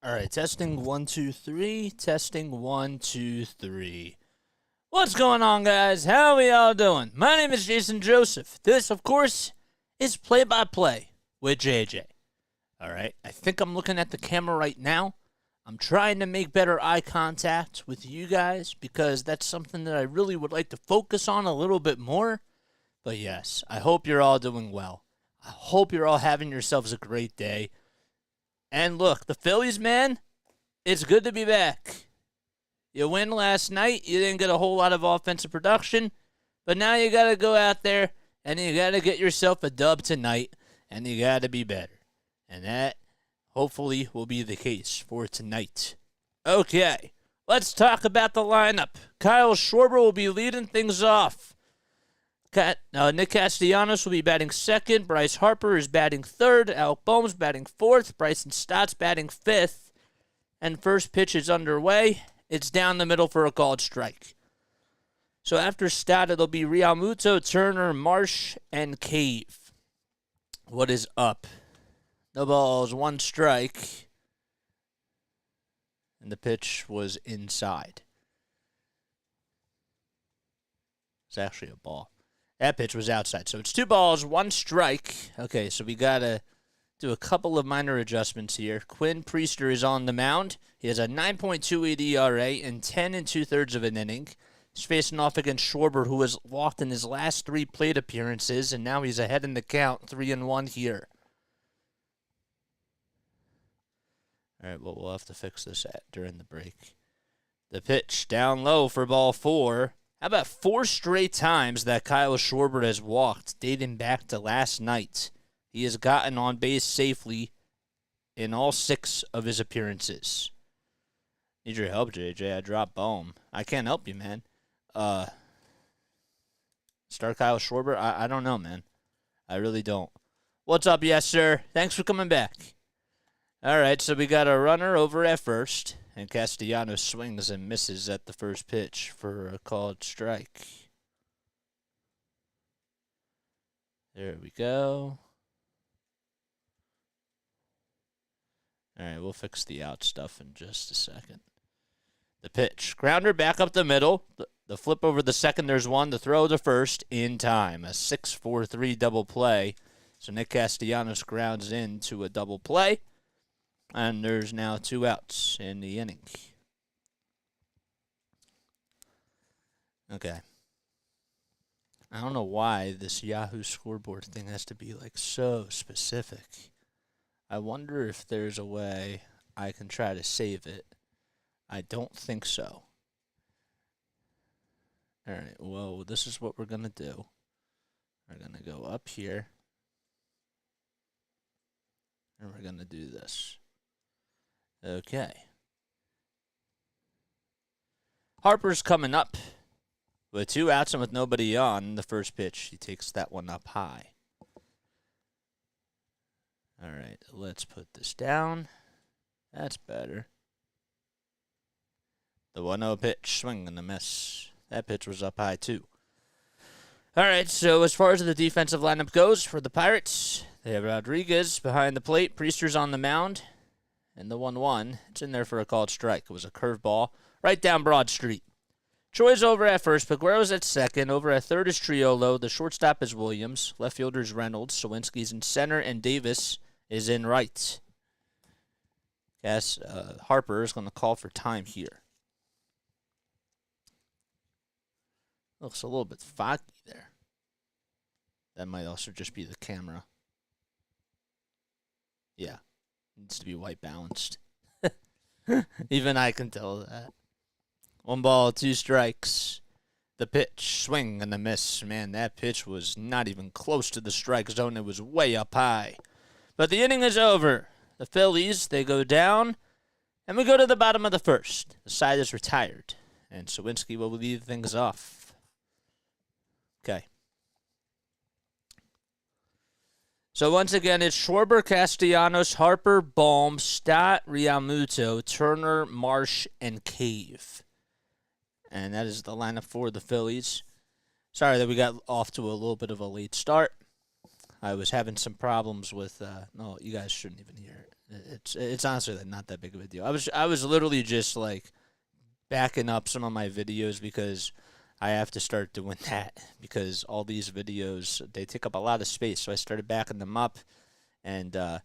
All right, testing 1, 2, 3. Testing 1, 2, 3. What's going on, guys? How are we all doing? My name is Jason Joseph. This, of course, is Play-by-Play with JJ. All right, I think I'm looking at the camera right now. I'm trying to make better eye contact with you guys because that's something that I really would like to focus on a little bit more. But yes, I hope you're all doing well. I hope you're all having yourselves a great day. And look, the Phillies, man, it's good to be back. You win last night. You didn't get a whole lot of offensive production. But now you got to go out there and you got to get yourself a dub tonight. And you got to be better. And that hopefully will be the case for tonight. Okay, let's talk about the lineup. Kyle Schwarber will be leading things off. Nick Castellanos will be batting second. Bryce Harper is batting third. Alec Boehm's batting fourth. Bryson Stott's batting fifth. And first pitch is underway. It's down the middle for a called strike. So after Stott, it'll be Realmuto, Turner, Marsh, and Cave. What is up? No balls, one strike. And the pitch was inside. It's actually a ball. That pitch was outside. So it's 2 balls, 1 strike. Okay, so we got to do a couple of minor adjustments here. Quinn Priester is on the mound. He has a 9.28 ERA in 10 2/3 of an inning. He's facing off against Schwarber, who has walked in his last 3 plate appearances, and now he's ahead in the count, 3-1 here. All right, well, we'll have to fix this during the break. The pitch down low for ball 4. How about 4 straight times that Kyle Schwarber has walked, dating back to last night? He has gotten on base safely in all 6 of his appearances. Need your help, JJ. I dropped Boehm. I can't help you, man. Start Kyle Schwarber? I don't know, man. I really don't. What's up, yes, sir? Thanks for coming back. All right, so we got a runner over at first. And Castellanos swings and misses at the first pitch for a called strike. There we go. All right, we'll fix the out stuff in just a second. The pitch. Grounder back up the middle. The flip over the second, there's one. The throw to first in time. A 6-4-3 double play. So Nick Castellanos grounds into a double play. And there's now 2 outs in the inning. Okay. I don't know why this Yahoo scoreboard thing has to be like so specific. I wonder if there's a way I can try to save it. I don't think so. All right, well, this is what we're going to do. We're going to go up here. And we're going to do this. Okay. Harper's coming up with 2 outs and with nobody on the first pitch. He takes that one up high. All right, let's put this down. That's better. The 1-0 pitch, swing and a miss. That pitch was up high too. All right, so as far as the defensive lineup goes for the Pirates, they have Rodriguez behind the plate. Priester's on the mound. And the 1-1, it's in there for a called strike. It was a curveball right down Broad Street. Troy's over at first. Peguero's at second. Over at third is Triolo. The shortstop is Williams. Left fielder is Reynolds. Sawinski's in center. And Davis is in right. Yes, Harper is going to call for time here. Looks a little bit foggy there. That might also just be the camera. Yeah. Needs to be white balanced. Even I can tell that. 1 ball, 2 strikes. The pitch, swing and a miss. Man, that pitch was not even close to the strike zone. It was way up high. But the inning is over. The Phillies, they go down. And we go to the bottom of the first. The side is retired. And Sawinski will lead things off. Okay. So once again, it's Schwarber, Castellanos, Harper, Boehm, Stott, Realmuto, Turner, Marsh, and Cave. And that is the lineup for the Phillies. Sorry that we got off to a little bit of a late start. I was having some problems with. No, you guys shouldn't even hear it. It's honestly not that big of a deal. I was literally just like backing up some of my videos because I have to start doing that because all these videos they take up a lot of space. So I started backing them up, and I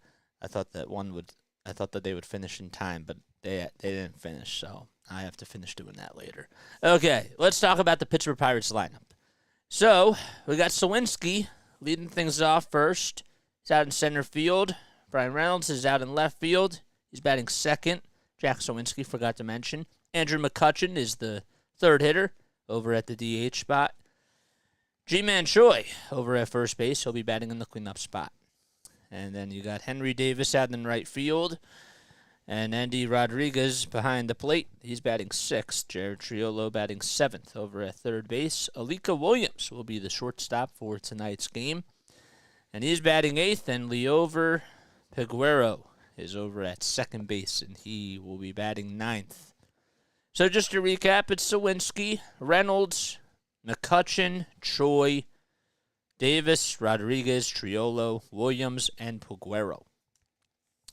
thought that they would finish in time, but they didn't finish. So I have to finish doing that later. Okay, let's talk about the Pittsburgh Pirates lineup. So we got Sawinski leading things off first. He's out in center field. Brian Reynolds is out in left field. He's batting second. Jack Sawinski, forgot to mention. Andrew McCutchen is the third hitter over at the DH spot. G-Man Choi over at first base. He'll be batting in the cleanup spot. And then you got Henry Davis out in right field. And Andy Rodriguez behind the plate. He's batting sixth. Jared Triolo batting seventh over at third base. Alika Williams will be the shortstop for tonight's game. And he's batting eighth. And Leover Peguero is over at second base. And he will be batting ninth. So just to recap, it's Sawinski, Reynolds, McCutchen, Choi, Davis, Rodriguez, Triolo, Williams, and Peguero.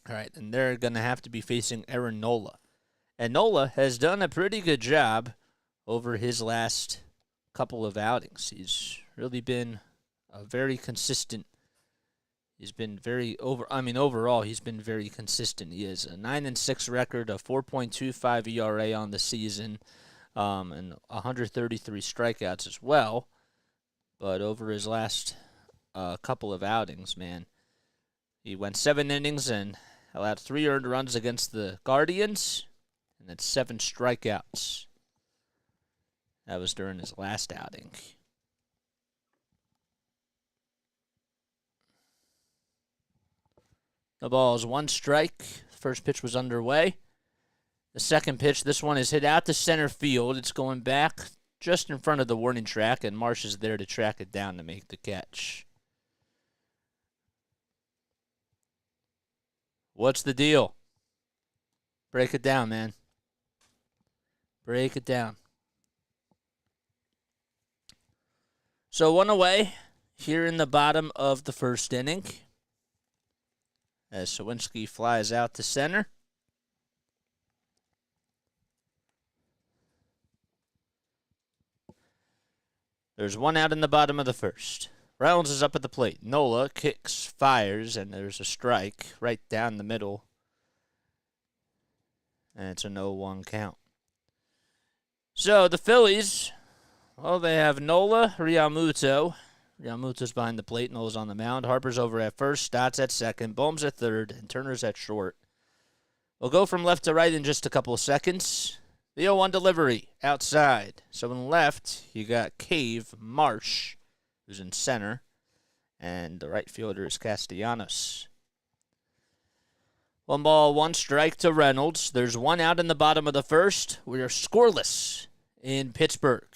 All right, and they're going to have to be facing Aaron Nola. And Nola has done a pretty good job over his last couple of outings. He's really been a very consistent. He's been overall, he's been very consistent. He has a 9-6 record, a 4.25 ERA on the season, and 133 strikeouts as well. But over his last couple of outings, man, he went 7 innings and allowed 3 earned runs against the Guardians, and then 7 strikeouts. That was during his last outing. The ball is 1 strike. First pitch was underway. The second pitch, this one is hit out to center field. It's going back just in front of the warning track, and Marsh is there to track it down to make the catch. What's the deal? Break it down, man. Break it down. So 1 away here in the bottom of the first inning as Sawinski flies out to center. There's 1 out in the bottom of the first. Reynolds is up at the plate. Nola kicks, fires, and there's a strike right down the middle. And it's a 0-1 count. So the Phillies, well, they have Nola, Realmuto. Realmuto's behind the plate. Nola's on the mound. Harper's over at first. Stott's at second. Bohm's at third. And Turner's at short. We'll go from left to right in just a couple of seconds. The 0-1 delivery outside. So on the left, you got Cave, Marsh, who's in center, and the right fielder is Castellanos. 1 ball, 1 strike to Reynolds. There's 1 out in the bottom of the first. We are scoreless in Pittsburgh.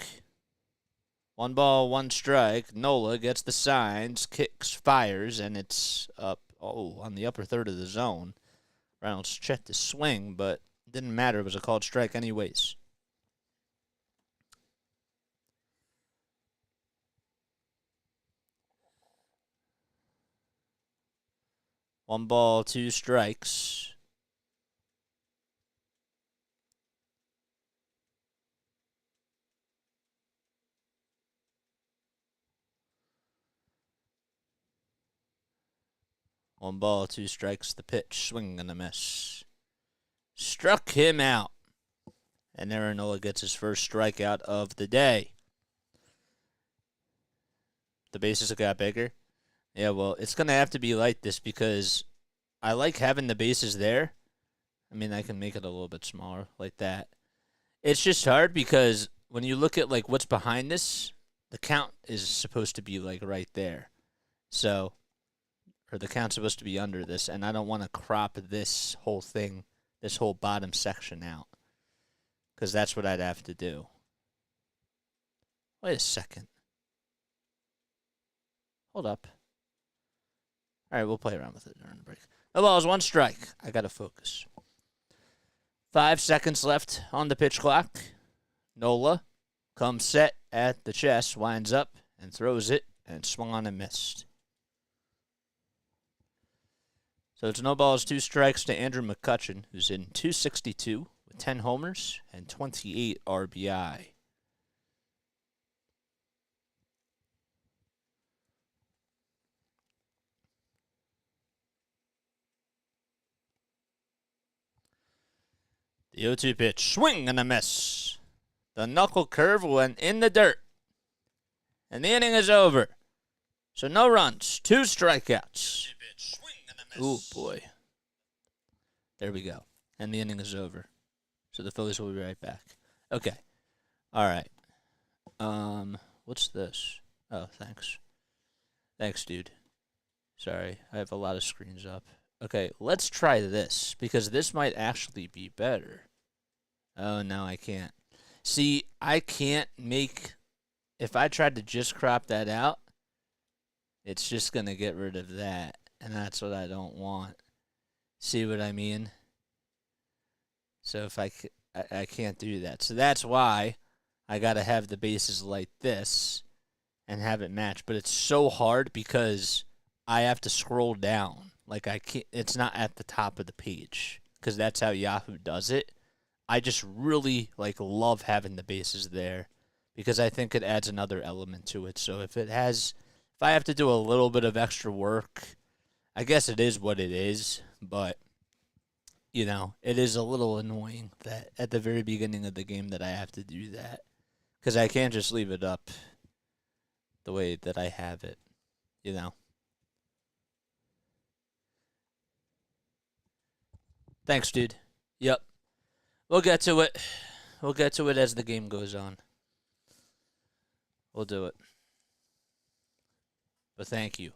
1 ball, 1 strike. Nola gets the signs, kicks, fires, and it's up on the upper third of the zone. Reynolds checked his swing, but it didn't matter. It was a called strike anyways. One ball, 2 strikes. One ball, 2 strikes. The pitch, swing and a miss. Struck him out. And Aaron Nola gets his first strikeout of the day. The bases got bigger. Yeah, well, it's going to have to be like this because I like having the bases there. I mean, I can make it a little bit smaller like that. It's just hard because when you look at like what's behind this, the count is supposed to be like right there. So, or the count's supposed to be under this, and I don't want to crop this whole thing, this whole bottom section out because that's what I'd have to do. Wait a second. Hold up. All right, we'll play around with it during the break. The ball is 1 strike. I got to focus. 5 seconds left on the pitch clock. Nola comes set at the chest, winds up, and throws it, and swung on and missed. So it's no balls, 2 strikes to Andrew McCutchen, who's in 262 with 10 homers and 28 RBI. The 0-2 pitch, swing and a miss. The knuckle curve went in the dirt. And the inning is over. So no runs, 2 strikeouts. Oh boy. There we go. And the inning is over. So the Phillies will be right back. Okay. All right. What's this? Oh, thanks. Thanks, dude. Sorry, I have a lot of screens up. Okay, let's try this, because this might actually be better. Oh, no, I can't. See, I can't make... If I tried to just crop that out, it's just going to get rid of that, and that's what I don't want. See what I mean? So if I can't do that. So that's why I got to have the bases like this and have it match. But it's so hard because I have to scroll down. Like, I can't, it's not at the top of the page because that's how Yahoo does it. I just really, love having the bases there because I think it adds another element to it. So if I have to do a little bit of extra work, I guess it is what it is. But, it is a little annoying that at the very beginning of the game that I have to do that because I can't just leave it up the way that I have it, Thanks, dude. Yep. We'll get to it. We'll get to it as the game goes on. We'll do it. But thank you.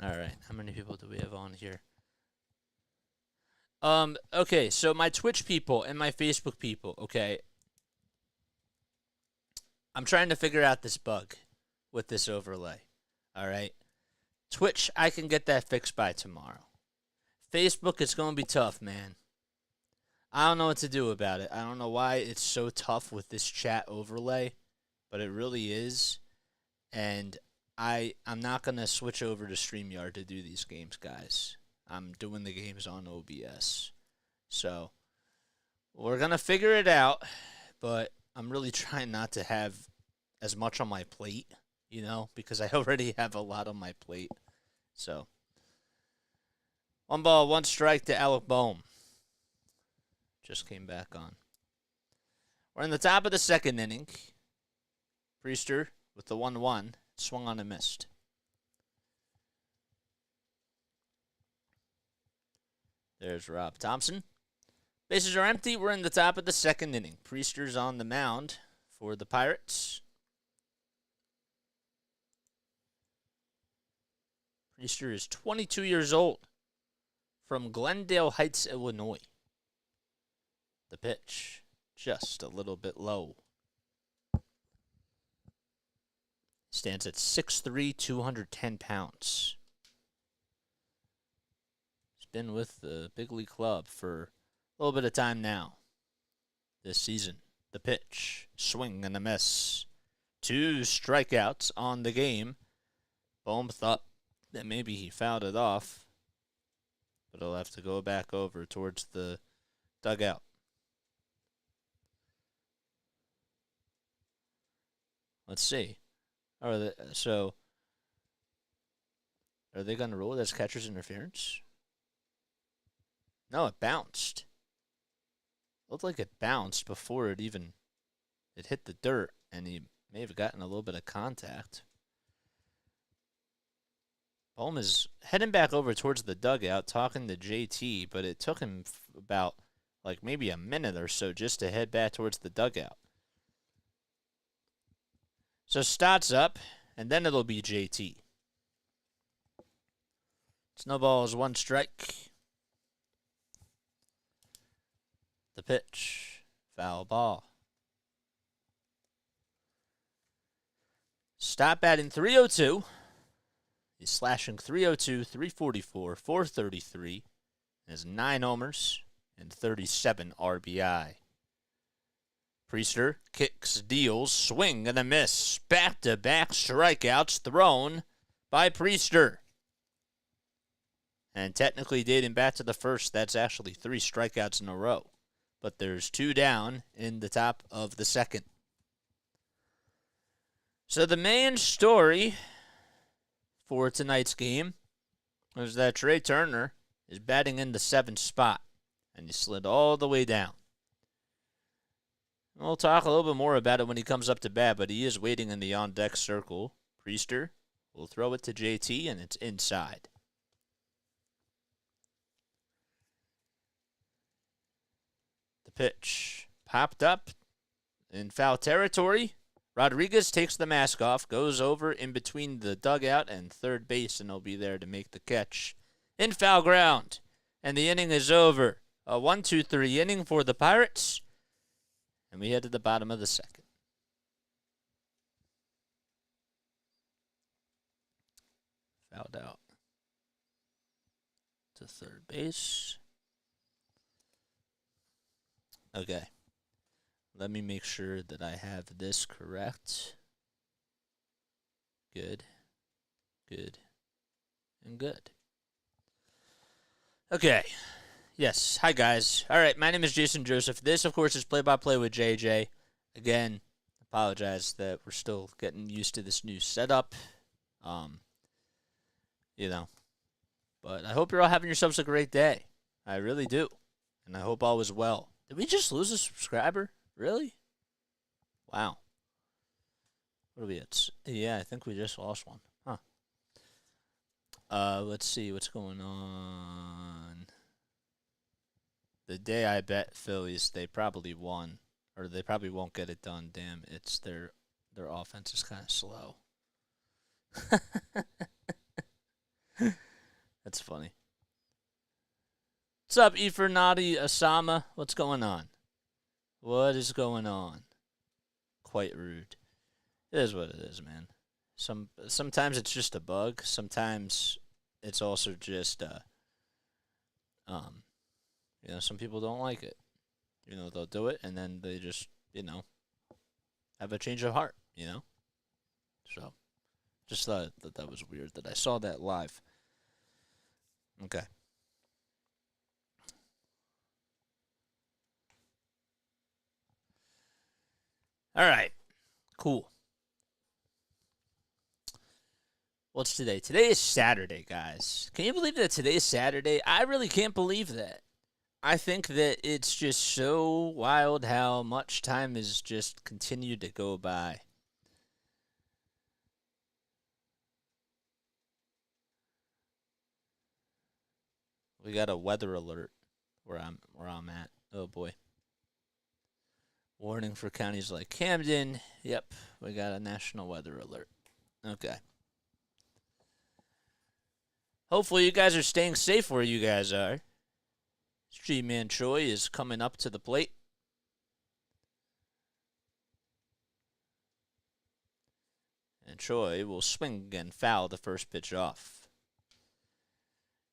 All right. How many people do we have on here? Okay, so my Twitch people and my Facebook people, okay. I'm trying to figure out this bug with this overlay. All right. Twitch, I can get that fixed by tomorrow. Facebook, it's going to be tough, man. I don't know what to do about it. I don't know why it's so tough with this chat overlay, but it really is. And I'm not going to switch over to StreamYard to do these games, guys. I'm doing the games on OBS. So we're going to figure it out, but I'm really trying not to have as much on my plate, because I already have a lot on my plate. So 1 ball, 1 strike to Alec Boehm. Just came back on. We're in the top of the 2nd inning. Priester with the 1-1. Swung on and missed. There's Rob Thompson. Bases are empty. We're in the top of the 2nd inning. Priester's on the mound for the Pirates. Priester is 22 years old from Glendale Heights, Illinois. The pitch, just a little bit low. Stands at 6'3", 210 pounds. He's been with the big league club for a little bit of time now. This season, the pitch, swing and a miss. 2 strikeouts on the game. Boehm thought that maybe he fouled it off, but he'll have to go back over towards the dugout. Let's see. Are they going to rule it as catcher's interference? No, it bounced. Looked like it bounced before it hit the dirt, and he may have gotten a little bit of contact. Boehm is heading back over towards the dugout, talking to JT, but it took him about maybe a minute or so just to head back towards the dugout. So Stott's up, and then it'll be JT. Snowball's 1 strike. The pitch, foul ball. Stott batting .302. He's slashing .302, .344, .433. Has 9 homers and 37 RBI. Priester kicks, deals, swing and a miss. Back-to-back strikeouts thrown by Priester. And technically dating back to the first, that's actually 3 strikeouts in a row. But there's 2 down in the top of the second. So the main story for tonight's game is that Trey Turner is batting in the 7th spot. And he slid all the way down. We'll talk a little bit more about it when he comes up to bat, but he is waiting in the on-deck circle. Priester will throw it to JT, and it's inside. The pitch popped up in foul territory. Rodriguez takes the mask off, goes over in between the dugout and third base, and he'll be there to make the catch in foul ground. And the inning is over. A 1-2-3 inning for the Pirates. And we head to the bottom of the second. Fouled out to third base. Okay. Let me make sure that I have this correct. Good. Good. And good. Okay. Yes. Hi, guys. All right. My name is Jason Joseph. This, of course, is Play-by-Play with JJ. Again, apologize that we're still getting used to this new setup. But I hope you're all having yourselves a great day. I really do. And I hope all is well. Did we just lose a subscriber? Really? Wow. What are we at? Yeah, I think we just lost one. Huh. Let's see what's going on. The day I bet Phillies, they probably won. Or they probably won't get it done. Damn, it's their offense is kind of slow. That's funny. What's up, Ifernati Asama? What's going on? What is going on? Quite rude. It is what it is, man. Sometimes it's just a bug. Sometimes it's also just some people don't like it. They'll do it and then they just, have a change of heart, So, just thought that was weird that I saw that live. Okay. All right. Cool. What's today? Today is Saturday, guys. Can you believe that today is Saturday? I really can't believe that. I think that it's just so wild how much time has just continued to go by. We got a weather alert where I'm at. Oh boy. Warning for counties like Camden. Yep, we got a national weather alert. Okay. Hopefully you guys are staying safe where you guys are. G-Man Troy is coming up to the plate. And Troy will swing and foul the first pitch off.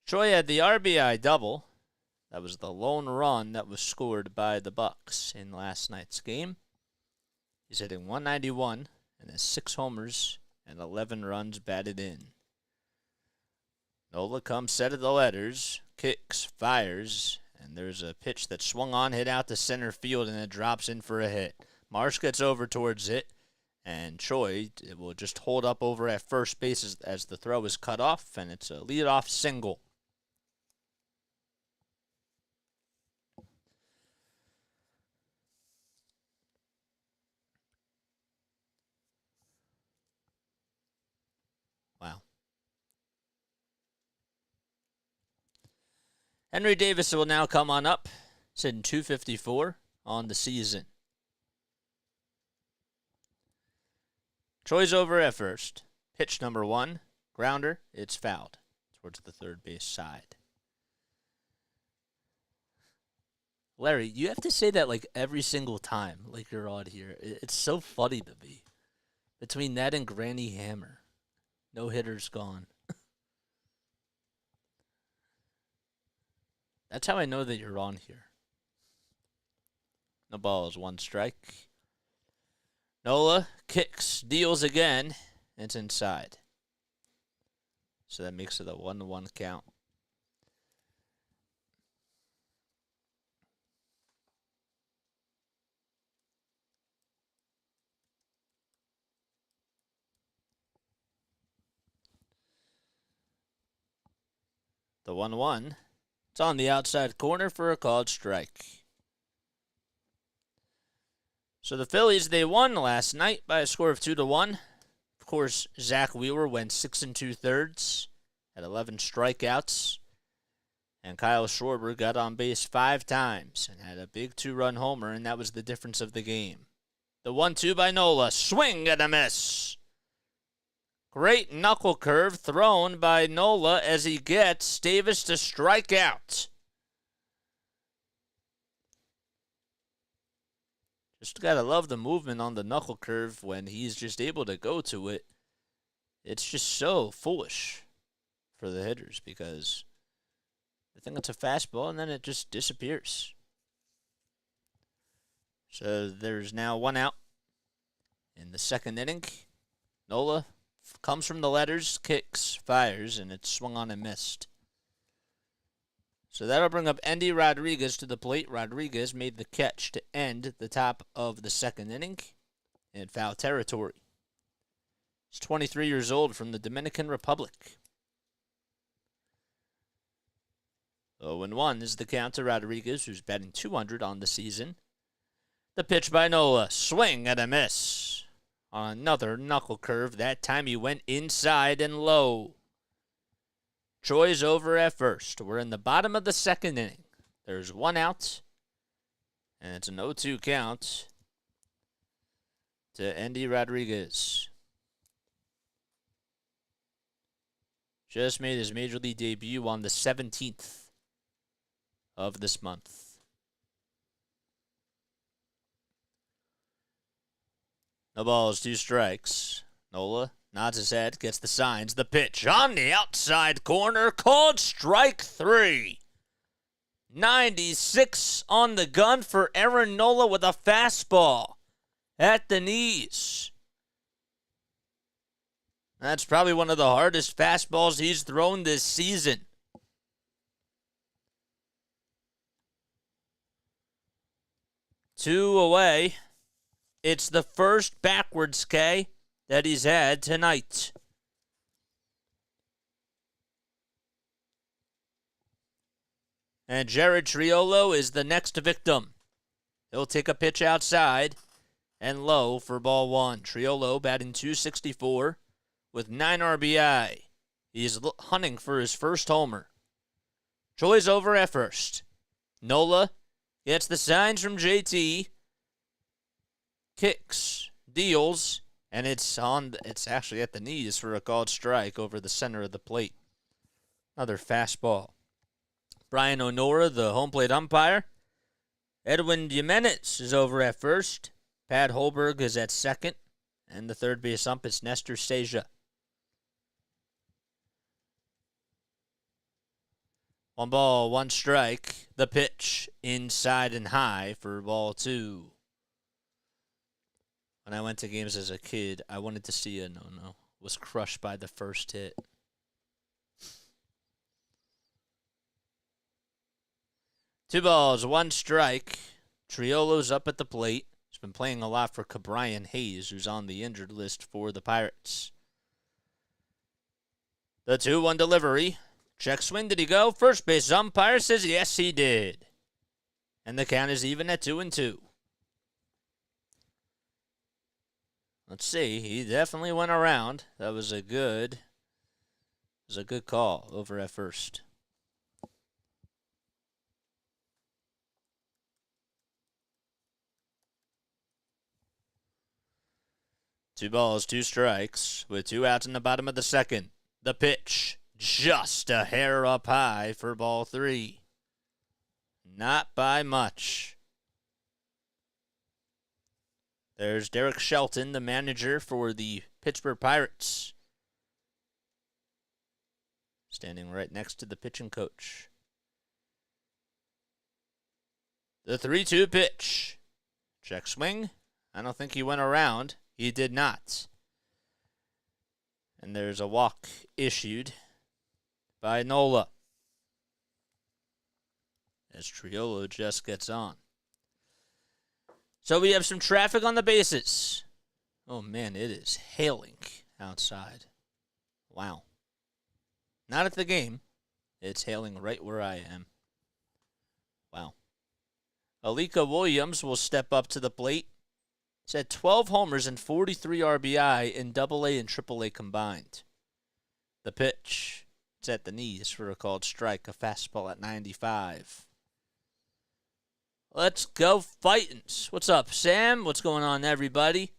Troy had the RBI double. That was the lone run that was scored by the Bucks in last night's game. He's hitting 191 and has 6 homers and 11 runs batted in. Nola comes set of the letters, kicks, fires, and there's a pitch that swung on, hit out to center field, and it drops in for a hit. Marsh gets over towards it, and Troy will just hold up over at first base as the throw is cut off, and it's a leadoff single. Wow. Henry Davis will now come on up, sitting 254 on the season. Troy's over at first. Pitch number 1, grounder, it's fouled towards the third base side. Larry, you have to say that like every single time, like you're on here. It's so funny to me. Between that and Granny Hammer, no hitters gone. That's how I know that you're on here. No balls, 1 strike. Nola kicks, deals again. It's inside. So that makes it a 1-1 count. The 1-1. It's on the outside corner for a called strike. So the Phillies, they won last night by a score of 2-1. Of course, Zack went 6 2/3, had 11 strikeouts. And Kyle Schwarber got on base 5 times and had a big 2-run homer, and that was the difference of the game. The 1-2 by Nola. Swing and a miss. Great knuckle curve thrown by Nola as he gets Davis to strike out. Just gotta love the movement on the knuckle curve when he's just able to go to it. It's just so foolish for the hitters because I think it's a fastball and then it just disappears. So there's now 1 out in the second inning. Nola comes from the letters, kicks, fires, and it's swung on and missed. So that'll bring up Endy Rodriguez to the plate. Rodriguez made the catch to end the top of the second inning in foul territory. He's 23 years old from the Dominican Republic. 0-1 is the count to Rodriguez, who's batting .200 on the season. The pitch by Nola. Swing and a miss. On another knuckle curve. That time he went inside and low. Troy's over at first. We're in the bottom of the second inning. There's 1 out. And it's an 0-2 count to Endy Rodriguez. Just made his Major League debut on the 17th of this month. No balls, 2 strikes. Nola nods his head, gets the signs. The pitch on the outside corner, called strike 3. 96 on the gun for Aaron Nola with a fastball at the knees. That's probably one of the hardest fastballs he's thrown this season. Two away. It's the first backwards K that he's had tonight. And Jared Triolo is the next victim. He'll take a pitch outside and low for ball 1. Triolo batting .264 with 9 RBI. He's hunting for his first homer. Troy's over at first. Nola gets the signs from JT. Kicks, deals, and it's actually at the knees for a called strike over the center of the plate. Another fastball. Brian Onora, the home plate umpire. Edwin Jimenez is over at first. Pat Holberg is at second. And the third base ump is Nestor Seja. 1 ball, 1 strike. The pitch inside and high for ball 2. When I went to games as a kid, I wanted to see a no-no. Was crushed by the first hit. Two balls, 1 strike. Triolo's up at the plate. He's been playing a lot for Cabrian Hayes, who's on the injured list for the Pirates. The 2-1 delivery. Check swing, did he go? First base umpire says yes, he did. And the count is even at 2-2. Let's see. He definitely went around. That was a good call over at first. Two balls, 2 strikes, with 2 outs in the bottom of the second. The pitch, just a hair up high for ball 3. Not by much. There's Derek Shelton, the manager for the Pittsburgh Pirates. Standing right next to the pitching coach. The 3-2 pitch. Check swing. I don't think he went around. He did not. And there's a walk issued by Nola, as Triolo just gets on. So we have some traffic on the bases. Oh, man, it is hailing outside. Wow. Not at the game. It's hailing right where I am. Wow. Alika Williams will step up to the plate. He's had 12 homers and 43 RBI in AA and AAA combined. The pitch. It's at the knees for a called strike. A fastball at 95. Let's go fightins. What's up, Sam? What's going on, everybody?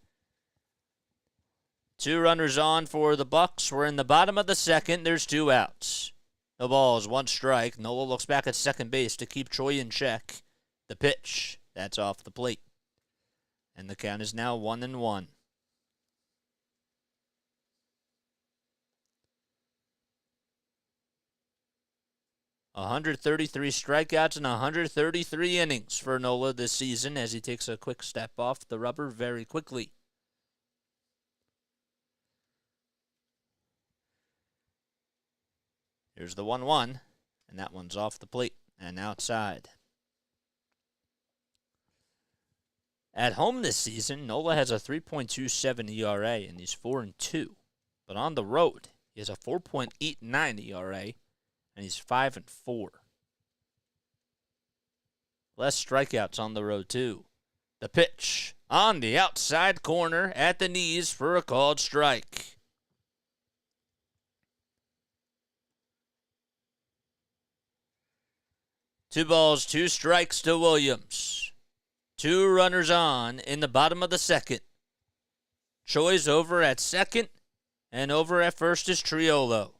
2 runners on for the Bucks. We're in the bottom of the second. There's 2 outs. No balls, 1 strike. Nola looks back at second base to keep Troy in check. The pitch. That's off the plate. And the count is now 1-1. $133 strikeouts and 133 innings for Nola this season as he takes a quick step off the rubber very quickly. Here's the 1-1, and that one's off the plate and outside. At home this season, Nola has a 3.27 ERA, and he's 4-2. But on the road, he has a 4.89 ERA, and he's 5-4. Less strikeouts on the road, too. The pitch on the outside corner at the knees for a called strike. 2 balls, 2 strikes to Williams. 2 runners on in the bottom of the second. Choi's over at second, and over at first is Triolo.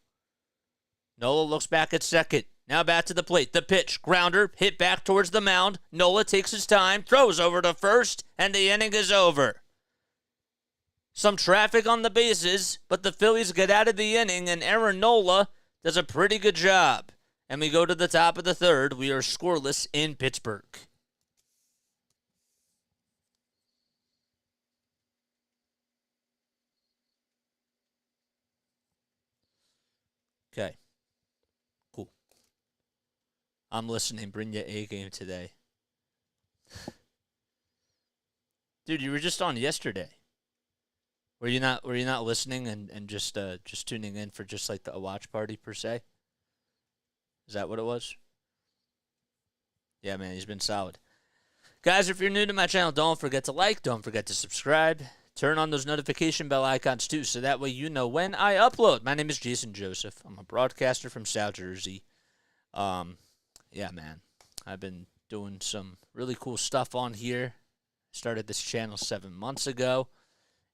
Nola looks back at second. Now back to the plate. The pitch, grounder, hit back towards the mound. Nola takes his time, throws over to first, and the inning is over. Some traffic on the bases, but the Phillies get out of the inning, and Aaron Nola does a pretty good job. And we go to the top of the third. We are scoreless in Pittsburgh. Okay. Cool. I'm listening. Bring your A game today. Dude, you were just on yesterday. Were you not listening and just tuning in for just like a watch party per se? Is that what it was? Yeah, man, he's been solid. Guys, if you're new to my channel, don't forget to like, don't forget to subscribe. Turn on those notification bell icons too, so that way you know when I upload. My name is Jason Joseph. I'm a broadcaster from South Jersey. Yeah, man, I've been doing some really cool stuff on here. Started this channel 7 months ago,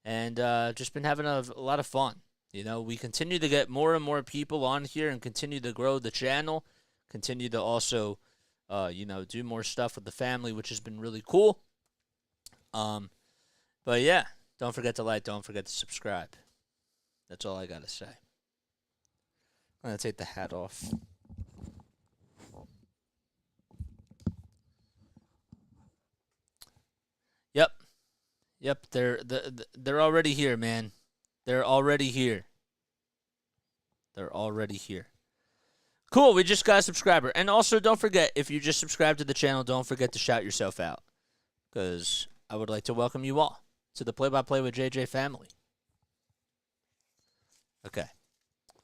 and just been having a lot of fun. You know, we continue to get more and more people on here and continue to grow the channel, continue to also, do more stuff with the family, which has been really cool. But yeah, don't forget to like, don't forget to subscribe. That's all I got to say. I'm going to take the hat off. Yep, they're already here, man. They're already here. Cool, we just got a subscriber. And also, don't forget, if you just subscribe to the channel, don't forget to shout yourself out. Because I would like to welcome you all to the Play-by-Play with JJ family. Okay.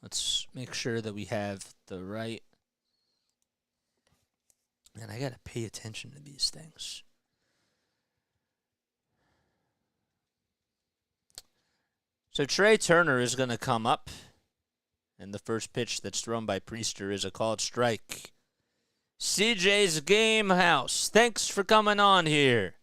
Let's make sure that we have the right... Man, I got to pay attention to these things. So Trey Turner is going to come up, and the first pitch that's thrown by Priester is a called strike. CJ's Game House, thanks for coming on here.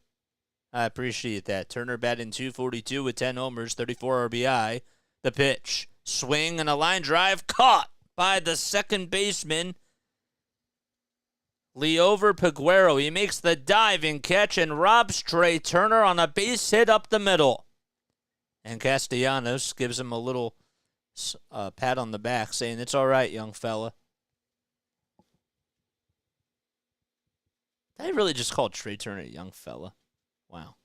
I appreciate that. Turner batting .242 with 10 homers, 34 RBI. The pitch, swing and a line drive, caught by the second baseman, Leover Peguero. He makes the diving catch and robs Trey Turner on a base hit up the middle. And Castellanos gives him a little pat on the back, saying, "It's all right, young fella." They really just called Trey Turner a young fella. Wow.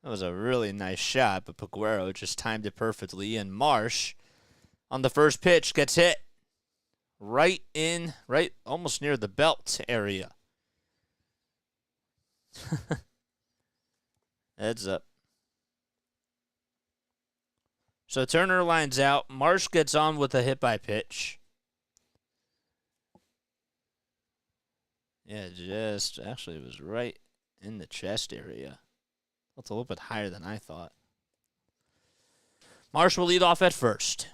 That was a really nice shot, but Peguero just timed it perfectly. And Marsh, on the first pitch, gets hit right almost near the belt area. Heads up. So Turner lines out. Marsh gets on with a hit by pitch. Yeah, actually it was right in the chest area. That's a little bit higher than I thought. Marsh will lead off at first.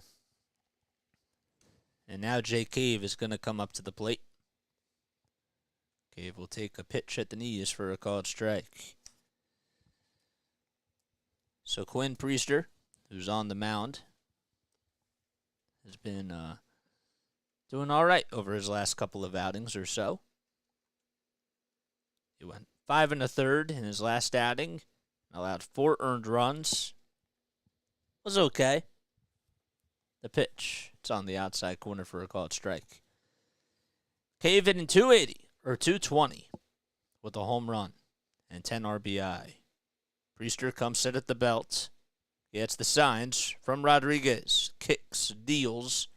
And now Jay Cave is going to come up to the plate. Cave will take a pitch at the knees for a called strike. So Quinn Priester, who's on the mound, has been doing all right over his last couple of outings or so. He went 5 1/3 in his last outing, allowed 4 earned runs. Was okay. The pitch, it's on the outside corner for a called strike. Cave hitting 280 or 220 with a home run and 10 RBI. Priester comes sit at the belt, gets the signs from Rodriguez, kicks, deals,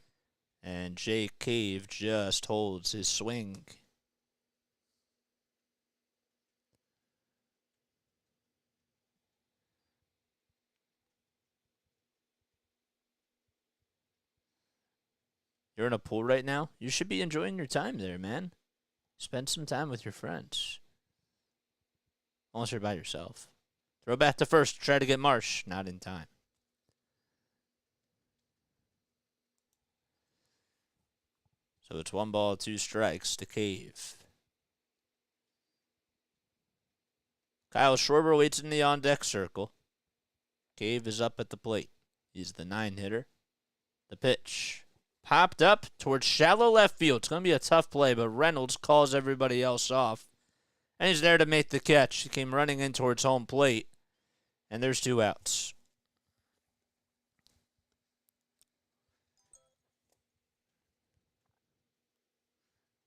and Jay Cave just holds his swing. You're in a pool right now? You should be enjoying your time there, man. Spend some time with your friends. Unless you're by yourself. Throw back to first. Try to get Marsh. Not in time. So it's 1 ball, 2 strikes to Cave. Kyle Schwarber waits in the on-deck circle. Cave is up at the plate. He's the 9-hitter. The pitch. Popped up towards shallow left field. It's going to be a tough play, but Reynolds calls everybody else off. And he's there to make the catch. He came running in towards home plate. And there's 2 outs.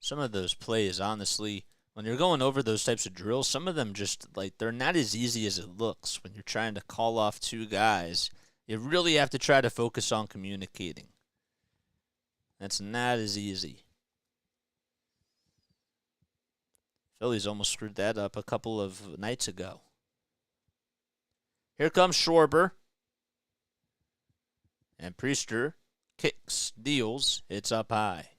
Some of those plays, honestly, when you're going over those types of drills, some of them just, they're not as easy as it looks. When you're trying to call off 2 guys, you really have to try to focus on communicating. That's not as easy. Phillies almost screwed that up a couple of nights ago. Here comes Schwarber. And Priester kicks, deals. It's up high.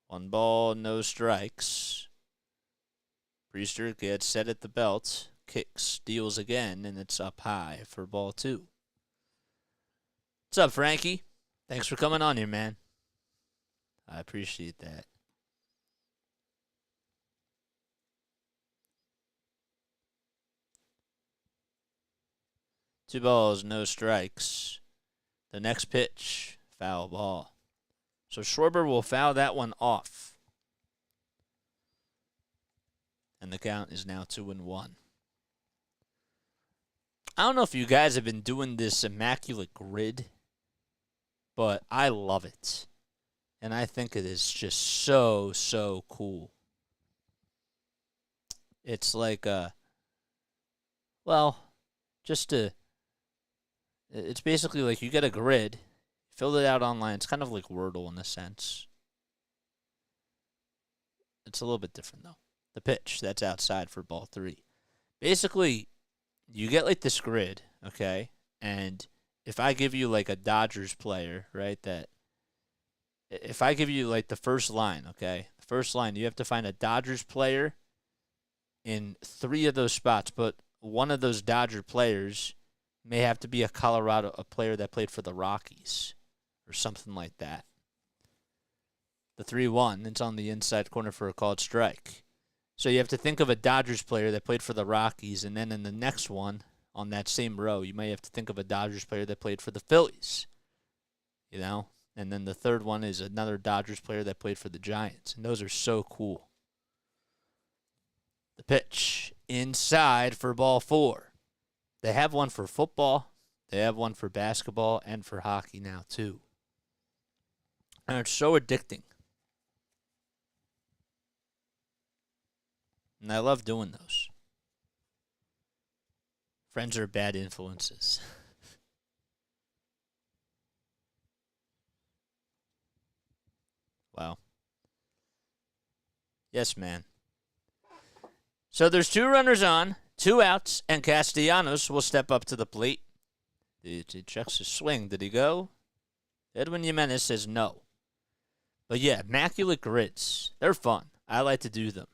One ball, no strikes. Priester gets set at the belt. Kicks, deals again, and it's up high for ball 2. What's up, Frankie? Thanks for coming on here, man. I appreciate that. Two balls, no strikes. The next pitch, foul ball. So Schwarber will foul that one off. And the count is now 2-1. I don't know if you guys have been doing this immaculate grid, but I love it. And I think it is just so, so cool. It's like it's basically like you get a grid, fill it out online. It's kind of like Wordle in a sense. It's a little bit different, though. The pitch, that's outside for ball 3. Basically, you get like this grid, okay? And if I give you like a Dodgers player, right, if I give you like the first line, okay? The first line, you have to find a Dodgers player in 3 of those spots, but one of those Dodger players may have to be a player that played for the Rockies or something like that. The 3-1, it's on the inside corner for a called strike. So you have to think of a Dodgers player that played for the Rockies, and then in the next one, on that same row, you may have to think of a Dodgers player that played for the Phillies, you know? And then the third one is another Dodgers player that played for the Giants, and those are so cool. The pitch, inside for ball 4. They have one for football, they have one for basketball, and for hockey now, too. And it's so addicting. And I love doing those. Friends are bad influences. Wow. Yes, man. So there's 2 runners on, 2 outs, and Castellanos will step up to the plate. He checks his swing. Did he go? Edwin Jimenez says no. But yeah, immaculate grids. They're fun. I like to do them.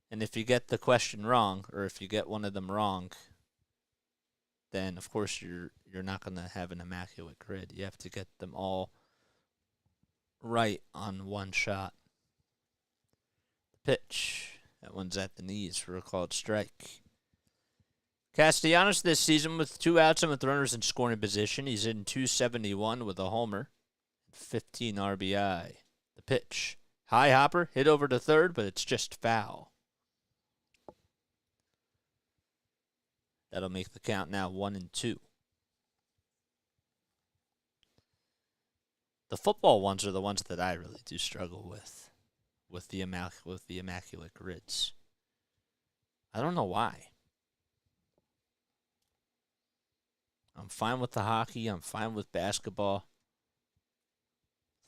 And if you get the question wrong, or if you get one of them wrong, then of course you're not going to have an immaculate grid. You have to get them all right on one shot. Pitch. That one's at the knees for a called strike. Castellanos this season with 2 outs and with runners in scoring position. He's in .271 with a homer, 15 RBI. The pitch. High hopper, hit over to third, but it's just foul. That'll make the count now 1-2. The football ones are the ones that I really do struggle with the immaculate grids. I don't know why. I'm fine with the hockey. I'm fine with basketball.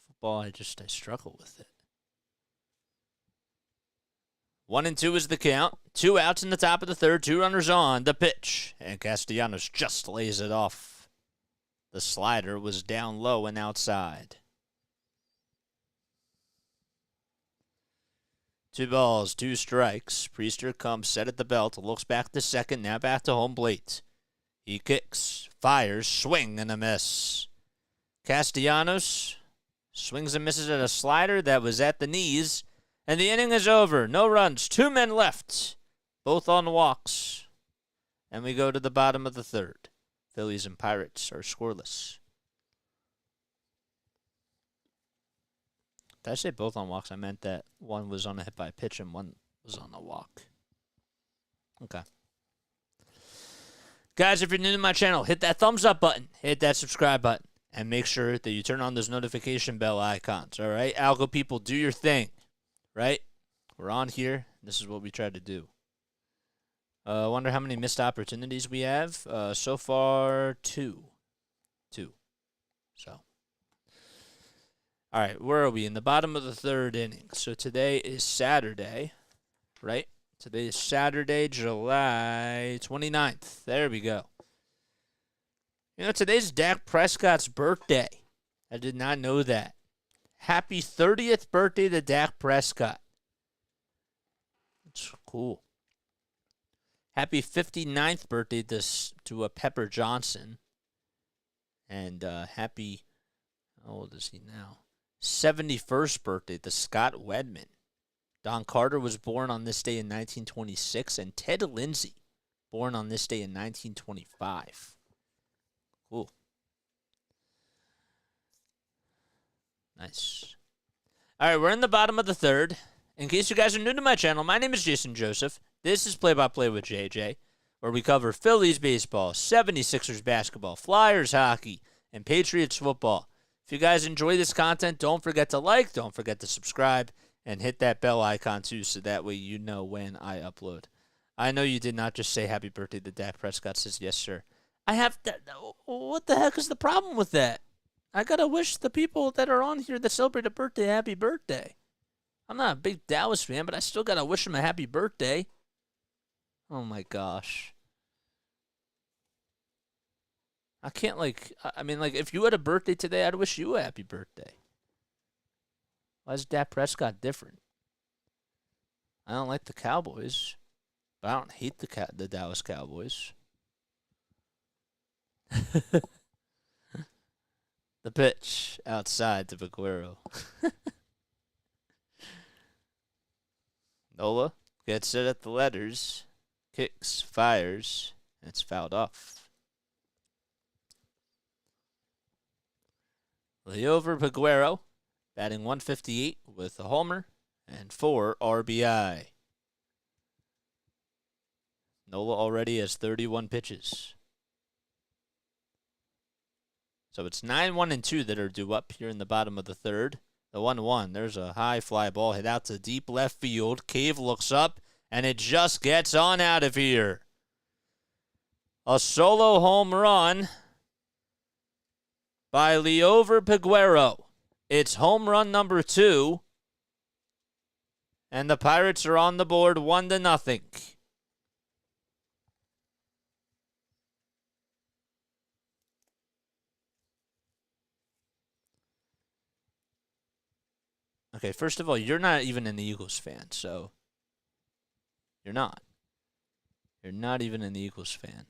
Football, I struggle with it. 1-2 is the count. 2 outs in the top of the third. 2 runners on. The pitch. And Castellanos just lays it off. The slider was down low and outside. 2 balls, 2 strikes. Priester comes set at the belt. Looks back to second. Now back to home plate. He kicks. Fires. Swing and a miss. Castellanos swings and misses at a slider that was at the knees. And the inning is over. No runs. 2 men left. Both on walks. And we go to the bottom of the third. Phillies and Pirates are scoreless. Did I say both on walks? I meant that one was on a hit by pitch and one was on a walk. Okay. Guys, if you're new to my channel, hit that thumbs up button. Hit that subscribe button. And make sure that you turn on those notification bell icons. All right? Algo people, do your thing. Right? We're on here. This is what we try to do. I wonder how many missed opportunities we have. So far, 2. 2. So. All right, where are we? In the bottom of the third inning. So today is Saturday, right? Today is Saturday, July 29th. There we go. You know, today's Dak Prescott's birthday. I did not know that. Happy 30th birthday to Dak Prescott. That's cool. Happy 59th birthday to Pepper Johnson. And happy, how old is he now? 71st birthday to Scott Wedman. Don Carter was born on this day in 1926. And Ted Lindsay, born on this day in 1925. Cool. Nice. All right, we're in the bottom of the third. In case you guys are new to my channel, my name is Jason Joseph. This is Play-by-Play with JJ, where we cover Phillies baseball, 76ers basketball, Flyers hockey, and Patriots football. If you guys enjoy this content, don't forget to like, don't forget to subscribe, and hit that bell icon too, so that way you know when I upload. I know you did not just say happy birthday to Dak Prescott. Says yes, sir. I have to, what the heck is the problem with that? I gotta wish the people that are on here that celebrate a birthday happy birthday. I'm not a big Dallas fan, but I still gotta wish them a happy birthday. Oh my gosh. I can't, if you had a birthday today, I'd wish you a happy birthday. Why is Dak Prescott different? I don't like the Cowboys, but I don't hate the Dallas Cowboys. The pitch outside to Vaquero. Nola gets it at the letters, kicks, fires, and it's fouled off. Leover Vaquero batting .158 with a homer and 4 RBI. Nola already has 31 pitches. So it's 9-1-2 that are due up here in the bottom of the third. The 1-1, there's a high fly ball hit out to deep left field. Cave looks up, and it just gets on out of here. A solo home run by Liover Peguero. It's home run number 2. And the Pirates are on the board 1-0. Okay, first of all, you're not even an Eagles fan, so you're not. You're not even an Eagles fan.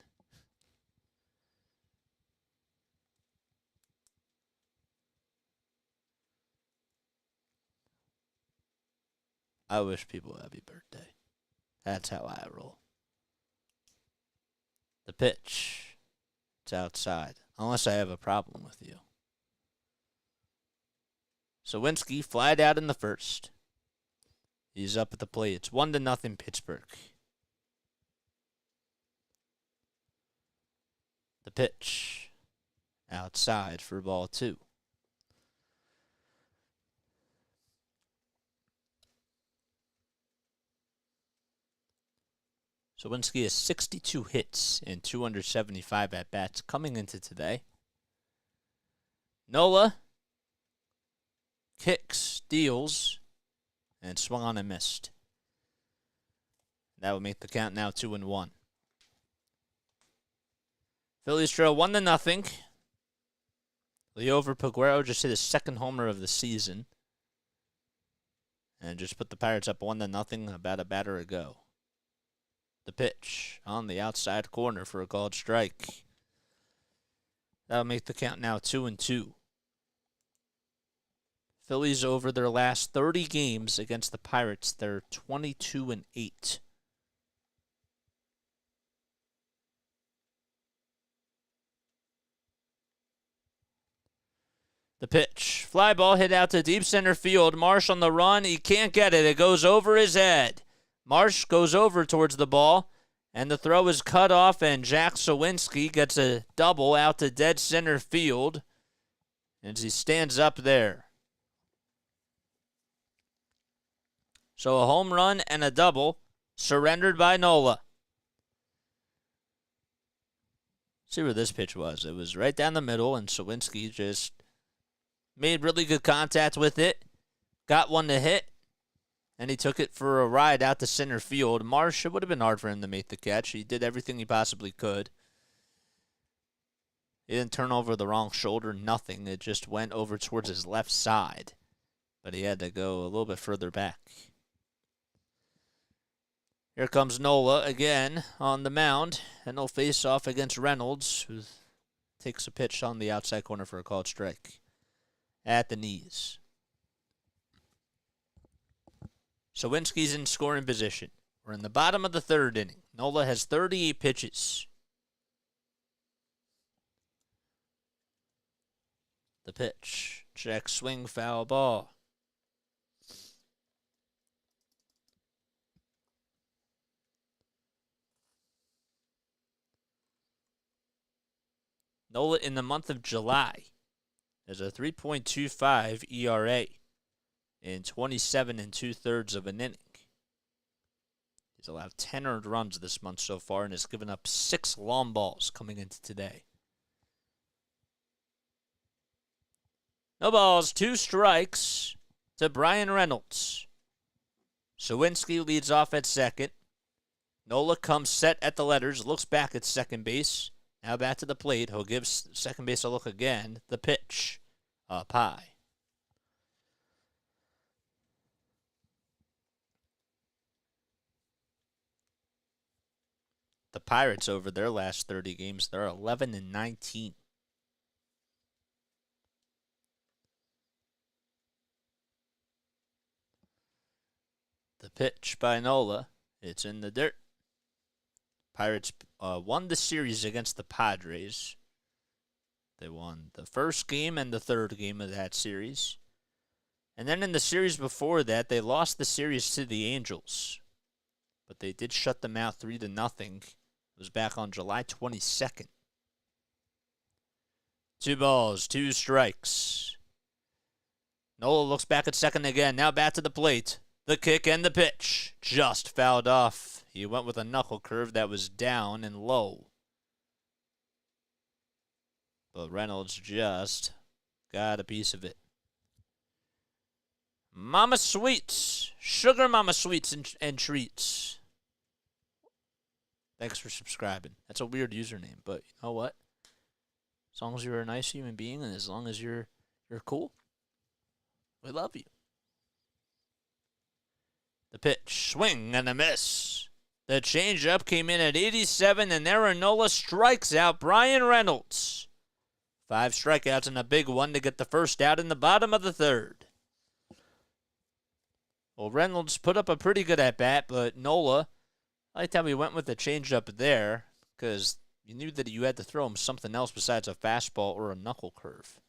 I wish people a happy birthday. That's how I roll. The pitch. It's outside. Unless I have a problem with you. Sawinski flied out in the first. He's up at the plate. It's 1-0 Pittsburgh. The pitch. Outside for ball 2. Sawinski has 62 hits and 275 at-bats coming into today. Nola kicks, steals, and swung on and missed. That would make the count now 2-1. Phillies trail 1-0. Liover Peguero just hit his second homer of the season. And just put the Pirates up 1-0 about a batter ago. The pitch on the outside corner for a called strike. That'll make the count now 2-2. Phillies over their last 30 games against the Pirates, they're 22-8. The pitch. Fly ball hit out to deep center field. Marsh on the run. He can't get it. It goes over his head. Marsh goes over towards the ball, and the throw is cut off, and Zack Sawinski gets a double out to dead center field as he stands up there. So a home run and a double surrendered by Nola. See where this pitch was. It was right down the middle, and Sawinski just made really good contact with it, got one to hit, and he took it for a ride out to center field. Marsh, it would have been hard for him to make the catch. He did everything he possibly could. He didn't turn over the wrong shoulder, nothing. It just went over towards his left side. But he had to go a little bit further back. Here comes Nola again on the mound, and he'll face off against Reynolds, who takes a pitch on the outside corner for a called strike at the knees. Sawinski's in scoring position. We're in the bottom of the third inning. Nola has 38 pitches. The pitch. Check swing, foul ball. Nola in the month of July has a 3.25 ERA. In 27 2/3 of an inning. He's allowed 10 earned runs this month so far and has given up 6 long balls coming into today. No balls, 2 strikes to Brian Reynolds. Sawinski leads off at second. Nola comes set at the letters, looks back at second base. Now back to the plate. He'll give second base a look again. The pitch up high. The Pirates over their last 30 games, they're 11-19. The pitch by Nola, it's in the dirt. Pirates won the series against the Padres. They won the first game and the third game of that series. And then in the series before that, they lost the series to the Angels. But they did shut them out 3-0. It was back on July 22nd. 2 balls, 2 strikes. Nola looks back at second again. Now back to the plate. The kick and the pitch just fouled off. He went with a knuckle curve that was down and low. But Reynolds just got a piece of it. Mama Sweets. Sugar Mama Sweets and treats. Thanks for subscribing. That's a weird username, but you know what? As long as you're a nice human being and as long as you're cool, we love you. The pitch, swing and a miss. The changeup came in at 87, and Aaron Nola strikes out Bryan Reynolds. 5 strikeouts and a big one to get the first out in the bottom of the third. Well, Reynolds put up a pretty good at-bat, but Nola, I liked how he went with the changeup there, because you knew that you had to throw him something else besides a fastball or a knuckle curve.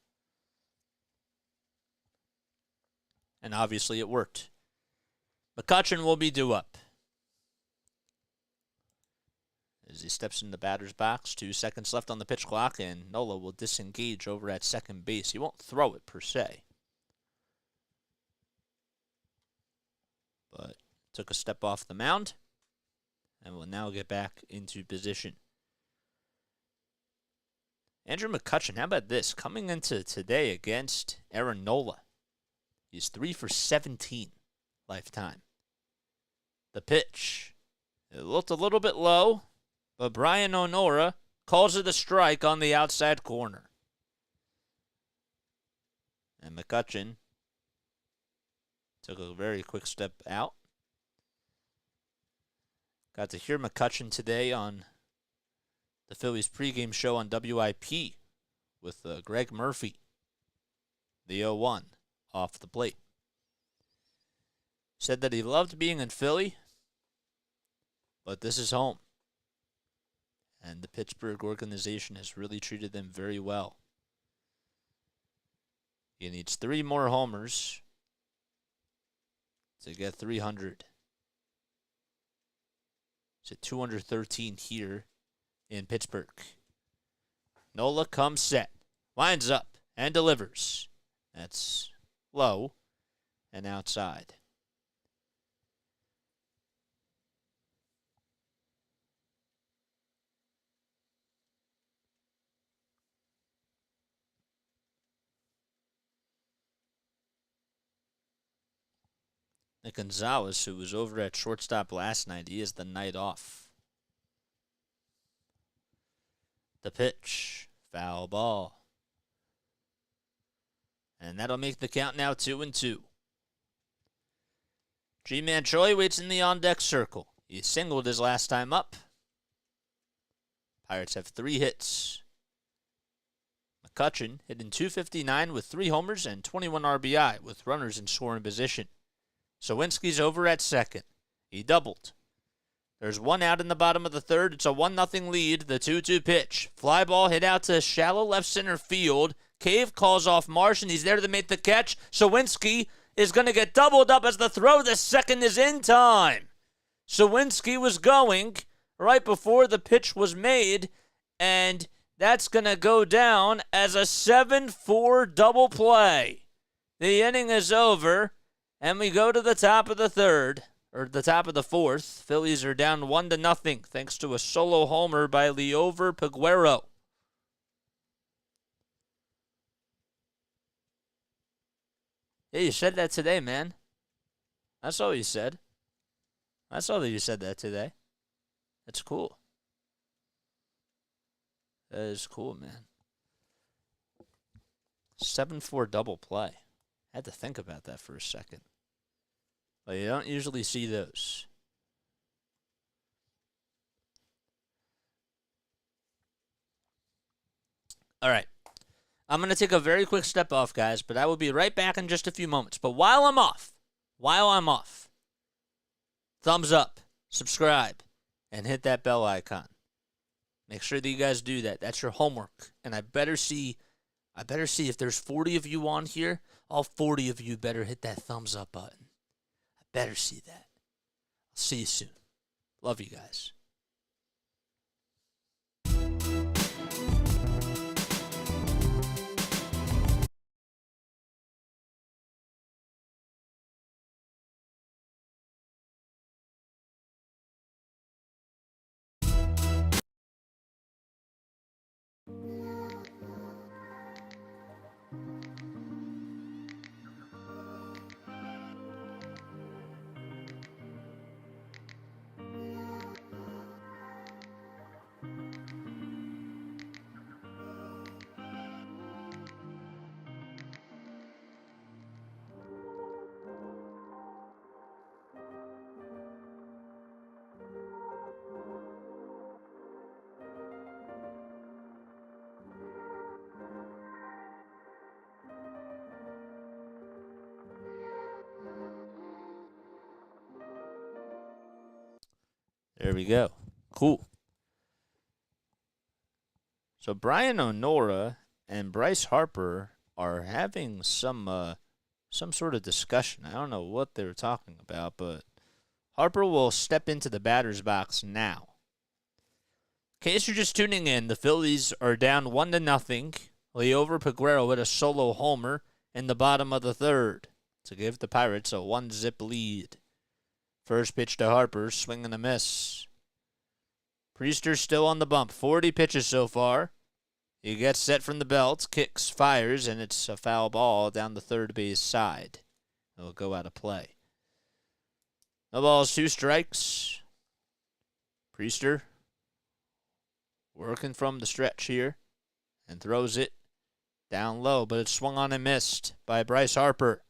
And obviously it worked. McCutchen will be due up. As he steps in the batter's box, 2 seconds left on the pitch clock, and Nola will disengage over at second base. He won't throw it per se, but took a step off the mound and will now get back into position. Andrew McCutchen, how about this? Coming into today against Aaron Nola, he's 3 for 17 lifetime. The pitch, it looked a little bit low, but Brian Onora calls it a strike on the outside corner. And McCutchen took a very quick step out. Got to hear McCutchen today on the Phillies pregame show on WIP with Greg Murphy, the 0-1 off the plate. Said that he loved being in Philly, but this is home. And the Pittsburgh organization has really treated them very well. He needs 3 more homers to get 300. He's at 213 here in Pittsburgh. Nola comes set, winds up, and delivers. That's low and outside. Nick Gonzalez, who was over at shortstop last night, he has the night off. The pitch, foul ball. And that'll make the count now 2-2. G-Man Choi waits in the on-deck circle. He singled his last time up. Pirates have 3 hits. McCutchen hit in .259 with 3 homers and 21 RBI with runners in scoring position. Sawinski's over at second. He doubled. There's 1 out in the bottom of the third. It's a 1-0 lead. The 2-2 pitch. Fly ball hit out to shallow left center field. Cave calls off Marsh, and he's there to make the catch. Sawinski is going to get doubled up as the throw. The second is in time. Sawinski was going right before the pitch was made, and that's going to go down as a 7-4 double play. The inning is over. And we go to the top of the third, or the top of the fourth. Phillies are down 1-0 thanks to a solo homer by Liover Peguero. Yeah, you said that today, man. That's all you said. I saw that you said that today. That's cool. That is cool, man. 7-4 double play. I had to think about that for a second. But you don't usually see those. All right. I'm going to take a very quick step off, guys, but I will be right back in just a few moments. But while I'm off, thumbs up, subscribe, and hit that bell icon. Make sure that you guys do that. That's your homework. And I better see if there's 40 of you on here, all 40 of you better hit that thumbs up button. I better see that. I'll see you soon. Love you guys. There we go. Cool. So Brian O'Nora and Bryce Harper are having some sort of discussion. I don't know what they were talking about, but Harper will step into the batter's box now. In case you're just tuning in, the Phillies are down 1-0. Liover Peguero with a solo homer in the bottom of the third to give the Pirates a 1-zip lead. First pitch to Harper, swing and a miss. Priester still on the bump. 40 pitches so far. He gets set from the belt, kicks, fires, and it's a foul ball down the third base side. It'll go out of play. No balls, 2 strikes. Priester working from the stretch here and throws it down low, but it's swung on and missed by Bryce Harper.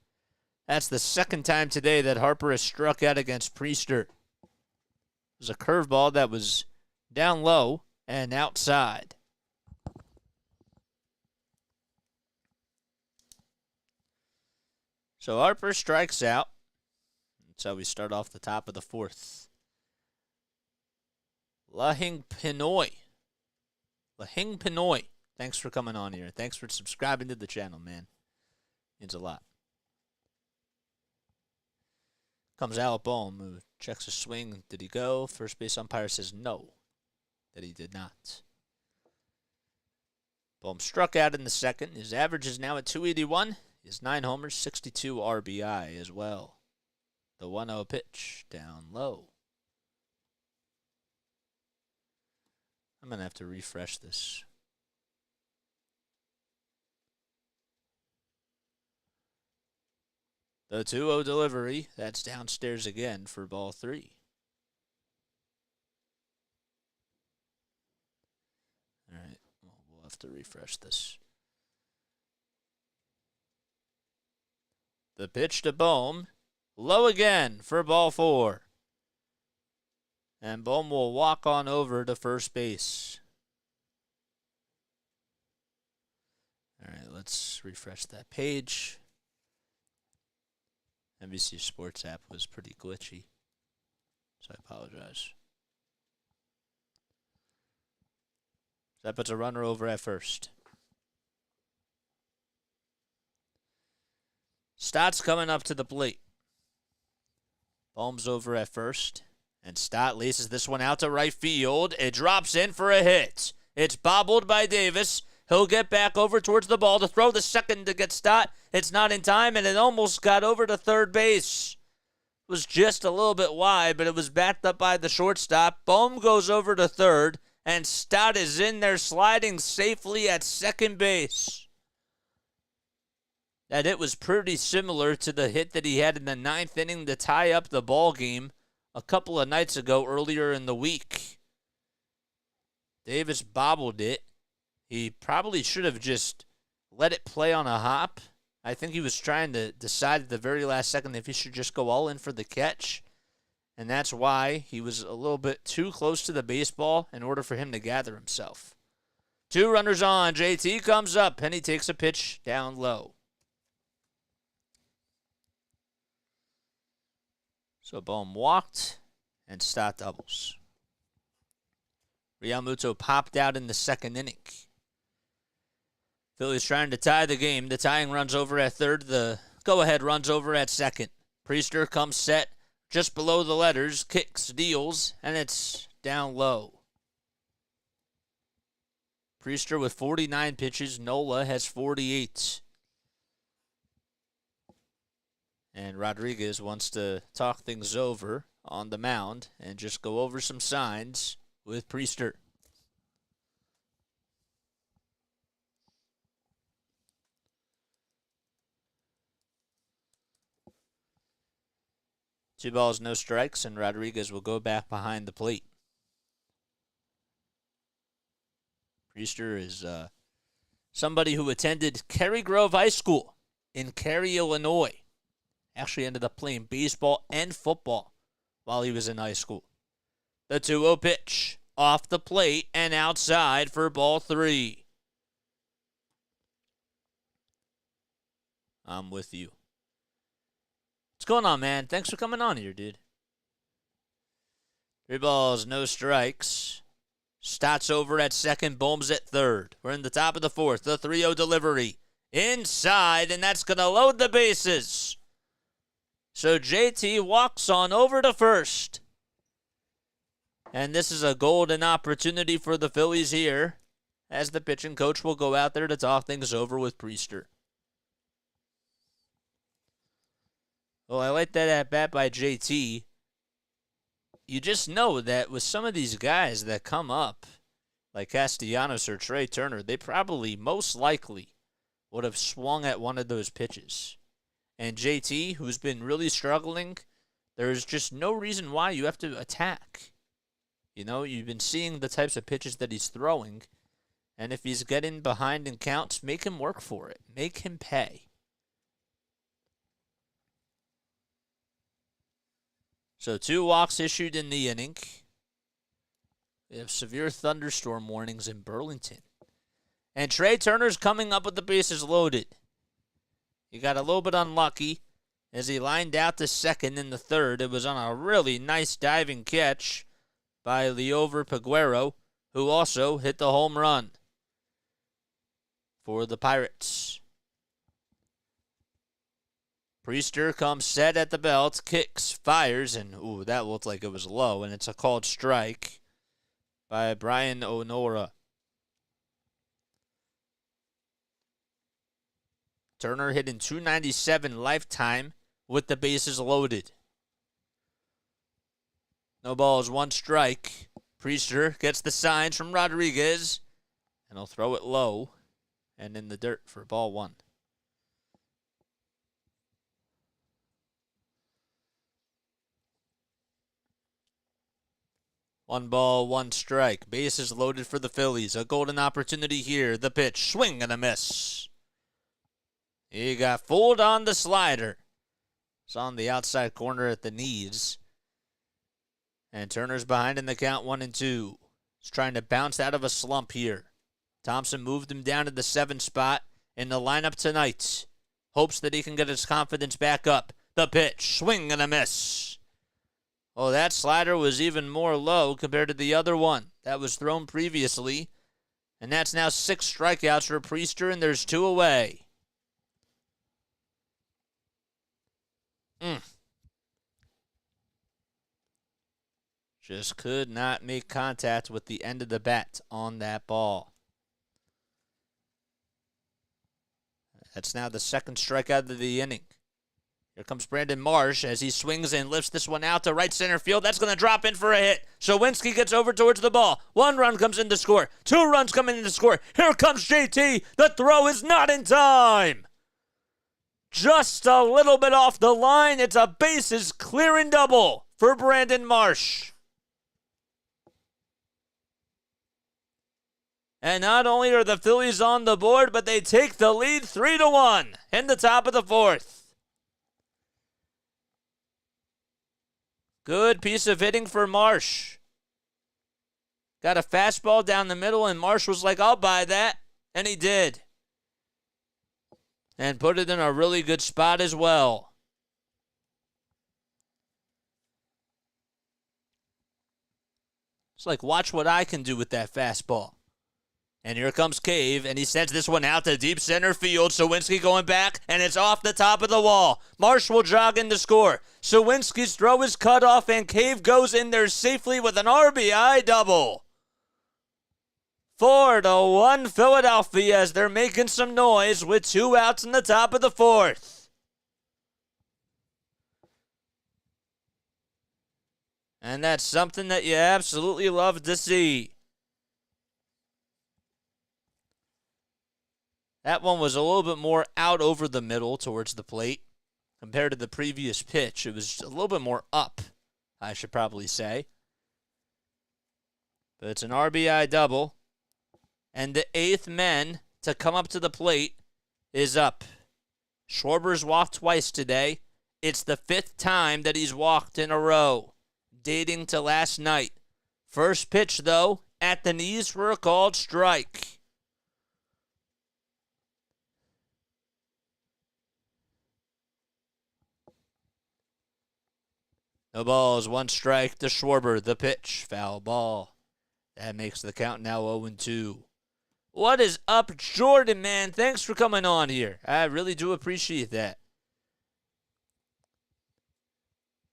That's the second time today that Harper has struck out against Priester. It was a curveball that was down low and outside. So Harper strikes out. That's how we start off the top of the fourth. Lahing Pinoy. Thanks for coming on here. Thanks for subscribing to the channel, man. Means a lot. Comes Alec Bohm, who checks his swing. Did he go? First base umpire says no, that he did not. Bohm struck out in the second. His average is now at 281. He has 9 homers, 62 RBI as well. The 1-0 pitch down low. I'm going to have to refresh this. The 2-0 delivery. That's downstairs again for ball 3. All right. Well, we'll have to refresh this. The pitch to Bohm. Low again for ball 4. And Bohm will walk on over to first base. All right, let's refresh that page. NBC Sports app was pretty glitchy, so I apologize. That puts a runner over at first. Stott's coming up to the plate. Bohm's over at first. And Stott laces this one out to right field. It drops in for a hit. It's bobbled by Davis. He'll get back over towards the ball to throw the second to get Stott. It's not in time, and it almost got over to third base. It was just a little bit wide, but it was backed up by the shortstop. Bohm goes over to third, and Stott is in there sliding safely at second base. That hit was pretty similar to the hit that he had in the 9th inning to tie up the ball game a couple of nights ago earlier in the week. Davis bobbled it. He probably should have just let it play on a hop. I think he was trying to decide at the very last second if he should just go all in for the catch. And that's why he was a little bit too close to the baseball in order for him to gather himself. 2 runners on. JT comes up, and he takes a pitch down low. So Bohm walked, and Stott doubles. Realmuto popped out in the second inning. Phillies trying to tie the game. The tying runs over at third. The go-ahead runs over at second. Priester comes set just below the letters, kicks, deals, and it's down low. Priester with 49 pitches. Nola has 48. And Rodriguez wants to talk things over on the mound and just go over some signs with Priester. Two balls, no strikes, and Rodriguez will go back behind the plate. Priester is somebody who attended Cary Grove High School in Cary, Illinois. Actually ended up playing baseball and football while he was in high school. The 2-0 pitch off the plate and outside for ball 3. I'm with you. What's going on, man? Thanks for coming on here, dude. 3 balls, no strikes. Stotts over at second, Bohms at third. We're in the top of the fourth. The 3-0 delivery. Inside, and that's going to load the bases. So JT walks on over to first. And this is a golden opportunity for the Phillies here, as the pitching coach will go out there to talk things over with Priester. Well, I like that at-bat by JT. You just know that with some of these guys that come up, like Castellanos or Trey Turner, they probably, most likely, would have swung at one of those pitches. And JT, who's been really struggling, there's just no reason why you have to attack. You know, you've been seeing the types of pitches that he's throwing, and if he's getting behind in counts, make him work for it. Make him pay. So 2 walks issued in the inning. We have severe thunderstorm warnings in Burlington. And Trey Turner's coming up with the bases loaded. He got a little bit unlucky as he lined out to second in the third. It was on a really nice diving catch by Liover Peguero, who also hit the home run for the Pirates. Priester comes set at the belt, kicks, fires, and ooh, that looked like it was low, and it's a called strike by Brian Onora. Turner hitting .297 lifetime with the bases loaded. No balls, 1 strike. Priester gets the signs from Rodriguez, and he'll throw it low and in the dirt for ball 1. 1 ball, 1 strike. Bases loaded for the Phillies. A golden opportunity here. The pitch, swing and a miss. He got fooled on the slider. It's on the outside corner at the knees. And Turner's behind in the count, 1-2. He's trying to bounce out of a slump here. Thompson moved him down to the 7th spot in the lineup tonight. Hopes that he can get his confidence back up. The pitch, swing and a miss. Oh, that slider was even more low compared to the other one that was thrown previously. And that's now 6 strikeouts for Priester, and there's 2 away. Just could not make contact with the end of the bat on that ball. That's now the 2nd strikeout of the inning. Here comes Brandon Marsh as he swings and lifts this one out to right center field. That's going to drop in for a hit. Shawinski gets over towards the ball. 1 run comes in to score. 2 runs come in to score. Here comes JT. The throw is not in time. Just a little bit off the line. It's a bases clearing double for Brandon Marsh. And not only are the Phillies on the board, but they take the lead 3-1 in the top of the 4th. Good piece of hitting for Marsh. Got a fastball down the middle, and Marsh was like, I'll buy that. And he did. And put it in a really good spot as well. It's like, watch what I can do with that fastball. And here comes Cave, and he sends this one out to deep center field. Sawinski going back, and it's off the top of the wall. Marsh will jog in to score. Sawinski's throw is cut off, and Cave goes in there safely with an RBI double. 4-1 Philadelphia as they're making some noise with 2 outs in the top of the 4th. And that's something that you absolutely love to see. That one was a little bit more out over the middle towards the plate compared to the previous pitch. It was a little bit more up, I should probably say. But it's an RBI double. And the 8th man to come up to the plate is up. Schwarber's walked twice today. It's the 5th time that he's walked in a row, dating to last night. First pitch, though, at the knees for a called strike. No balls, 1 strike to Schwarber. The pitch, foul ball. That makes the count now 0-2. What is up, Jordan, man? Thanks for coming on here. I really do appreciate that.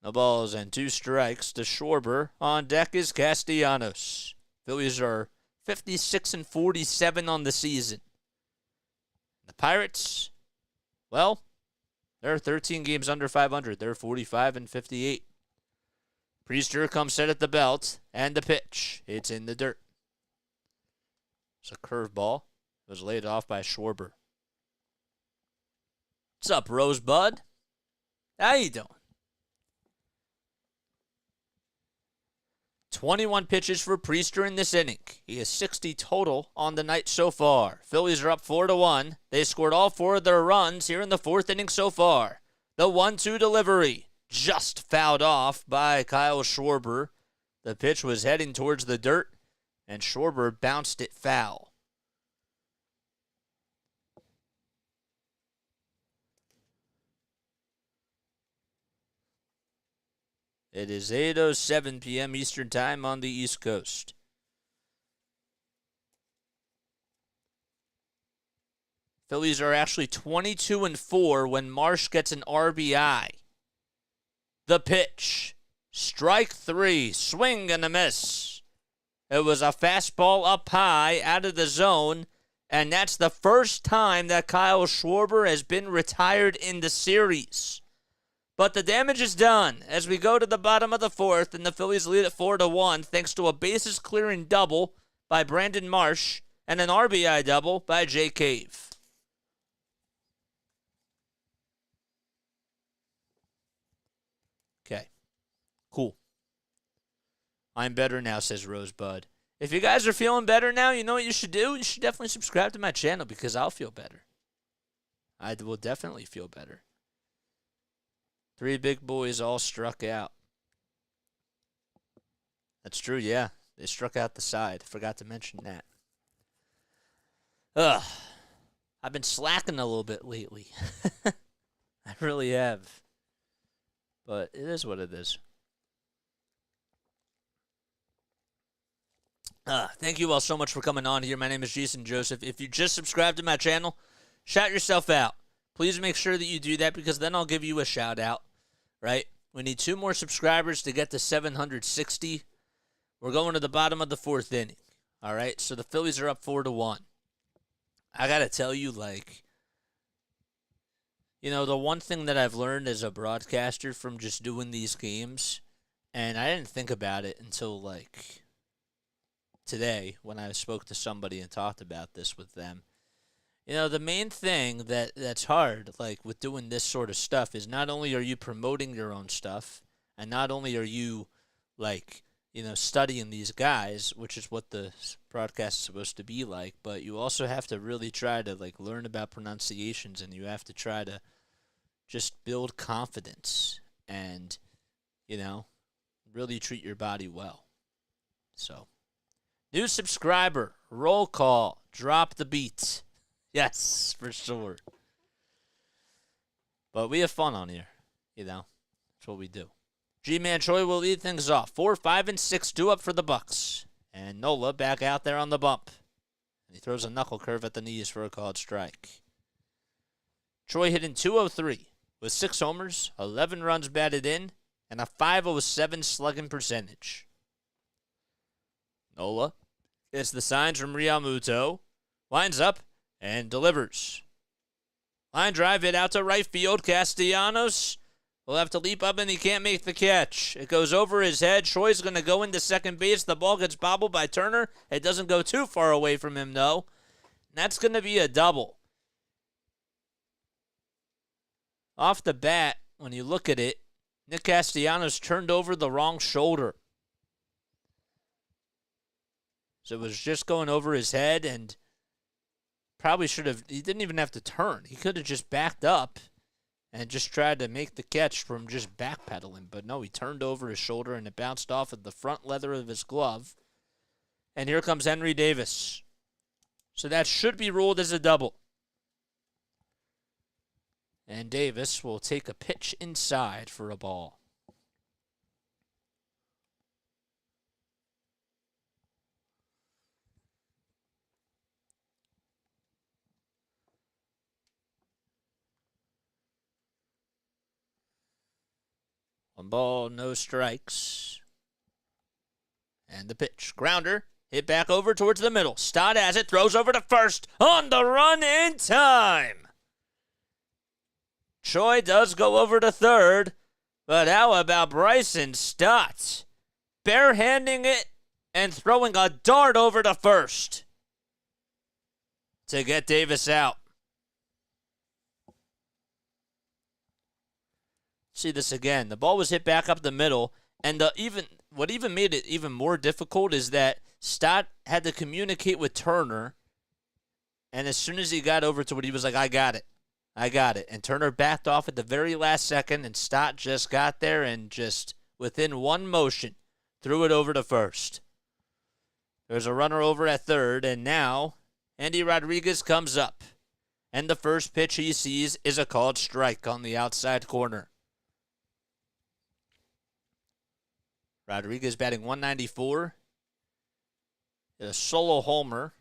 No balls and 2 strikes to Schwarber. On deck is Castellanos. Phillies are 56-47 on the season. The Pirates, well, they're 13 games under 500. They're 45-58. Priester comes set at the belt, and the pitch. It's in the dirt. It's a curveball. It was laid off by Schwarber. What's up, Rosebud? How you doing? 21 pitches for Priester in this inning. He has 60 total on the night so far. Phillies are up 4-1. They scored all 4 of their runs here in the 4th inning so far. The 1-2 delivery just fouled off by Kyle Schwarber. The pitch was heading towards the dirt, and Schwarber bounced it foul. It is 8:07 p.m. Eastern Time on the East Coast. Phillies are actually 22-4 when Marsh gets an RBI. The pitch. Strike 3. Swing and a miss. It was a fastball up high out of the zone, and that's the first time that Kyle Schwarber has been retired in the series. But the damage is done as we go to the bottom of the 4th, and the Phillies lead at 4-1 thanks to a bases-clearing double by Brandon Marsh and an RBI double by Jay Cave. Okay, cool. I'm better now, says Rosebud. If you guys are feeling better now, you know what you should do? You should definitely subscribe to my channel because I'll feel better. I will definitely feel better. 3 big boys all struck out. That's true, yeah. They struck out the side. Forgot to mention that. I've been slacking a little bit lately. I really have. But it is what it is. Thank you all so much for coming on here. My name is Jason Joseph. If you just subscribed to my channel, shout yourself out. Please make sure that you do that because then I'll give you a shout out, right? We need 2 more subscribers to get to 760. We're going to the bottom of the 4th inning, all right? So the Phillies are up 4-1. I got to tell you, like, you know, the one thing that I've learned as a broadcaster from just doing these games, and I didn't think about it until, like, today when I spoke to somebody and talked about this with them. You know, the main thing that's hard, like, with doing this sort of stuff is not only are you promoting your own stuff, and not only are you, like, you know, studying these guys, which is what the broadcast is supposed to be like, but you also have to really try to, like, learn about pronunciations, and you have to try to just build confidence and, you know, really treat your body well. So, new subscriber, roll call, drop the beat. Yes, for sure. But we have fun on here, you know. That's what we do. G-Man Choi will lead things off. 4, 5, and 6, 2 up for the Bucks. And Nola back out there on the bump. And he throws a knuckle curve at the knees for a called strike. Choi hitting .203 with 6 homers, 11 runs batted in, and a .507 slugging percentage. Nola gets the signs from Realmuto, lines up, and delivers. Line drive hit out to right field. Castellanos will have to leap up, and he can't make the catch. It goes over his head. Troy's going to go into second base. The ball gets bobbled by Turner. It doesn't go too far away from him, though. That's going to be a double. Off the bat, when you look at it, Nick Castellanos turned over the wrong shoulder. So it was just going over his head, and probably should have, he didn't even have to turn. He could have just backed up and just tried to make the catch from just backpedaling. But no, he turned over his shoulder, and it bounced off of the front leather of his glove. And here comes Henry Davis. So that should be ruled as a double. And Davis will take a pitch inside for a ball. 1 ball, no strikes. And the pitch. Grounder. Hit back over towards the middle. Stott has it. Throws over to first. On the run in time. Choi does go over to third. But how about Bryson Stott? Barehanding it and throwing a dart over to first to get Davis out. See this again. The ball was hit back up the middle, and what even made it even more difficult is that Stott had to communicate with Turner, and as soon as he got over to it, he was like, I got it. And Turner backed off at the very last second, and Stott just got there and just within one motion threw it over to first. There's a runner over at third, and now Andy Rodriguez comes up, and the first pitch he sees is a called strike on the outside corner. Rodriguez batting 194. Hit a solo homer.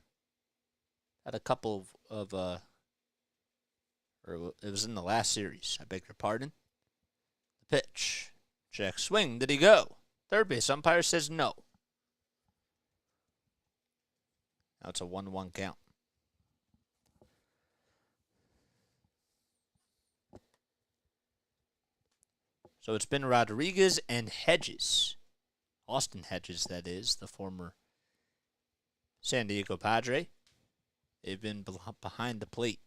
Had a couple of or it was in the last series. I beg your pardon. The pitch. Check swing. Did he go? Third base umpire says no. Now it's a 1-1 count. So it's been Rodriguez and Hedges. Austin Hedges, that is, the former San Diego Padre. They've been behind the plate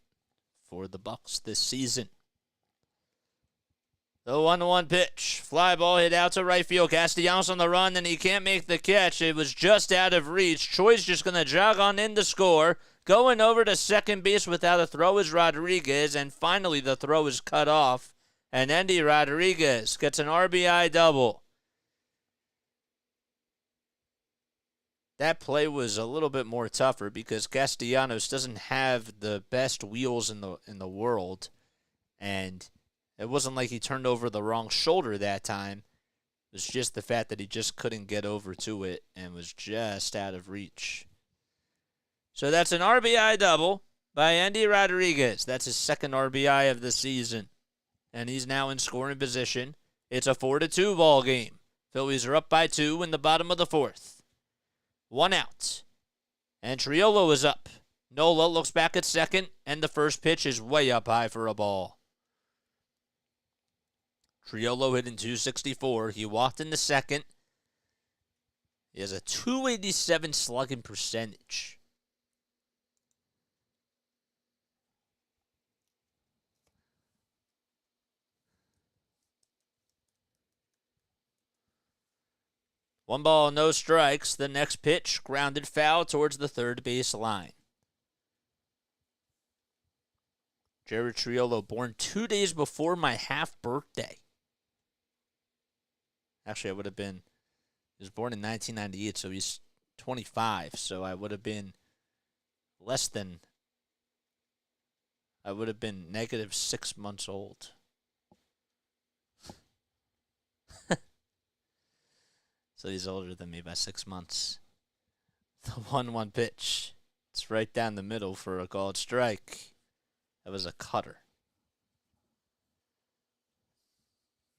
for the Bucks this season. The 1-1 pitch. Fly ball hit out to right field. Castellanos on the run, and he can't make the catch. It was just out of reach. Choi's just going to jog on in to score. Going over to second base without a throw is Rodriguez, and finally the throw is cut off. And Andy Rodriguez gets an RBI double. That play was a little bit more tougher because Castellanos doesn't have the best wheels in the world, and it wasn't like he turned over the wrong shoulder that time. It was just the fact that he just couldn't get over to it and was just out of reach. So that's an RBI double by Andy Rodriguez. That's his second RBI of the season, and he's now in scoring position. It's a 4-2 ball game. Phillies are up by 2 in the bottom of the fourth. 1 out. And Triolo is up. Nola looks back at second, and the first pitch is way up high for a ball. Triolo hit in .264. He walked in the second. He has a .287 slugging percentage. One ball, no strikes. The next pitch, grounded foul towards the third base line. Jared Triolo, born 2 days before my half birthday. Actually, he was born in 1998, so he's 25. So I would have been negative 6 months old. So he's older than me by 6 months. The 1-1 pitch. It's right down the middle for a called strike. That was a cutter.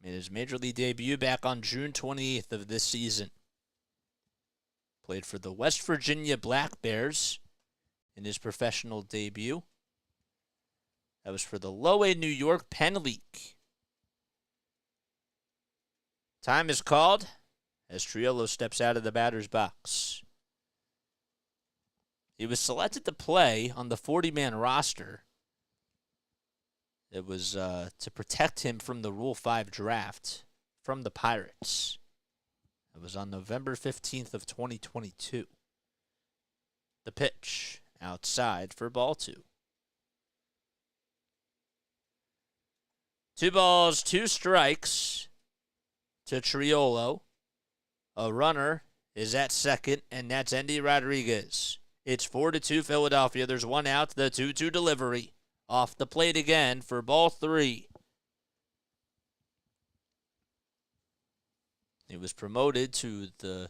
Made his major league debut back on June 28th of this season. Played for the West Virginia Black Bears in his professional debut. That was for the Low A New York Penn League. Time is called as Triolo steps out of the batter's box. He was selected to play on the 40-man roster. It was to protect him from the Rule 5 draft from the Pirates. It was on November 15th of 2022. The pitch outside for ball 2. 2 balls, 2 strikes to Triolo. A runner is at second, and that's Andy Rodriguez. It's 4-2 Philadelphia. There's 1 out. The 2-2 delivery. Off the plate again for ball 3. He was promoted to the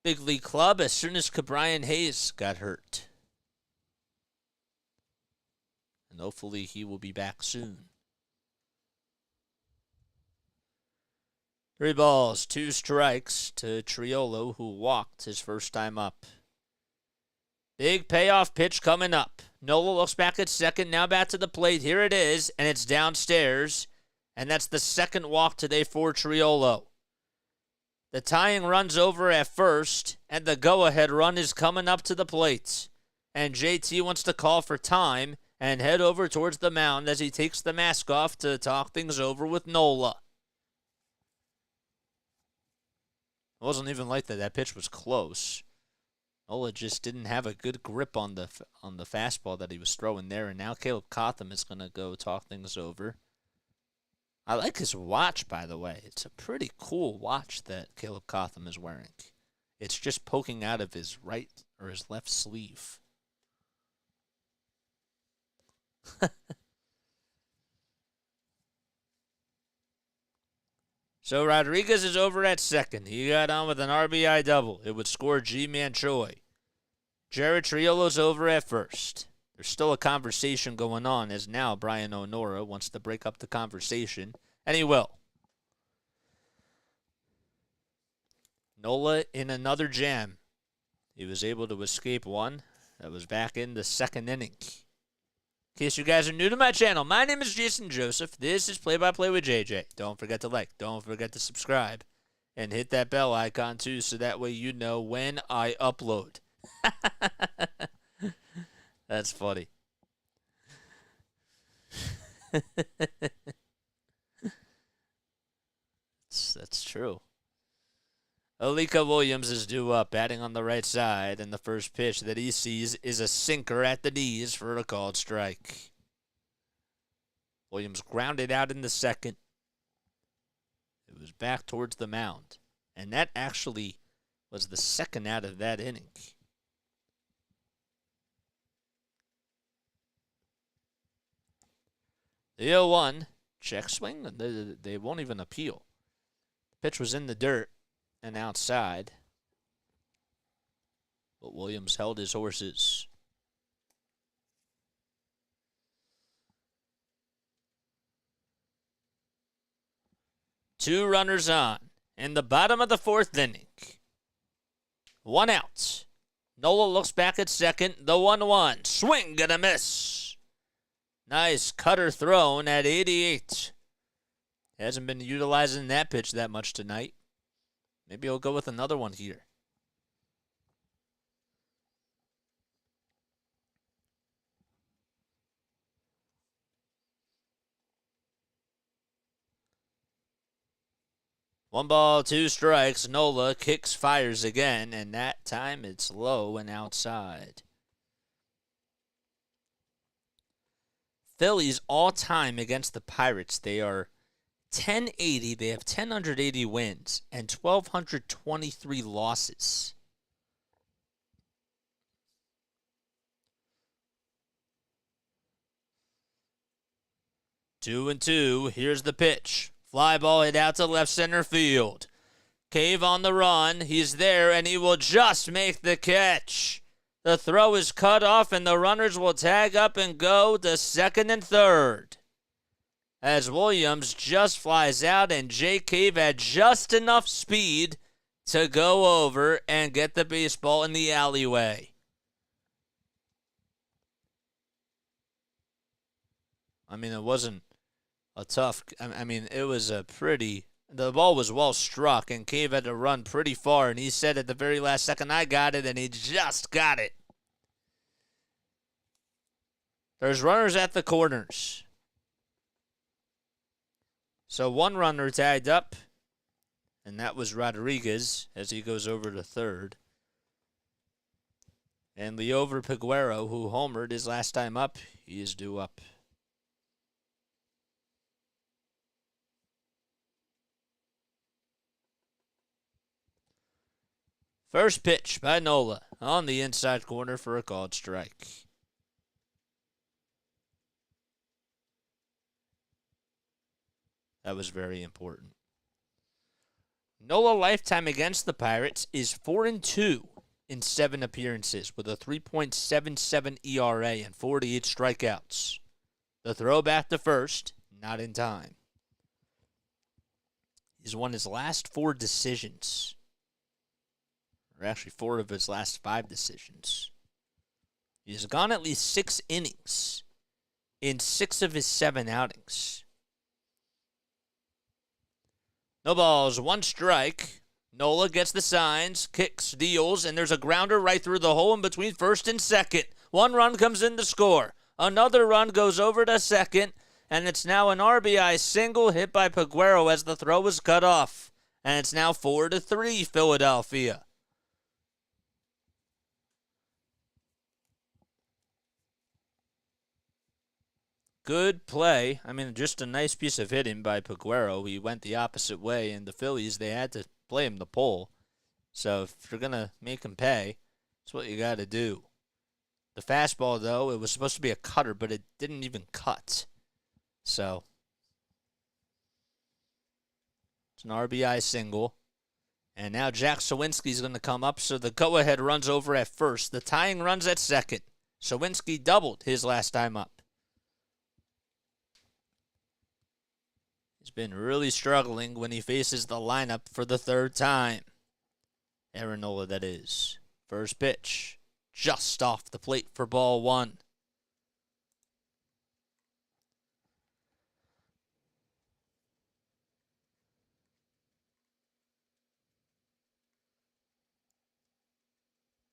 big league club as soon as Cabrian Hayes got hurt. And hopefully he will be back soon. 3 balls, 2 strikes to Triolo, who walked his first time up. Big payoff pitch coming up. Nola looks back at second, now back to the plate. Here it is, and it's downstairs. And that's the second walk today for Triolo. The tying run's over at first, and the go-ahead run is coming up to the plate. And JT wants to call for time and head over towards the mound as he takes the mask off to talk things over with Nola. It wasn't even like that. That pitch was close. Nola just didn't have a good grip on the fastball that he was throwing there, and now Caleb Cotham is going to go talk things over. I like his watch, by the way. It's a pretty cool watch that Caleb Cotham is wearing. It's just poking out of his right or his left sleeve. So Rodriguez is over at second. He got on with an RBI double. It would score G-Man Choi. Jared Triolo's over at first. There's still a conversation going on as now Brian Onora wants to break up the conversation, and he will. Nola in another jam. He was able to escape one. That was back in the second inning. In case you guys are new to my channel, my name is Jason Joseph. This is Play by Play with JJ. Don't forget to like, don't forget to subscribe, and hit that bell icon too so that way you know when I upload. That's funny. That's true. Alika Williams is due up, batting on the right side, and the first pitch that he sees is a sinker at the knees for a called strike. Williams grounded out in the second. It was back towards the mound, and that actually was the second out of that inning. The 0-1, check swing, they won't even appeal. The pitch was in the dirt and outside, but Williams held his horses. Two runners on in the bottom of the fourth inning. 1 out. Nola looks back at second. The 1-1. Swing and a miss. Nice cutter thrown at 88. Hasn't been utilizing that pitch that much tonight. Maybe he'll go with another one here. One ball, 2 strikes. Nola kicks, fires again, and that time it's low and outside. Phillies all time against the Pirates, they are 1080. They have 1,080 wins and 1,223 losses. Two and two. Here's the pitch. Fly ball hit out to left center field. Cave on the run. He's there, and he will just make the catch. The throw is cut off, and the runners will tag up and go to second and third. As Williams just flies out, and Jay Cave had just enough speed to go over and get the baseball in the alleyway. I mean, it wasn't a tough, it was a pretty, the ball was well struck, and Cave had to run pretty far, and he said at the very last second, I got it, and he just got it. There's runners at the corners. So one runner tagged up, and that was Rodriguez as he goes over to third. And Leover Piguero, who homered his last time up, he is due up. First pitch by Nola on the inside corner for a called strike. That was very important. Nola lifetime against the Pirates is 4-2 in 7 appearances with a 3.77 ERA and 48 strikeouts. The throw back to first, not in time. He's won his last 4 decisions. Or actually 4 of his last 5 decisions. He's gone at least 6 innings in 6 of his 7 outings. No balls, 1 strike. Nola gets the signs, kicks, deals, and there's a grounder right through the hole in between first and second. 1 run comes in to score. Another run goes over to second, and it's now an RBI single hit by Peguero as the throw was cut off. And it's now 4-3 Philadelphia. Good play. I mean, just a nice piece of hitting by Peguero. He went the opposite way, and the Phillies, they had to play him the pull. So if you're going to make him pay, that's what you got to do. The fastball, though, it was supposed to be a cutter, but it didn't even cut. So it's an RBI single. And now Jack Sawinski's going to come up, so the go-ahead runs over at first. The tying runs at second. Sawinski doubled his last time up. He's been really struggling when he faces the lineup for the 3rd time. Aaron Nola, that is. First pitch, just off the plate for ball 1.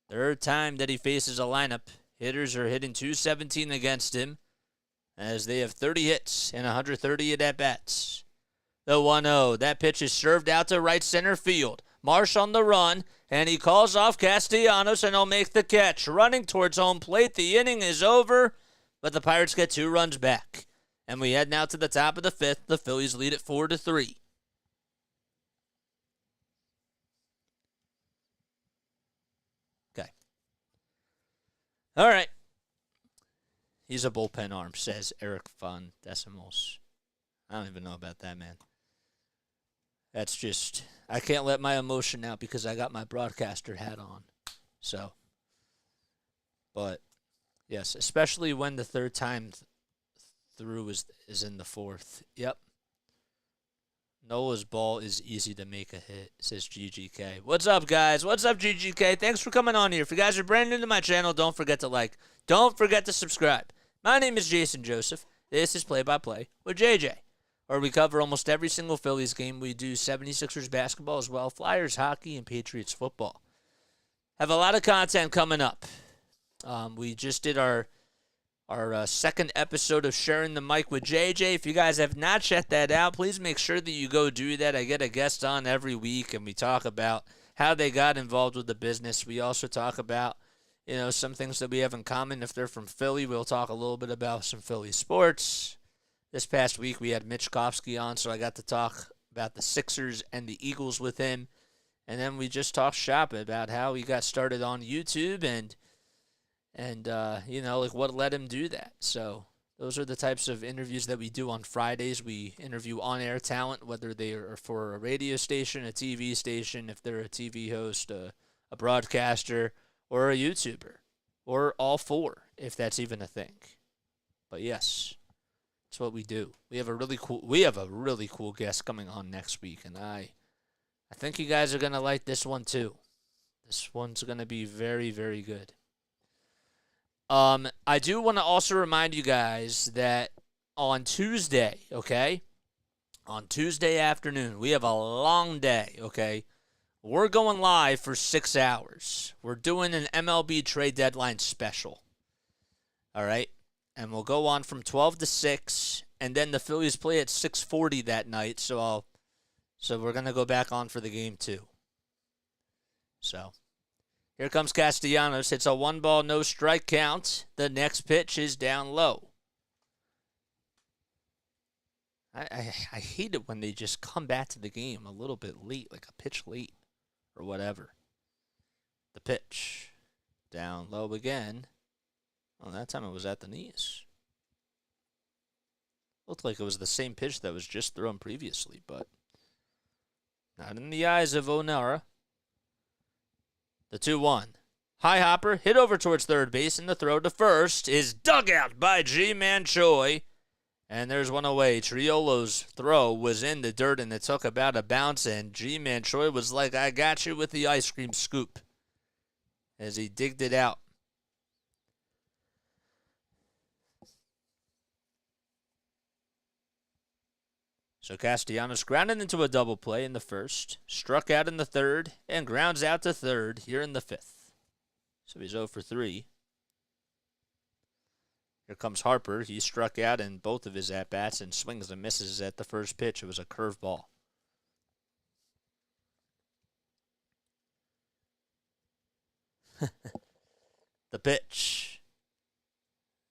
Third time that he faces a lineup. Hitters are hitting .217 against him, as they have 30 hits and 130 at-bats. The 1-0. That pitch is served out to right center field. Marsh on the run, and he calls off Castellanos, and he'll make the catch. Running towards home plate. The inning is over, but the Pirates get 2 runs back. And we head now to the top of the 5th. The Phillies lead it 4-3. Okay. All right. He's a bullpen arm, says Eric Von Decimals. I don't even know about that, man. That's just, I can't let my emotion out because I got my broadcaster hat on. So, but, yes, especially when the 3rd time through is in the 4th. Yep. Nola's ball is easy to make a hit, says GGK. What's up, guys? What's up, GGK? Thanks for coming on here. If you guys are brand new to my channel, don't forget to like. Don't forget to subscribe. My name is Jason Joseph. This is Play by Play with JJ, where we cover almost every single Phillies game. We do 76ers basketball as well, Flyers hockey, and Patriots football. Have a lot of content coming up. We just did our 2nd episode of Sharing the Mic with JJ. If you guys have not checked that out, please make sure that you go do that. I get a guest on every week, and we talk about how they got involved with the business. We also talk about, some things that we have in common. If they're from Philly, we'll talk a little bit about some Philly sports. This past week, we had Mitch Kofsky on, so I got to talk about the Sixers and the Eagles with him. And then we just talked shop about how he got started on YouTube and what led him do that. So those are the types of interviews that we do on Fridays. We interview on-air talent, whether they are for a radio station, a TV station, if they're a TV host, a broadcaster, or a YouTuber, or all 4, if that's even a thing. But yes, that's what we do. We have a really cool guest coming on next week, and I think you guys are gonna like this one too. This one's gonna be very, very good. I do want to also remind you guys that on Tuesday, okay? On Tuesday afternoon, we have a long day, okay? We're going live for 6 hours. We're doing an MLB trade deadline special. All right? And we'll go on from 12 to 6, and then the Phillies play at 6:40 that night, so we're going to go back on for the game too. So, here comes Castellanos. It's a 1-ball, no strike count. The next pitch is down low. I hate it when they just come back to the game a little bit late, like a pitch late or whatever. The pitch. Down low again. Well, that time it was at the knees. Looked like it was the same pitch that was just thrown previously, but not in the eyes of Onara. The 2-1. High hopper, hit over towards third base, and the throw to first is dug out by G-Man Choi. And there's one away. Triolo's throw was in the dirt, and it took about a bounce, and G-Man Troy was like, I got you with the ice cream scoop as he digged it out. So Castellanos grounded into a double play in the first, struck out in the third, and grounds out to third here in the fifth. So he's 0 for 3. Here comes Harper. He struck out in both of his at-bats and swings and misses at the first pitch. It was a curveball. The pitch.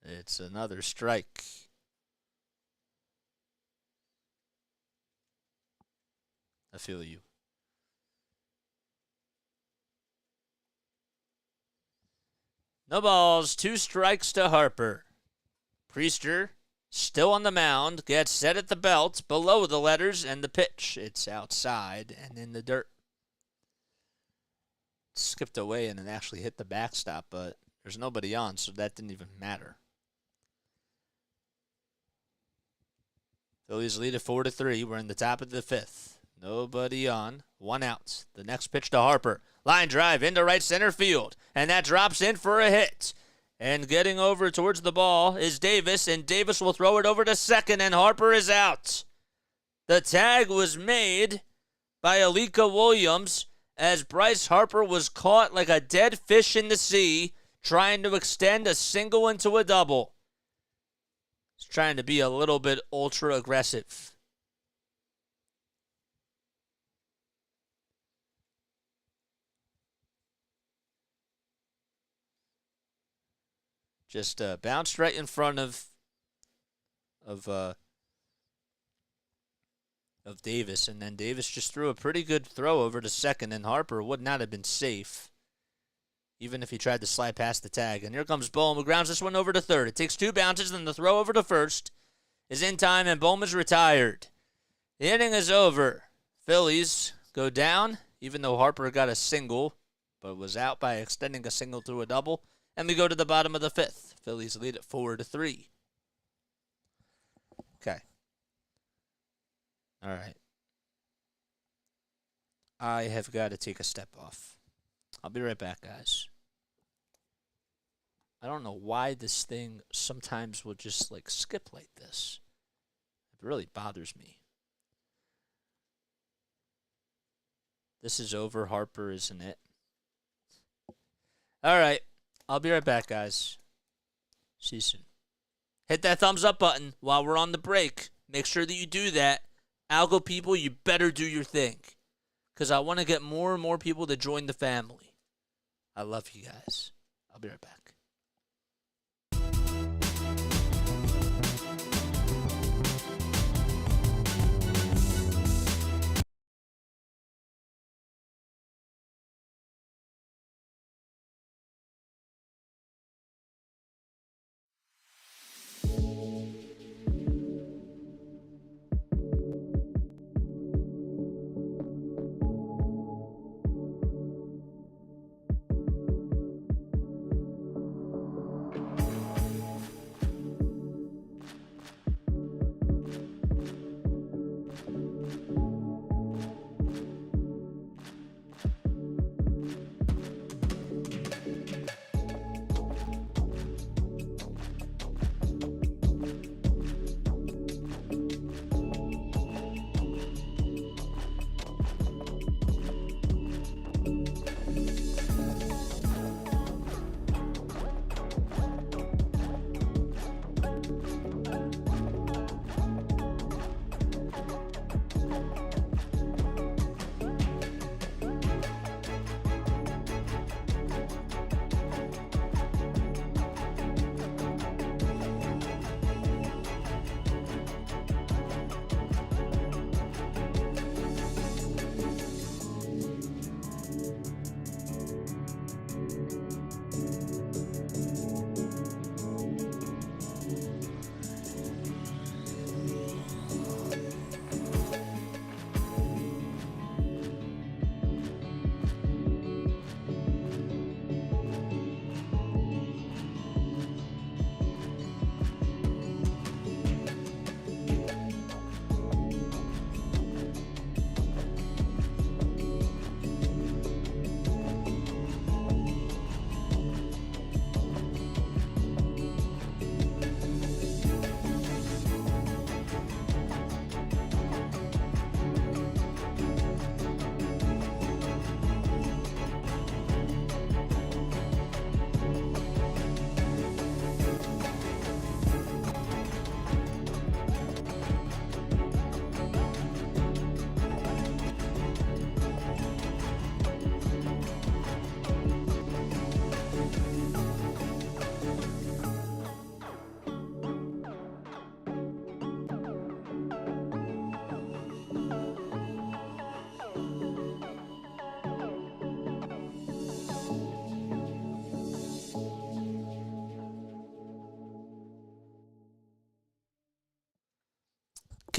It's another strike. I feel you. No balls, 2 strikes to Harper. Priester, still on the mound, gets set at the belt, below the letters, and the pitch. It's outside and in the dirt. Skipped away and it actually hit the backstop, but there's nobody on, so that didn't even matter. Phillies lead it 4 to 3. We're in the top of the fifth. Nobody on. 1 out. The next pitch to Harper. Line drive into right center field, and that drops in for a hit. And getting over towards the ball is Davis, and Davis will throw it over to second, and Harper is out. The tag was made by Alika Williams as Bryce Harper was caught like a dead fish in the sea trying to extend a single into a double. He's trying to be a little bit ultra aggressive. Just bounced right in front of Davis, and then Davis just threw a pretty good throw over to second, and Harper would not have been safe, even if he tried to slide past the tag. And here comes Bohm, who grounds this one over to third. It takes 2 bounces, and the throw over to first is in time, and Bohm is retired. The inning is over. Phillies go down, even though Harper got a single, but was out by extending a single to a double. And we go to the bottom of the fifth. Phillies lead at 4 to 3. Okay. All right. I have got to take a step off. I'll be right back, guys. I don't know why this thing sometimes will just like skip like this. It really bothers me. This is over. Harper, isn't it? All right. I'll be right back, guys. See you soon. Hit that thumbs up button while we're on the break. Make sure that you do that. Algo people, you better do your thing, because I want to get more and more people to join the family. I love you guys. I'll be right back.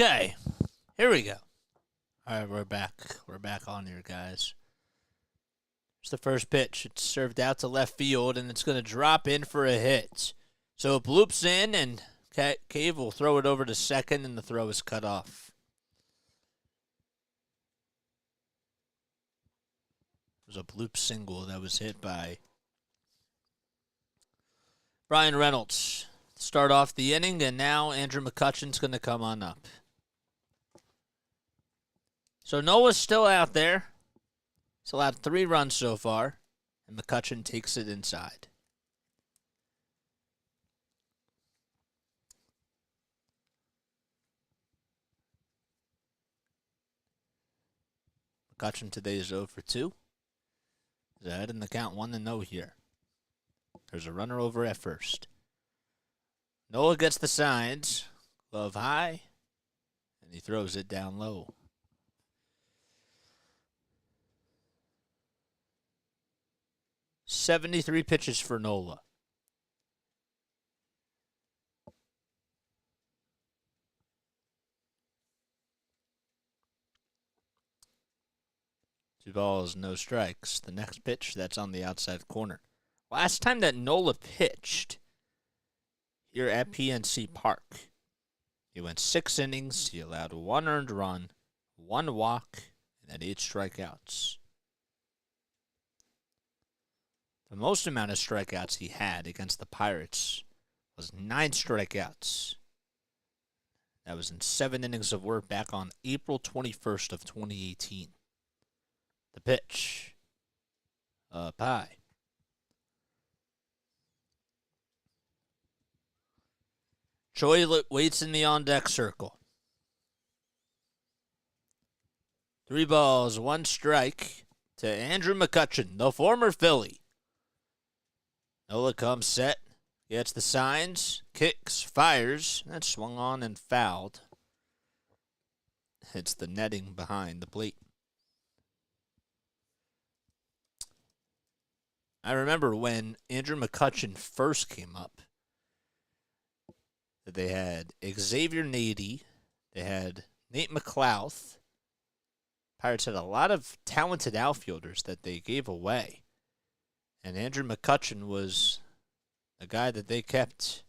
Okay, here we go. All right, we're back. We're back on here, guys. It's the first pitch. It's served out to left field, and it's going to drop in for a hit. So it bloops in, and Cave will throw it over to second, and the throw is cut off. It was a bloop single that was hit by Brian Reynolds. Start off the inning, and now Andrew McCutchen's going to come on up. So Nola's still out there. He's allowed 3 runs so far, and McCutchen takes it inside. McCutchen today is 0 for 2. He's ahead in the count 1-0 here. There's a runner over at first. Nola gets the signs. Glove high, and he throws it down low. "73 pitches for Nola. Two balls, no strikes. The next pitch, that's on the outside corner. Last time that Nola pitched here at PNC Park, he went 6 innings. He allowed 1 earned run, 1 walk, and had 8 strikeouts. The most amount of strikeouts he had against the Pirates was 9 strikeouts. That was in 7 innings of work back on April 21st of 2018. The pitch. Up high. Choi waits in the on-deck circle. 3 balls, 1 strike to Andrew McCutchen, the former Philly. Nola comes set, gets the signs, kicks, fires. That's swung on and fouled. Hits the netting behind the plate. I remember when Andrew McCutchen first came up, that they had Xavier Nady, they had Nate McLouth. Pirates had a lot of talented outfielders that they gave away. And Andrew McCutchen was a guy that they kept.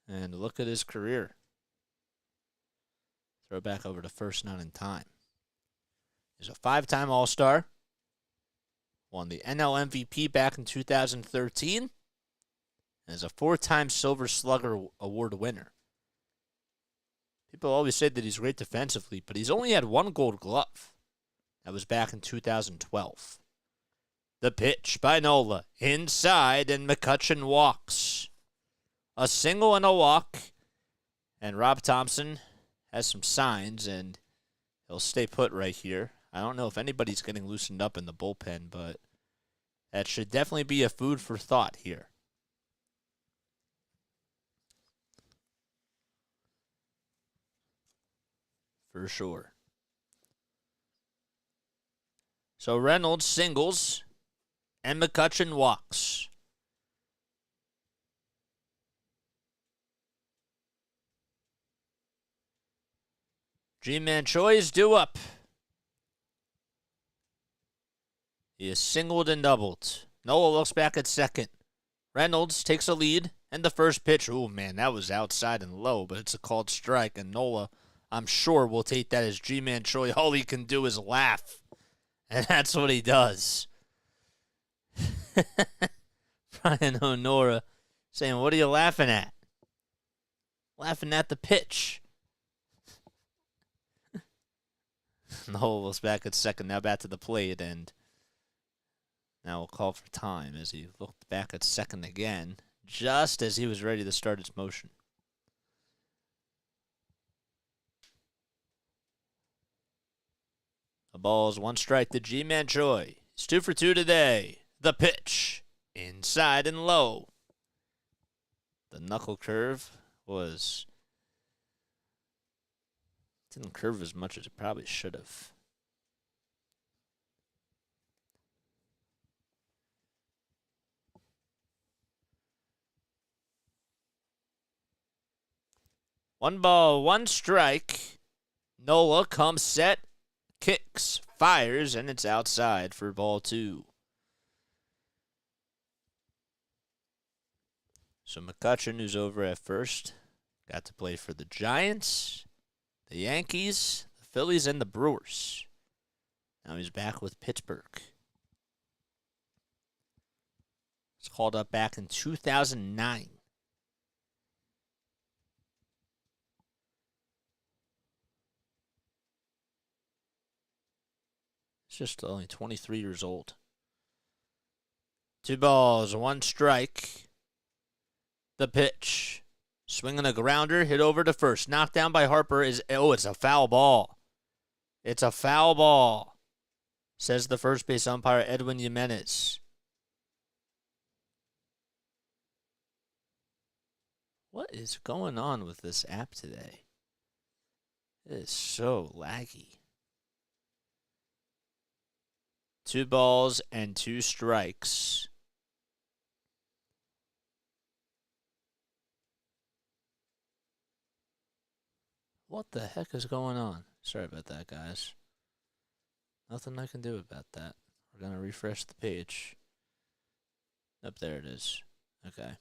And look at his career. Throw back over to first, not in time. He's a 5-time All-Star. Won the NL MVP back in 2013. And is a 4-time Silver Slugger Award winner. People always say that he's great defensively, but he's only had 1 Gold Glove. That was back in 2012. The pitch by Nola. Inside, and McCutchen walks. A single and a walk. And Rob Thompson has some signs, and he'll stay put right here. I don't know if anybody's getting loosened up in the bullpen, but that should definitely be a food for thought here. For sure. So Reynolds singles, and McCutchen walks. G-Man Choi is due up. He is singled and doubled. Nola looks back at second. Reynolds takes a lead, and the first pitch, oh man, that was outside and low, but it's a called strike, and Nola, I'm sure, will take that as G-Man Choi. All he can do is laugh, and that's what he does. Brian O'Nora saying, what are you laughing at? Laughing at the pitch. Nola was back at second, now back to the plate, and now we'll call for time as he looked back at second again, just as he was ready to start his motion. The ball's 1 strike to G-Man Choi. He's 2 for 2 today. The pitch. Inside and low. The knuckle curve didn't curve as much as it probably should have. 1 ball, 1 strike. Nola comes set, kicks, fires, and it's outside for ball 2. So McCutcheon, who's over at first, got to play for the Giants, the Yankees, the Phillies, and the Brewers. Now he's back with Pittsburgh. He's called up back in 2009. He's just only 23 years old. 2 balls, 1 strike. The pitch. Swinging a grounder, hit over to first. Knocked down by Harper is, it's a foul ball. It's a foul ball, says the first base umpire, Edwin Jimenez. What is going on with this app today? It is so laggy. 2 balls and 2 strikes. What the heck is going on? Sorry about that, guys. Nothing I can do about that. We're going to refresh the page. Up there it is. Okay.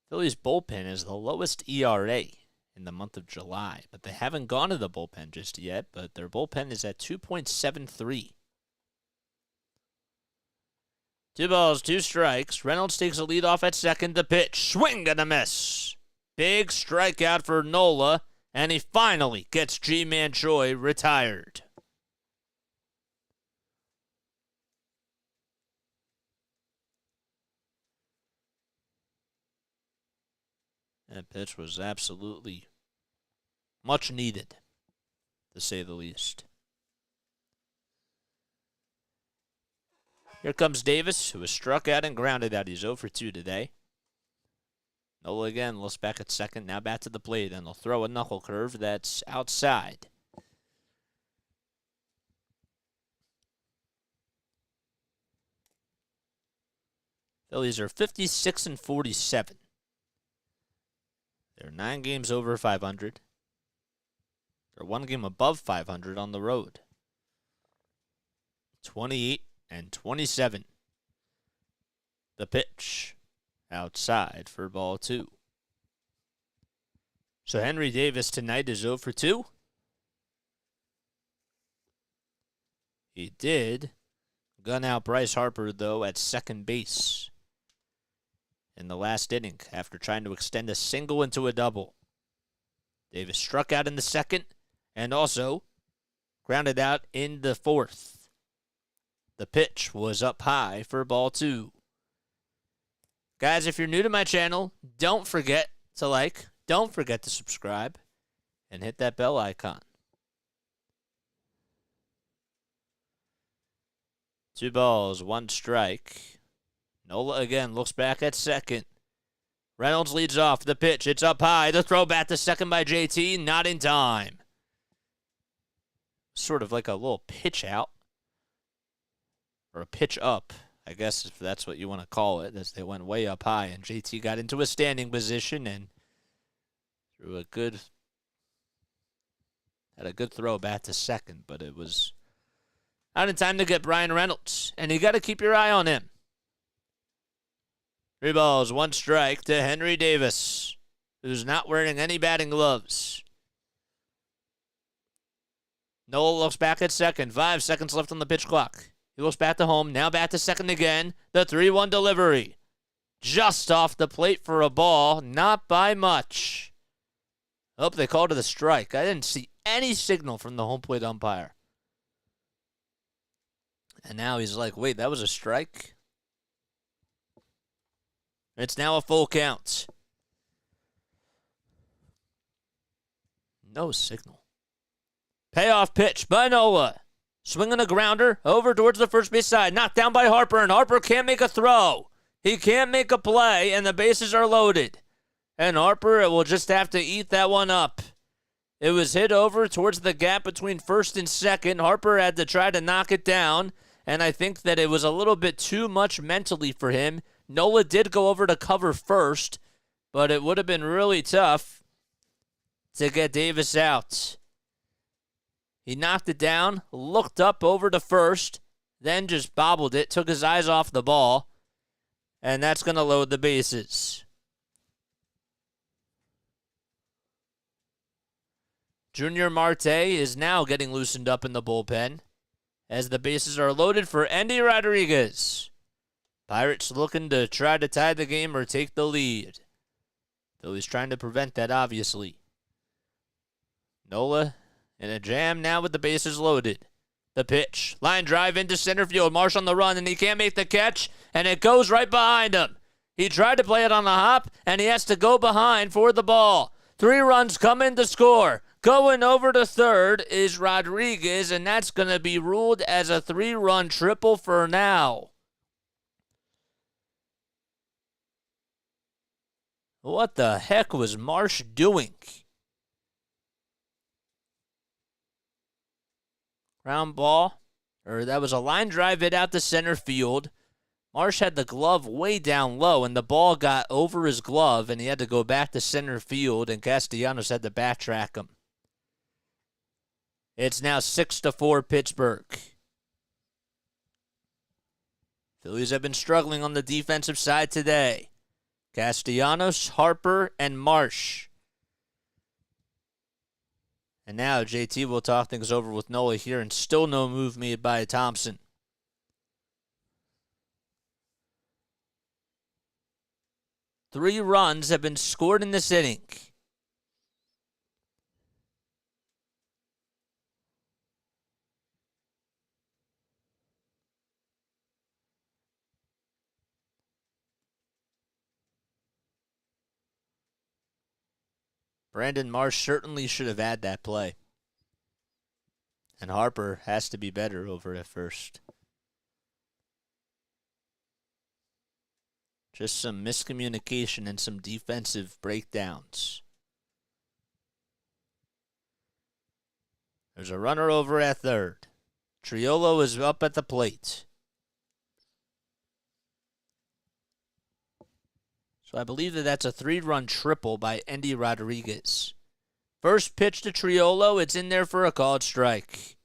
Phillies bullpen is the lowest ERA in the month of July, but they haven't gone to the bullpen just yet, but their bullpen is at 2.73. 2 balls, 2 strikes. Reynolds takes a lead off at second. The pitch. Swing and a miss. Big strikeout for Nola, and he finally gets G-Man Choi retired. That pitch was absolutely much needed, to say the least. Here comes Davis, who was struck out and grounded out. He's 0 for 2 today. Nola again looks back at second, now back to the plate, and they'll throw a knuckle curve that's outside. Phillies are 56 and 47. They're 9 games over 500. They're 1 game above 500 on the road. 28 and 27. The pitch outside for ball 2. So Henry Davis tonight is 0 for 2. He did gun out Bryce Harper, though, at second base in the last inning after trying to extend a single into a double. Davis struck out in the second and also grounded out in the fourth. The pitch was up high for ball 2. Guys, if you're new to my channel, don't forget to like, don't forget to subscribe, and hit that bell icon. 2 balls, 1 strike. Nola again looks back at second. Reynolds leads off. The pitch, it's up high. The throw back to second by JT, not in time. Sort of like a little pitch out. Or a pitch up, I guess if that's what you want to call it, as they went way up high, and JT got into a standing position and threw had a good throw back to second, but it was out in time to get Brian Reynolds, and you got to keep your eye on him. 3 balls, 1 strike to Henry Davis, who's not wearing any batting gloves. Nola looks back at second, 5 seconds left on the pitch clock. He looks back to home, now back to second again. The 3-1 delivery. Just off the plate for a ball, not by much. Oh, they called it a strike. I didn't see any signal from the home plate umpire. And now he's like, wait, that was a strike? It's now a full count. No signal. Payoff pitch by Nola. Swinging a grounder over towards the first base side. Knocked down by Harper, and Harper can't make a throw. He can't make a play, and the bases are loaded. And Harper will just have to eat that one up. It was hit over towards the gap between first and second. Harper had to try to knock it down, and I think that it was a little bit too much mentally for him. Nola did go over to cover first, but it would have been really tough to get Davis out. He knocked it down, looked up over to first, then just bobbled it, took his eyes off the ball, and that's going to load the bases. Junior Marte is now getting loosened up in the bullpen as the bases are loaded for Endy Rodriguez. Pirates looking to try to tie the game or take the lead. Phillies trying to prevent that, obviously. Nola in a jam now with the bases loaded. The pitch. Line drive into center field. Marsh on the run, and he can't make the catch, and it goes right behind him. He tried to play it on the hop, and he has to go behind for the ball. 3 runs come in to score. Going over to third is Rodriguez, and that's going to be ruled as a 3-run triple for now. What the heck was Marsh doing? Ground ball, or that was a line drive hit out to center field. Marsh had the glove way down low, and the ball got over his glove, and he had to go back to center field, and Castellanos had to backtrack him. It's now 6-4 Pittsburgh. Phillies have been struggling on the defensive side today. Castellanos, Harper, and Marsh. And now JT will talk things over with Nola here, and still no move made by Thompson. Three runs have been scored in this inning. Brandon Marsh certainly should have had that play. And Harper has to be better over at first. Just some miscommunication and some defensive breakdowns. There's a runner over at third. Triolo is up at the plate. So I believe that that's a 3-run triple by Endy Rodriguez. First pitch to Triolo. It's in there for a called strike.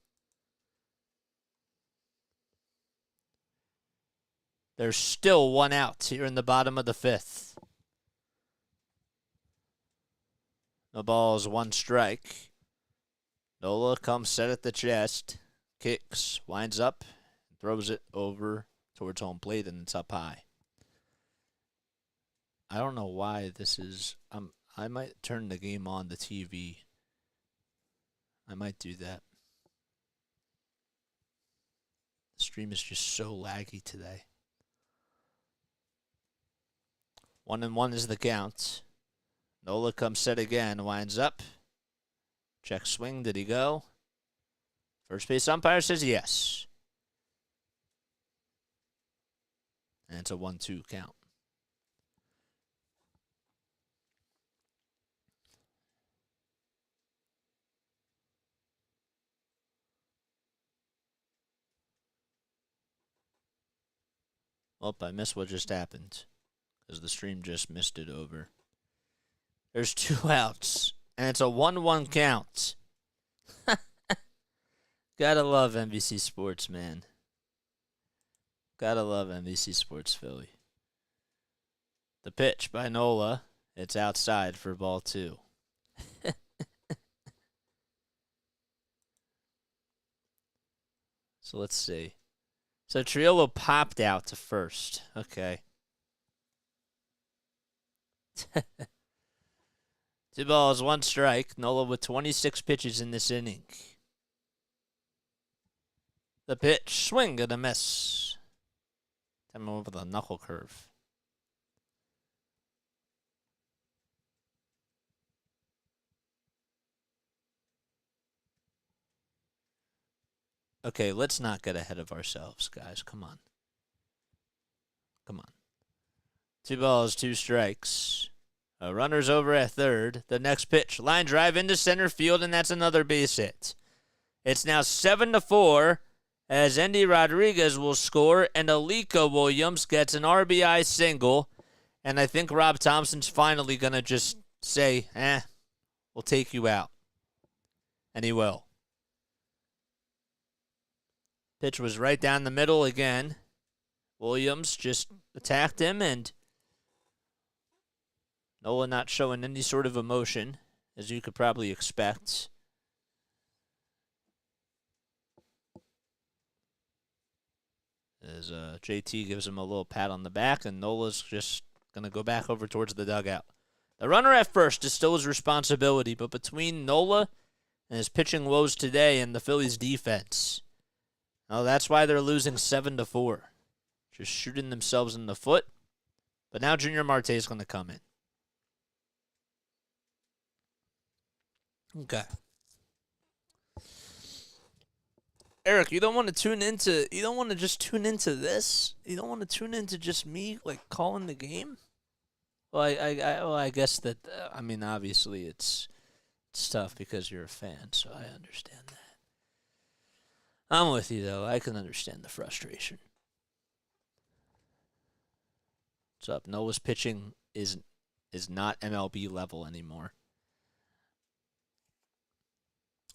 There's still 1 out here in the bottom of the 5th. The ball's 1 strike. Nola comes set at the chest. Kicks. Winds up. Throws it over towards home plate, and it's up high. I don't know why this is. I might turn the game on the TV. I might do that. The stream is just so laggy today. 1-1 is the count. Nola comes set again. Winds up. Check swing. Did he go? First base umpire says yes. And it's a 1-2 count. Oh, I missed what just happened because the stream just missed it over. There's 2 outs, and it's a 1-1 count. Gotta love NBC Sports, man. Gotta love NBC Sports Philly. The pitch by Nola. It's outside for ball 2. So let's see. So Triolo popped out to first. Okay. 2 balls, 1 strike. Nola with 26 pitches in this inning. The pitch, swing and a miss. Time over the knuckle curve. Okay, let's not get ahead of ourselves, guys. Come on. Come on. 2 balls, 2 strikes. A runner's over at third. The next pitch, line drive into center field, and that's another base hit. It's now 7-4, as Endy Rodriguez will score and Alika Williams gets an RBI single. And I think Rob Thompson's finally going to just say, we'll take you out. And he will. Pitch was right down the middle again. Williams just attacked him, and Nola not showing any sort of emotion, as you could probably expect. As JT gives him a little pat on the back, and Nola's just going to go back over towards the dugout. The runner at first is still his responsibility, but between Nola and his pitching woes today and the Phillies' defense, that's why they're losing 7-4. Just shooting themselves in the foot. But now Junior Marte is going to come in. Okay. Eric, you don't want to just tune into this? You don't want to tune into just me, like, calling the game? Well, I guess that, obviously it's tough because you're a fan, so I understand that. I'm with you, though. I can understand the frustration. What's up? Nola's pitching is not MLB level anymore.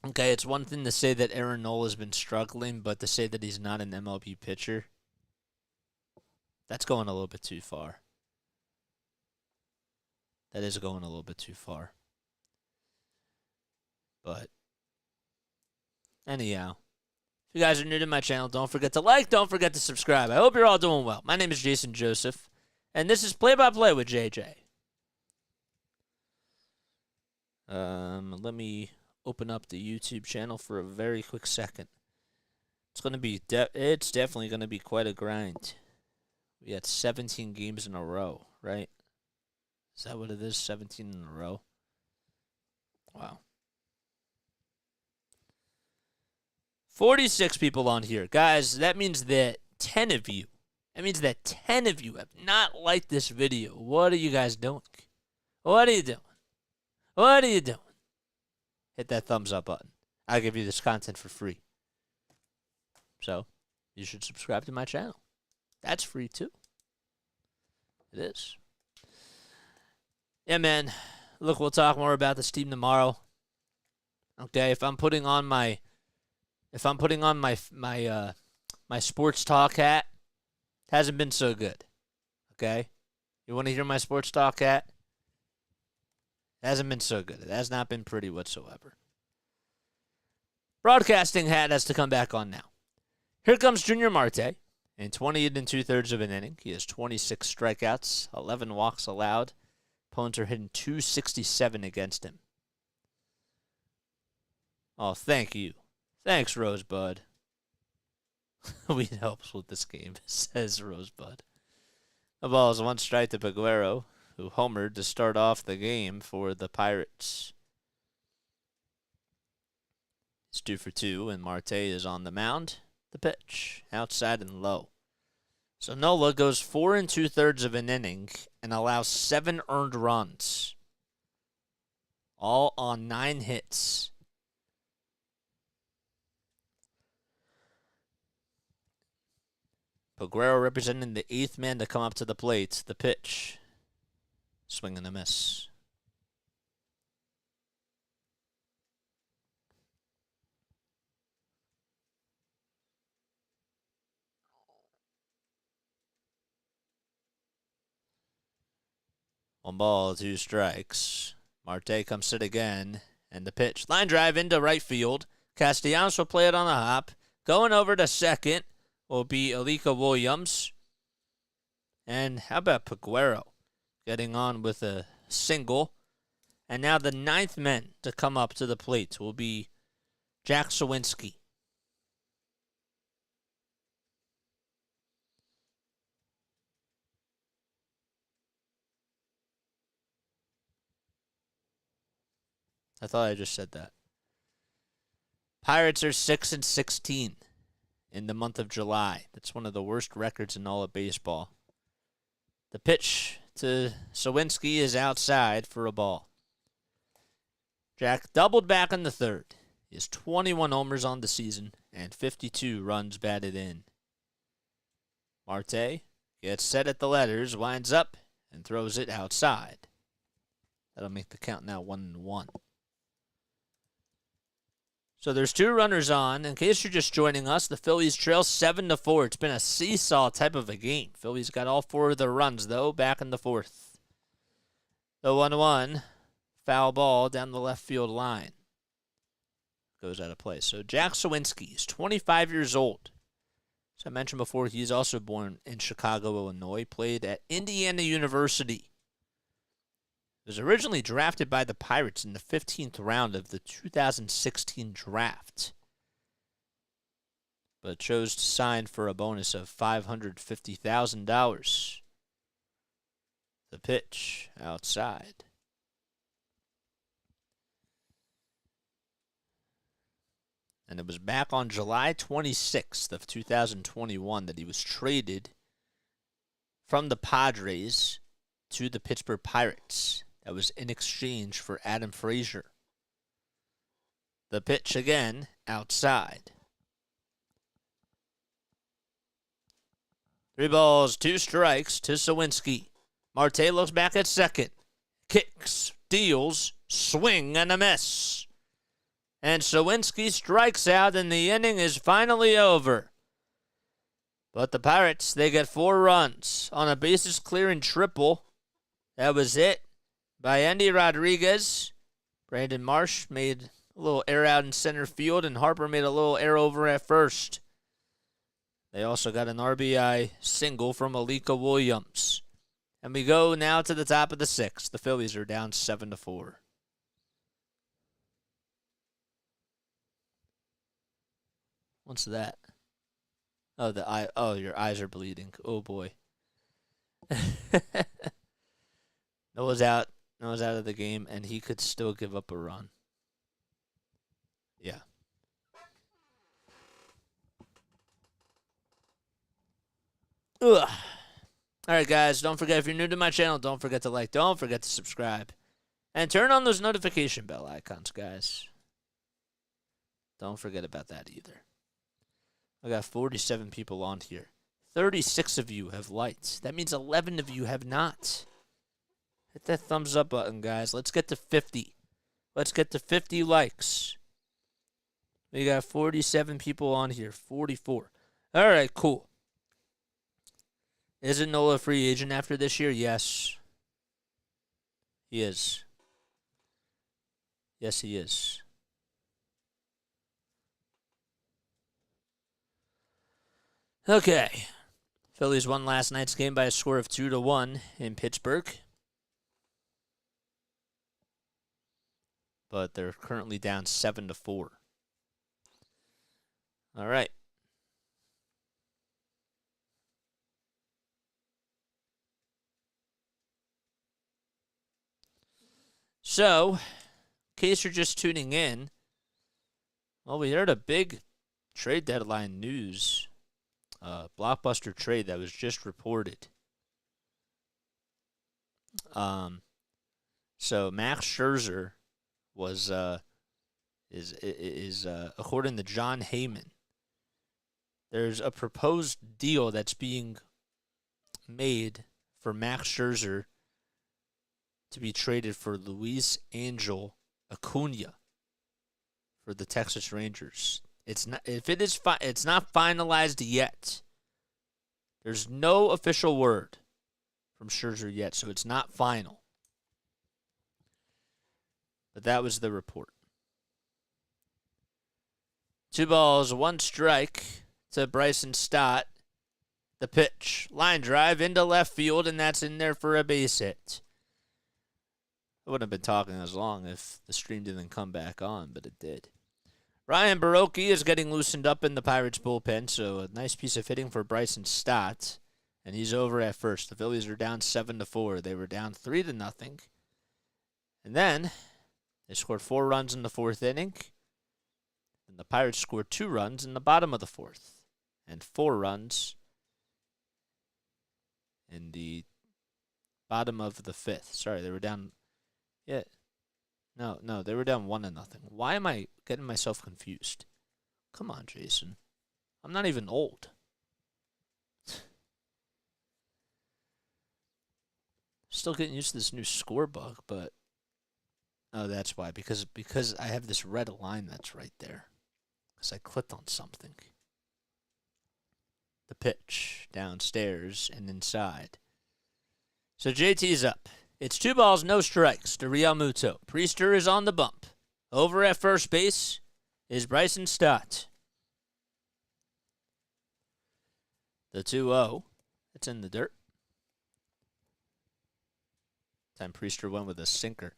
Okay, it's one thing to say that Aaron Nola's been struggling, but to say that he's not an MLB pitcher, that's going a little bit too far. That is going a little bit too far. But anyhow, if you guys are new to my channel, don't forget to like, don't forget to subscribe. I hope you're all doing well. My name is Jason Joseph, and this is Play by Play with JJ. Let me open up the YouTube channel for a very quick second. It's gonna be it's definitely gonna be quite a grind. We had 17 games in a row, right? Is that what it is? 17 in a row? Wow. 46 people on here. Guys, that means that 10 of you have not liked this video. What are you guys doing? What are you doing? What are you doing? Hit that thumbs up button. I'll give you this content for free. So, you should subscribe to my channel. That's free too. It is. Yeah, man. Look, we'll talk more about this team tomorrow. Okay, if I'm putting on my my sports talk hat, it hasn't been so good. Okay? You want to hear my sports talk hat? It hasn't been so good. It has not been pretty whatsoever. Broadcasting hat has to come back on now. Here comes Junior Marte in 20 2/3 of an inning. He has 26 strikeouts, 11 walks allowed. Opponents are hitting .267 against him. Oh, thank you. Thanks, Rosebud. Weed helps with this game, says Rosebud. The ball is one strike to Peguero, who homered to start off the game for the Pirates. It's 2 for 2, and Marte is on the mound. The pitch, outside and low. So Nola goes 4 2/3 of an inning and allows 7 earned runs. All on 9 hits. Peguero representing the 8th man to come up to the plate. The pitch. Swing and a miss. One ball, 2 strikes. Marte comes sit again. And the pitch. Line drive into right field. Castellanos will play it on the hop. Going over to second will be Alika Williams. And how about Peguero getting on with a single? And now the 9th man to come up to the plate will be Jack Sawinski. I thought I just said that. Pirates are 6-16 in the month of July. That's one of the worst records in all of baseball. The pitch to Sawinski is outside for a ball. Jack doubled back in the 3rd. He has 21 homers on the season and 52 runs batted in. Marte gets set at the letters, winds up, and throws it outside. That'll make the count now 1-1. So there's 2 runners on. In case you're just joining us, the Phillies trail 7-4. It's been a seesaw type of a game. Phillies got all 4 of their runs, though, back in the 4th. The 1-1, foul ball down the left field line. Goes out of play. So Jack Suwinski is 25 years old. As I mentioned before, he's also born in Chicago, Illinois. Played at Indiana University. He was originally drafted by the Pirates in the 15th round of the 2016 draft, but chose to sign for a bonus of $550,000. The pitch outside. And it was back on July 26th of 2021 that he was traded from the Padres to the Pittsburgh Pirates. That was in exchange for Adam Frazier. The pitch again, outside. 3 balls, 2 strikes to Suwinski. Marte looks back at second. Kicks, deals, swing, and a miss. And Suwinski strikes out, and the inning is finally over. But the Pirates, they get 4 runs on a bases clearing triple. That was it by Andy Rodriguez. Brandon Marsh made a little air out in center field, and Harper made a little air over at first. They also got an RBI single from Alika Williams. And we go now to the top of the 6th. The Phillies are down 7-4. What's that? Oh, the eye. Oh, your eyes are bleeding. Oh boy. Noah's out. Noah's out of the game, and he could still give up a run. Yeah. Ugh. All right, guys. Don't forget, if you're new to my channel, don't forget to like. Don't forget to subscribe. And turn on those notification bell icons, guys. Don't forget about that either. I got 47 people on here. 36 of you have liked. That means 11 of you have not. Hit that thumbs up button, guys. Let's get to 50. Let's get to 50 likes. We got 47 people on here. 44. All right, cool. Isn't Nola a free agent after this year? Yes. He is. Yes, he is. Okay. Phillies won last night's game by a score of 2-1 in Pittsburgh. But they're currently down 7-4. All right. So, in case you're just tuning in, well, we heard a big trade deadline news. Blockbuster trade that was just reported. So Max Scherzer was is according to John Heyman, there's a proposed deal that's being made for Max Scherzer to be traded for Luis Angel Acuna for the Texas Rangers. It's not, if it is it's not finalized yet. There's no official word from Scherzer yet, so it's not final. But that was the report. 2 balls, 1 strike to Bryson Stott. The pitch, line drive into left field, and that's in there for a base hit. I wouldn't have been talking as long if the stream didn't come back on, but it did. Ryan Baroque is getting loosened up in the Pirates bullpen, so a nice piece of hitting for Bryson Stott, and he's over at first. The Phillies are down 7-4. They were down 3-0. And then they scored 4 runs in the 4th inning, and the Pirates scored 2 runs in the bottom of the 4th, and 4 runs in the bottom of the 5th. Sorry, they were down. Yeah. No, they were down 1-0. Why am I getting myself confused? Come on, Jason. I'm not even old. Still getting used to this new score bug, but oh, that's why. Because I have this red line that's right there. Because I clicked on something. The pitch downstairs and inside. So JT's up. It's 2 balls, no strikes to Realmuto. Priester is on the bump. Over at first base is Bryson Stott. The 2-0. It's in the dirt. Time Priester went with a sinker.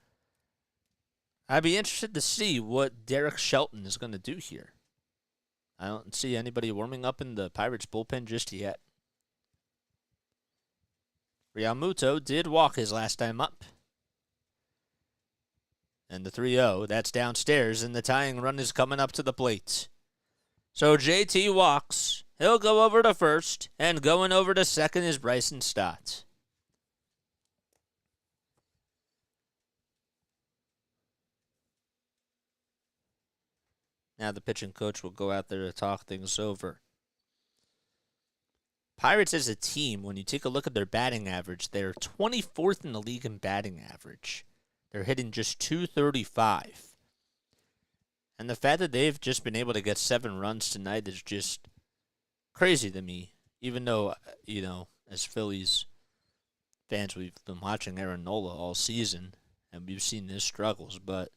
I'd be interested to see what Derek Shelton is going to do here. I don't see anybody warming up in the Pirates bullpen just yet. Realmuto did walk his last time up. And the 3-0, that's downstairs, and the tying run is coming up to the plate. So JT walks. He'll go over to first, and going over to second is Bryson Stott. Now the pitching coach will go out there to talk things over. Pirates as a team, when you take a look at their batting average, they're 24th in the league in batting average. They're hitting just .235. And the fact that they've just been able to get 7 runs tonight is just crazy to me. Even though, as Phillies fans, we've been watching Aaron Nola all season, and we've seen his struggles, but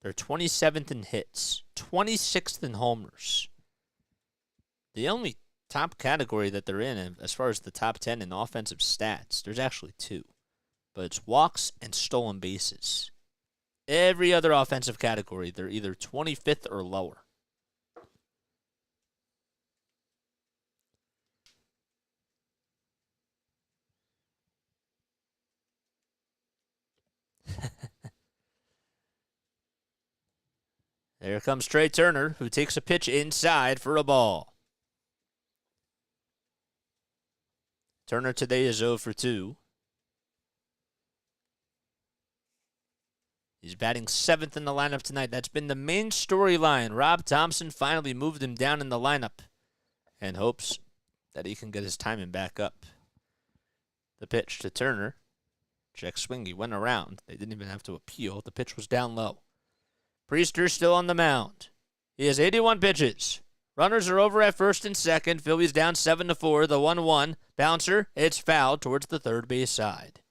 they're 27th in hits, 26th in homers. The only top category that they're in, as far as the top 10 in offensive stats, there's actually 2. But it's walks and stolen bases. Every other offensive category, they're either 25th or lower. There comes Trey Turner, who takes a pitch inside for a ball. Turner today is 0 for 2. He's batting 7th in the lineup tonight. That's been the main storyline. Rob Thompson finally moved him down in the lineup and hopes that he can get his timing back up. The pitch to Turner. Check swing. He went around. They didn't even have to appeal. The pitch was down low. Priester still on the mound. He has 81 pitches. Runners are over at first and second. Phillies down 7-4. The 1-1. Bouncer. It's fouled towards the third base side.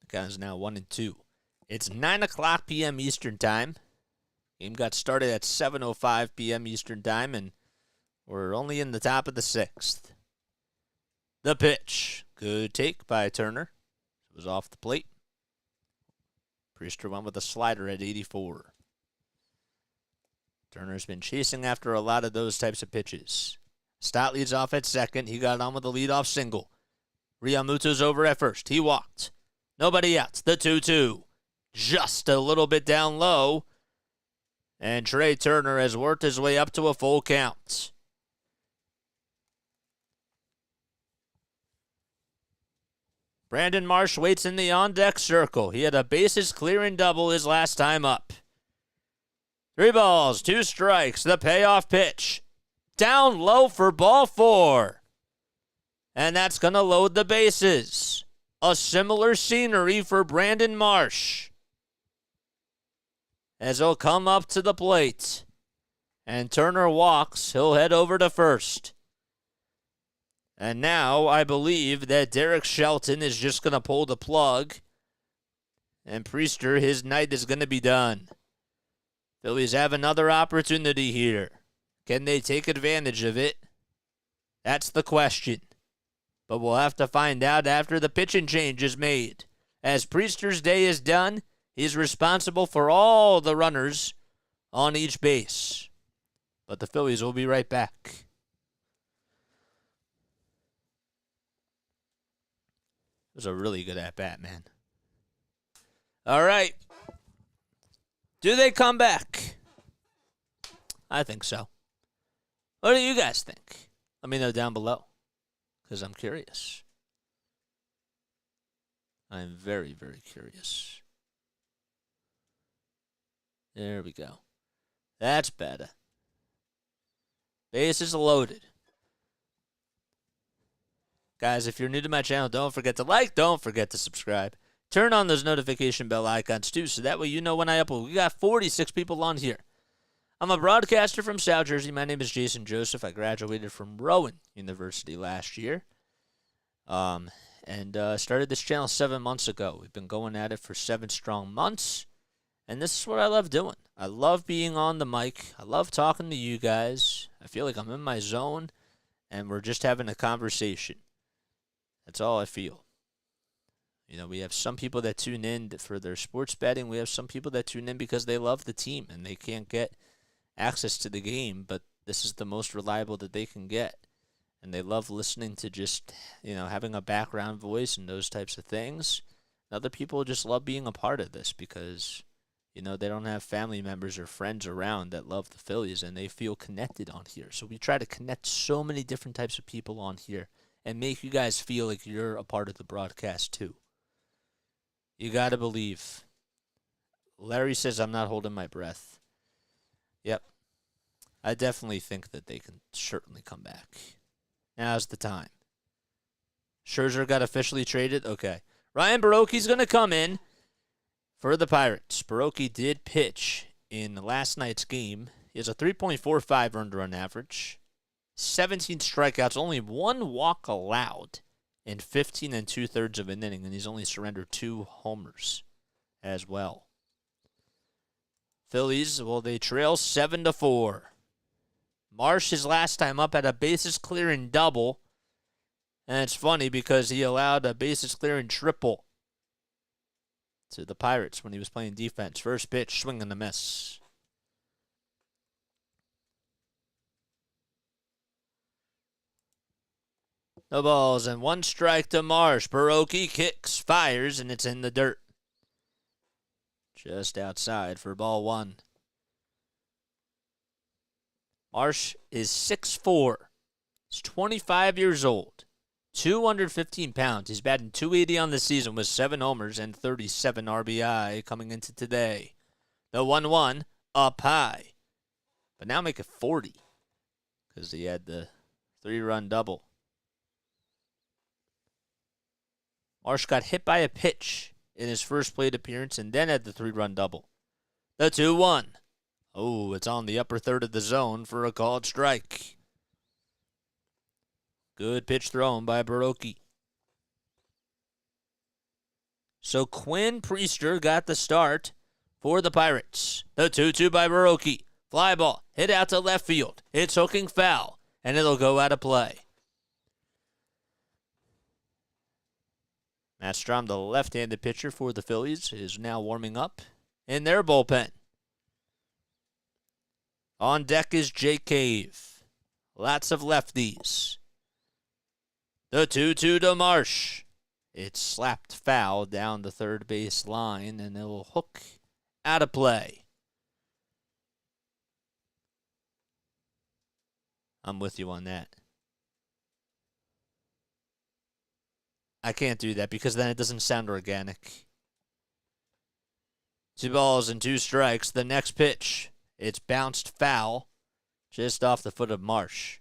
The count is now 1-2. It's 9:00 p.m. Eastern Time. Game got started at 7:05 p.m. Eastern Time, and we're only in the top of the 6th. The pitch. Good take by Turner. It was off the plate. Priester went with a slider at 84. Turner's been chasing after a lot of those types of pitches. Stott leads off at second. He got on with a leadoff single. Realmuto's over at first. He walked. Nobody out. The 2-2. Just a little bit down low. And Trey Turner has worked his way up to a full count. Brandon Marsh waits in the on-deck circle. He had a bases-clearing double his last time up. 3 balls, 2 strikes, the payoff pitch. Down low for ball 4. And that's going to load the bases. A similar scenery for Brandon Marsh, as he'll come up to the plate. And Turner walks. He'll head over to first. And now I believe that Derek Shelton is just going to pull the plug. And Priester, his night is going to be done. Phillies have another opportunity here. Can they take advantage of it? That's the question. But we'll have to find out after the pitching change is made. As Priester's day is done, he's responsible for all the runners on each base. But the Phillies will be right back. It was a really good at-bat, man. All right. Do they come back? I think so. What do you guys think? Let me know down below, because I'm curious. I'm very, very curious. There we go. That's better. Bases loaded. Guys, if you're new to my channel, don't forget to like, don't forget to subscribe. Turn on those notification bell icons too, so that way you know when I upload. We got 46 people on here. I'm a broadcaster from South Jersey. My name is Jason Joseph. I graduated from Rowan University last year. And started this channel 7 months ago. We've been going at it for 7 strong months. And this is what I love doing. I love being on the mic. I love talking to you guys. I feel like I'm in my zone, and we're just having a conversation. That's all I feel. You know, we have some people that tune in for their sports betting. We have some people that tune in because they love the team and they can't get access to the game, but this is the most reliable that they can get. And they love listening to just, you know, having a background voice and those types of things. And other people just love being a part of this because, you know, they don't have family members or friends around that love the Phillies and they feel connected on here. So we try to connect so many different types of people on here and make you guys feel like you're a part of the broadcast too. You got to believe. Larry says I'm not holding my breath. Yep. I definitely think that they can certainly come back. Now's the time. Scherzer got officially traded? Okay. Ryan Borucki's going to come in for the Pirates. Borucki did pitch in last night's game. He has a 3.45 earned run average, 17 strikeouts, only 1 walk allowed in 15 2/3 of an inning, and he's only surrendered 2 homers as well. Phillies, well, they trail 7-4. Marsh, his last time up, had a bases clearing double. And it's funny because he allowed a bases clearing triple to the Pirates when he was playing defense. First pitch, swing and a miss. No balls and 1 strike to Marsh. Borucki kicks, fires, and it's in the dirt. Just outside for ball 1. Marsh is 6'4". He's 25 years old, 215 pounds. He's batting .280 on the season with 7 homers and 37 RBI coming into today. The 1-1 up high, but now make it 40 because he had the 3-run double. Marsh got hit by a pitch in his first plate appearance and then had the 3-run double. The 2-1. Oh, it's on the upper third of the zone for a called strike. Good pitch thrown by Borucki. So Quinn Priester got the start for the Pirates. The 2-2 by Borucki. Fly ball hit out to left field. It's hooking foul, and it'll go out of play. Matt Strom, the left-handed pitcher for the Phillies, is now warming up in their bullpen. On deck is Jake Cave. Lots of lefties. The 2-2 to Marsh. It's slapped foul down the third base line, and it will hook out of play. I'm with you on that. I can't do that because then it doesn't sound organic. 2 balls and 2 strikes. The next pitch. It's bounced foul just off the foot of Marsh.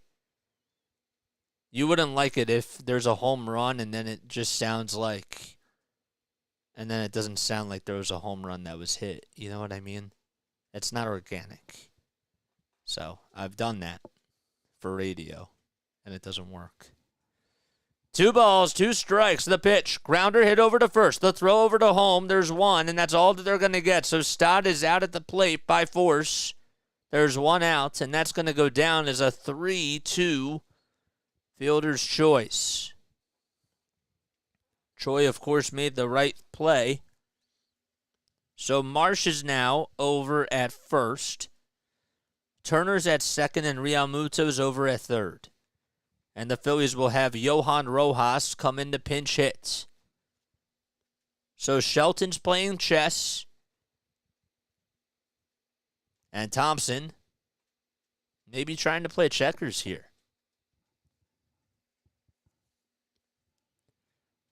You wouldn't like it if there's a home run and then it just sounds like, and then it doesn't sound like there was a home run that was hit. You know what I mean? It's not organic. So I've done that for radio, and it doesn't work. 2 balls, 2 strikes. The pitch. Grounder hit over to first. The throw over to home. There's 1, and that's all that they're going to get. So Stott is out at the plate by force. There's 1 out, and that's going to go down as a 3-2 fielder's choice. Troy, of course, made the right play. So Marsh is now over at first. Turner's at second, and Realmuto's over at third. And the Phillies will have Johan Rojas come in to pinch hit. So Shelton's playing chess. And Thompson maybe trying to play checkers here.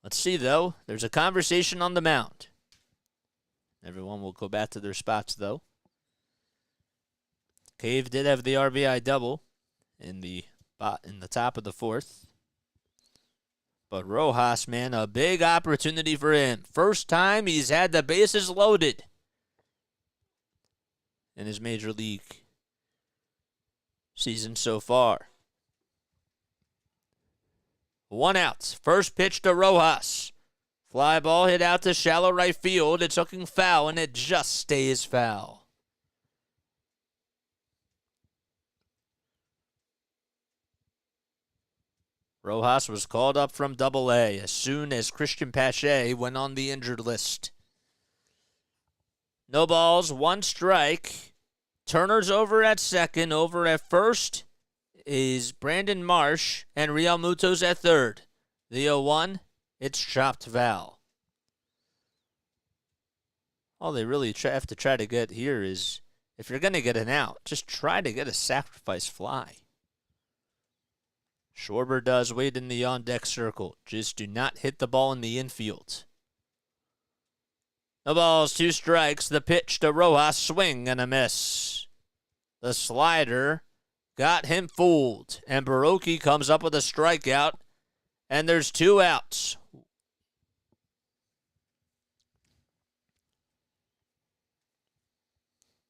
Let's see, though. There's a conversation on the mound. Everyone will go back to their spots, though. Cave did have the RBI double in the top of the fourth. But Rojas, man, a big opportunity for him. First time he's had the bases loaded in his major league season so far. 1 out. First pitch to Rojas. Fly ball hit out to shallow right field. It's looking foul, and it just stays foul. Rojas was called up from Double-A as soon as Christian Pache went on the injured list. No balls, 1 strike. Turner's over at second. Over at first is Brandon Marsh, and Real Muto's at third. The 0-1, it's chopped foul. All they really have to try to get here is, if you're going to get an out, just try to get a sacrifice fly. Schwarber does wait in the on-deck circle. Just do not hit the ball in the infield. No balls, 2 strikes. The pitch to Rojas, swing and a miss. The slider got him fooled, and Baroki comes up with a strikeout, and there's 2 outs.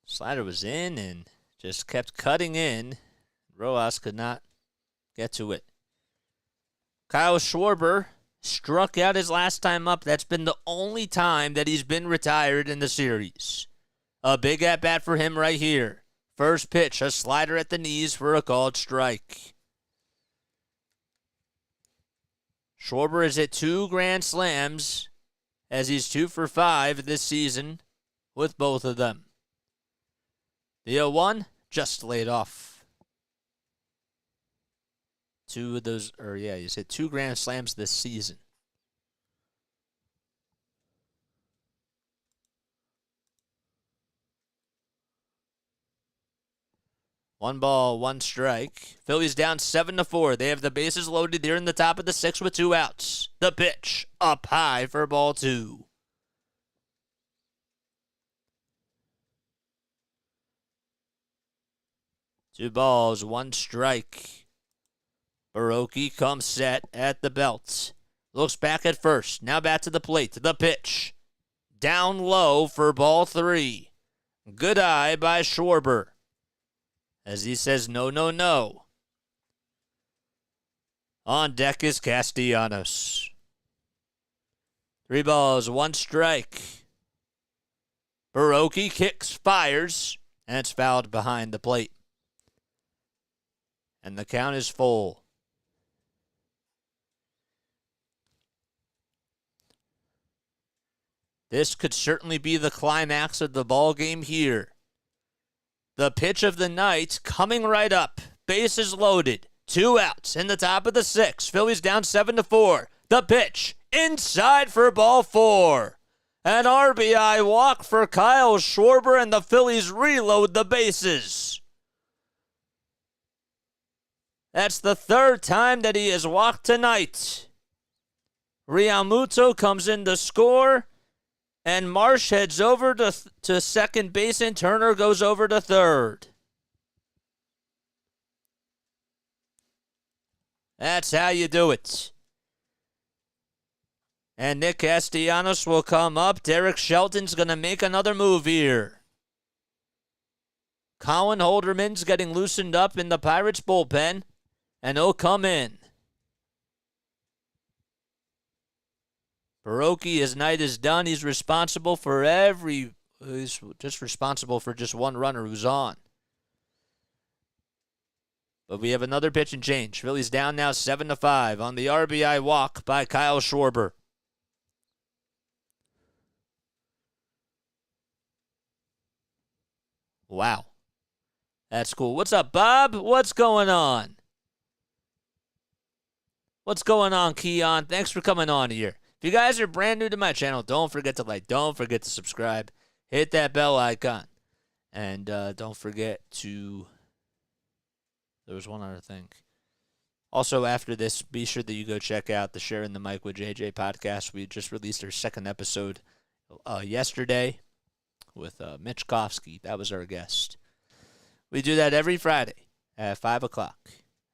Slider was in and just kept cutting in. Rojas could not get to it. Kyle Schwarber struck out his last time up. That's been the only time that he's been retired in the series. A big at-bat for him right here. First pitch, a slider at the knees for a called strike. Schwarber is at 2 grand slams as he's 2 for 5 this season with both of them. The 0-1 just laid off. 2 of those, he's hit 2 grand slams this season. One ball, 1 strike. Phillies down 7-4. They have the bases loaded. They're in the top of the 6th with 2 outs. The pitch up high for ball 2. Two balls, 1 strike. Baroki comes set at the belt. Looks back at first. Now back to the plate. The pitch. Down low for ball 3. Good eye by Schwarber. As he says, no, no, no. On deck is Castellanos. 3 balls, 1 strike. Baroki kicks, fires, and it's fouled behind the plate. And the count is full. This could certainly be the climax of the ball game here. The pitch of the night coming right up. Bases loaded. 2 outs in the top of the 6th. Phillies down 7-4. The pitch inside for ball 4. An RBI walk for Kyle Schwarber, and the Phillies reload the bases. That's the 3rd time that he has walked tonight. Realmuto comes in to score, and Marsh heads over to second base, and Turner goes over to third. That's how you do it. And Nick Castellanos will come up. Derek Shelton's going to make another move here. Colin Holderman's getting loosened up in the Pirates bullpen, and he'll come in. Baroki, his night is done. He's responsible for he's just responsible for just 1 runner who's on. But we have another pitch and change. Phillies down now 7-5 on the RBI walk by Kyle Schwarber. Wow. That's cool. What's up, Bob? What's going on? What's going on, Keon? Thanks for coming on here. If you guys are brand new to my channel, don't forget to like, don't forget to subscribe, hit that bell icon, and don't forget to, there was one other thing. Also, after this, be sure that you go check out the Sharing the Mic with JJ podcast. We just released our second episode yesterday with Mitch Kofsky. That was our guest. We do that every Friday at 5 o'clock.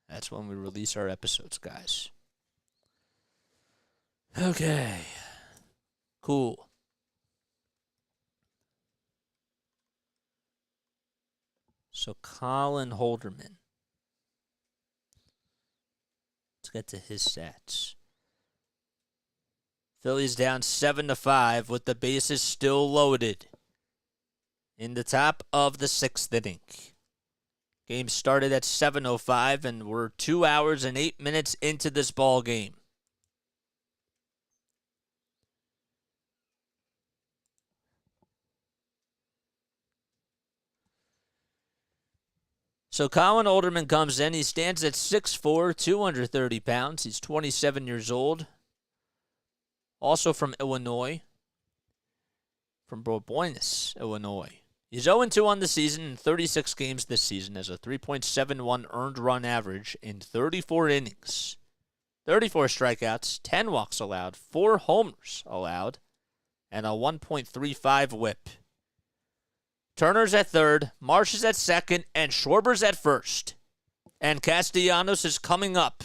That's when we release our episodes, guys. Okay. Cool. So, Colin Holderman. Let's get to his stats. Phillies down 7-5 with the bases still loaded in the top of the 6th inning. Game started at 7:05, and we're 2 hours and 8 minutes into this ball game. So Colin Holderman comes in. He stands at 6'4", 230 pounds. He's 27 years old. Also from Illinois. From Bourbonis, Illinois. He's 0-2 on the season in 36 games this season, has a 3.71 earned run average in 34 innings. 34 strikeouts, 10 walks allowed, 4 homers allowed, and a 1.35 whip. Turner's at third, Marsh is at second, and Schwarber's at first. And Castellanos is coming up.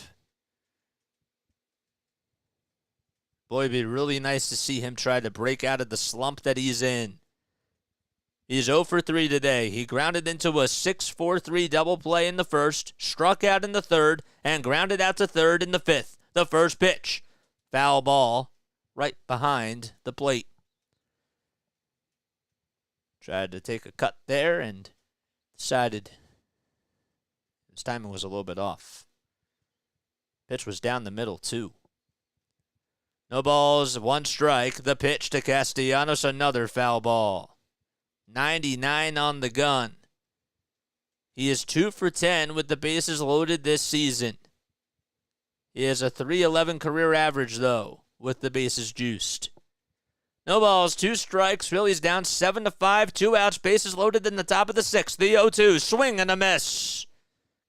Boy, it'd be really nice to see him try to break out of the slump that he's in. He's 0 for 3 today. He grounded into a 6-4-3 double play in the first, struck out in the third, and grounded out to third in the fifth. The first pitch. Foul ball right behind the plate. Tried to take a cut there and decided his timing was a little bit off. Pitch was down the middle, too. No balls, 1 strike. The pitch to Castellanos, another foul ball. 99 on the gun. He is 2 for 10 with the bases loaded this season. He has a .311 career average, though, with the bases juiced. No balls, 2 strikes. Phillies down 7-5. 2 outs, bases loaded in the top of the 6th. The 0-2, swing and a miss.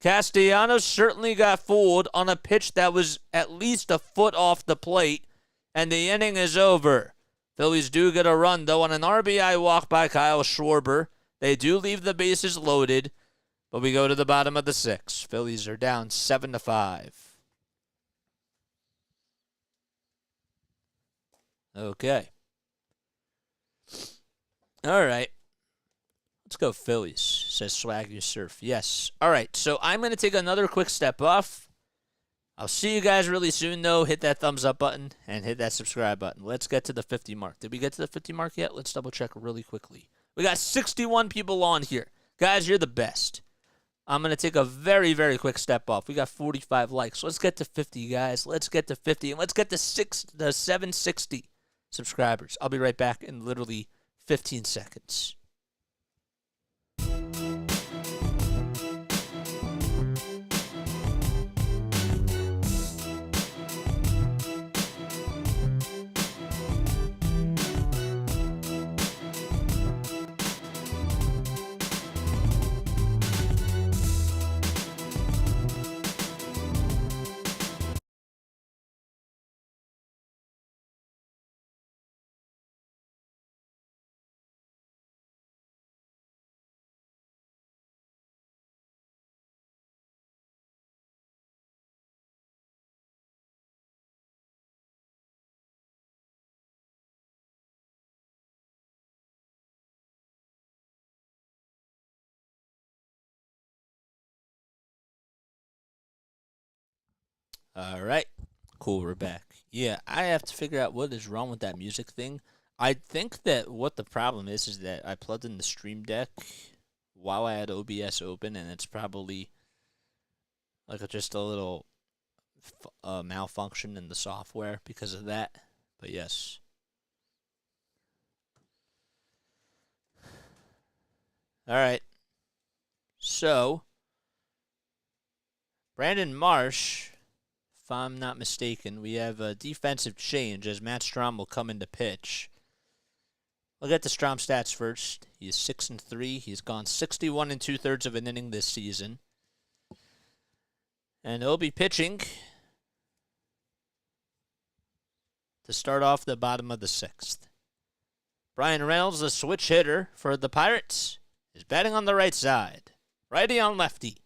Castellanos certainly got fooled on a pitch that was at least a foot off the plate, and the inning is over. Phillies do get a run, though, on an RBI walk by Kyle Schwarber. They do leave the bases loaded, but we go to the bottom of the 6th. Phillies are down 7-5. Okay. All right. Let's go Phillies, says Swaggy Surf. Yes. All right, so I'm going to take another quick step off. I'll see you guys really soon, though. Hit that thumbs up button and hit that subscribe button. Let's get to the 50 mark. Did we get to the 50 mark yet? Let's double check really quickly. We got 61 people on here. Guys, you're the best. I'm going to take a very, very quick step off. We got 45 likes. Let's get to 50, guys. Let's get to 50, and let's get to 760 subscribers. I'll be right back in literally 15 seconds. All right. Cool, we're back. Yeah, I have to figure out what is wrong with that music thing. I think that what the problem is that I plugged in the Stream Deck while I had OBS open, and it's probably like just a little malfunction in the software because of that. But yes. All right. So, Brandon Marsh, if I'm not mistaken, we have a defensive change as Matt Strom will come into pitch. We'll get the Strom stats first. He is 6-3. He's gone 61 2/3 of an inning this season. And he'll be pitching to start off the bottom of the 6th. Brian Reynolds, the switch hitter for the Pirates, is batting on the right side. Righty on lefty,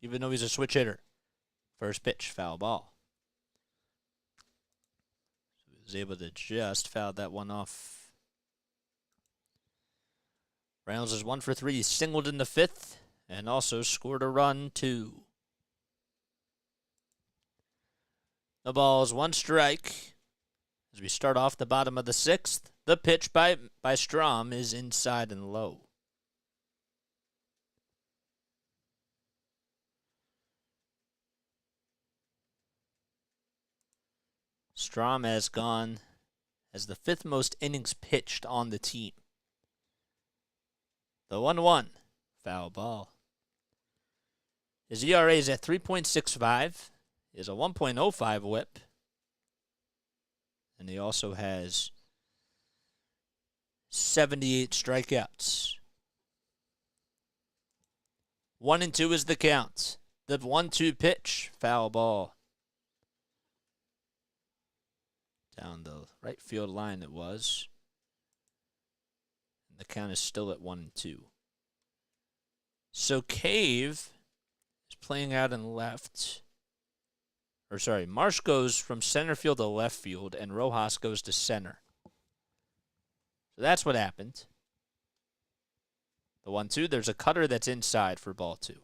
even though he's a switch hitter. First pitch, foul ball. So he was able to just foul that one off. Reynolds is 1 for 3. He singled in the 5th and also scored a run, too. The ball's 1 strike. As we start off the bottom of the 6th, the pitch by Strom is inside and low. Strom has gone as the 5th most innings pitched on the team. The 1-1, foul ball. His ERA is at 3.65. He has a 1.05 whip. And he also has 78 strikeouts. 1-2 is the count. The 1-2 pitch, foul ball. Down the right field line it was. And the count is still at 1-2. So Cave is playing out in left. Marsh goes from center field to left field, and Rojas goes to center. So that's what happened. The 1-2, there's a cutter that's inside for ball 2.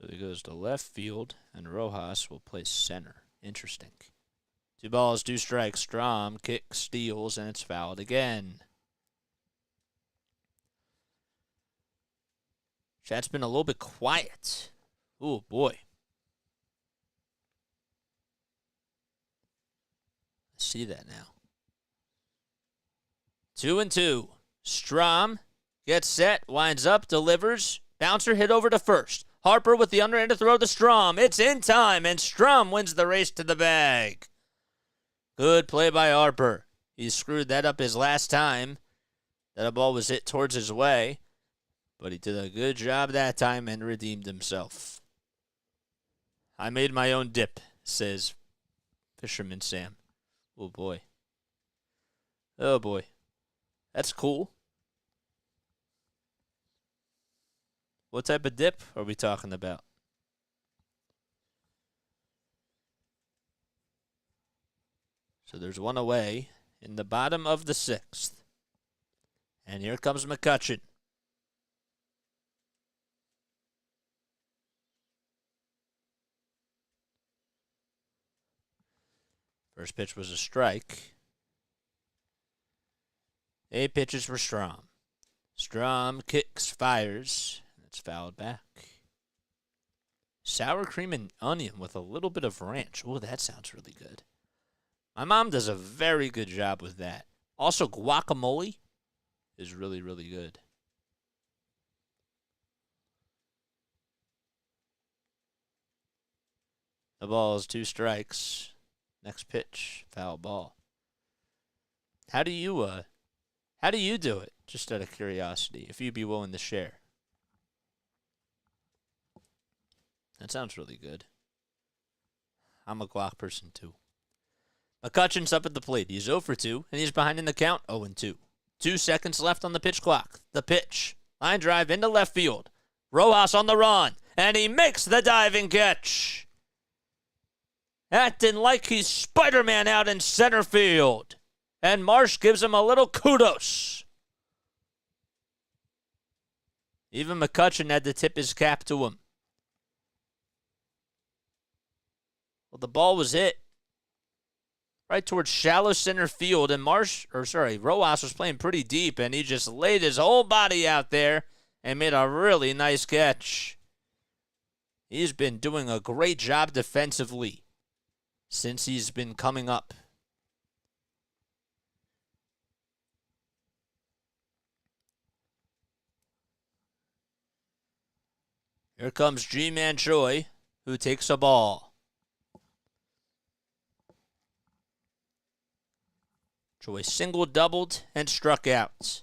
So he goes to left field, and Rojas will play center. Interesting. 2 balls, 2 strikes. Strom kicks, steals, and it's fouled again. Chat's been a little bit quiet. Oh, boy. I see that now. 2-2. Strom gets set, winds up, delivers. Bouncer hit over to first. Harper with the underhand to throw to Strom. It's in time, and Strom wins the race to the bag. Good play by Harper. He screwed that up his last time. That ball was hit towards his way. But he did a good job that time and redeemed himself. I made my own dip, says Fisherman Sam. Oh, boy. Oh, boy. That's cool. What type of dip are we talking about? So there's one away in the bottom of the 6th. And here comes McCutchen. First pitch was a strike. 8 pitches for Strom. Strom kicks, fires. It's fouled back. Sour cream and onion with a little bit of ranch. Oh, that sounds really good. My mom does a very good job with that. Also, guacamole is really, really good. The ball is 2 strikes. Next pitch, foul ball. How do you do it? Just out of curiosity, if you'd be willing to share. That sounds really good. I'm a guac person too. McCutchen's up at the plate. He's 0 for 2, and he's behind in the count, 0-2. 2 seconds left on the pitch clock. The pitch. Line drive into left field. Rojas on the run, and he makes the diving catch. Acting like he's Spider-Man out in center field. And Marsh gives him a little kudos. Even McCutchen had to tip his cap to him. Well, the ball was hit right towards shallow center field, and Rojas was playing pretty deep, and he just laid his whole body out there and made a really nice catch. He's been doing a great job defensively since he's been coming up. Here comes G-Man Choi, who takes a ball. Choi single, doubled, and struck out.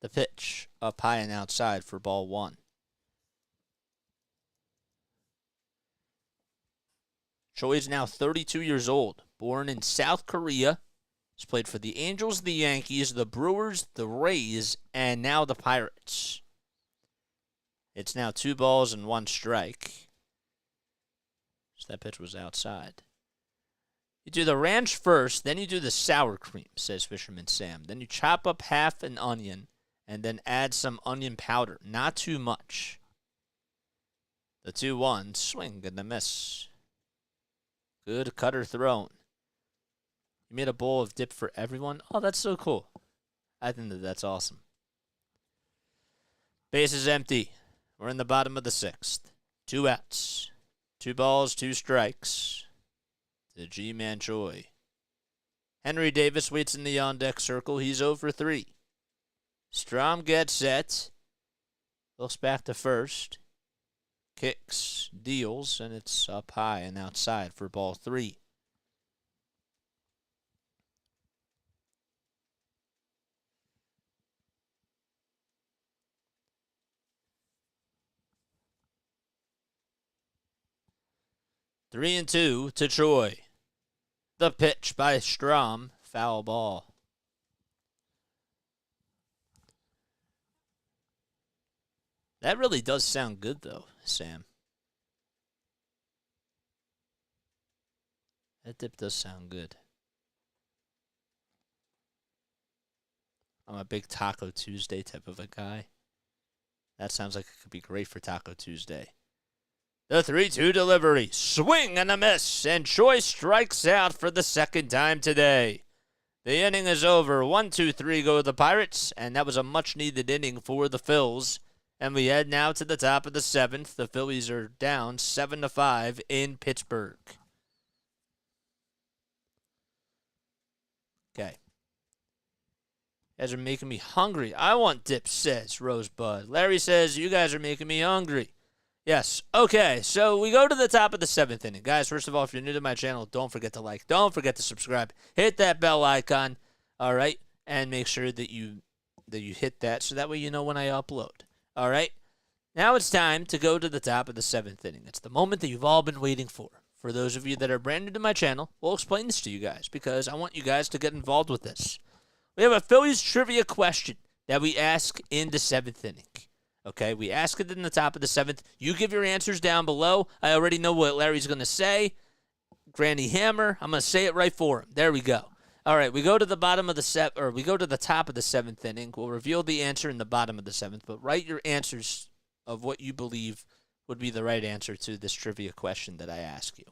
The pitch, up high and outside for ball 1. Choi is now 32 years old, born in South Korea. He's played for the Angels, the Yankees, the Brewers, the Rays, and now the Pirates. It's now 2 balls and 1 strike. So that pitch was outside. You do the ranch first, then you do the sour cream, says Fisherman Sam. Then you chop up half an onion and then add some onion powder. Not too much. The 2-1, swing and a miss. Good cutter thrown. You made a bowl of dip for everyone? Oh, that's so cool. I think that's awesome. Base is empty. We're in the bottom of the 6th. 2 outs. 2 balls, 2 strikes. The G-Man Choi. Henry Davis waits in the on-deck circle. He's 0 for 3. Strom gets set. Looks back to first. Kicks, deals, and it's up high and outside for ball 3. Three and 2 to Choi. The pitch by Strom, foul ball. That really does sound good, though, Sam. That dip does sound good. I'm a big Taco Tuesday type of a guy. That sounds like it could be great for Taco Tuesday. The 3-2 delivery. Swing and a miss. And Choi strikes out for the 2nd time today. The inning is over. 1-2-3 go the Pirates. And that was a much-needed inning for the Phils. And we head now to the top of the 7th. The Phillies are down 7-5 in Pittsburgh. Okay. You guys are making me hungry. I want dip, says Rosebud. Larry says, you guys are making me hungry. Yes. Okay, so we go to the top of the 7th inning. Guys, first of all, if you're new to my channel, don't forget to like. Don't forget to subscribe. Hit that bell icon, all right? And make sure that you hit that so that way you know when I upload. All right, now it's time to go to the top of the 7th inning. It's the moment that you've all been waiting for. For those of you that are brand new to my channel, we'll explain this to you guys because I want you guys to get involved with this. We have a Phillies trivia question that we ask in the 7th inning. Okay, we ask it in the top of the 7th. You give your answers down below. I already know what Larry's going to say. Granny Hammer, I'm going to say it right for him. There we go. All right, we go to the bottom of the we go to the top of the 7th inning. We'll reveal the answer in the bottom of the 7th, but write your answers of what you believe would be the right answer to this trivia question that I ask you.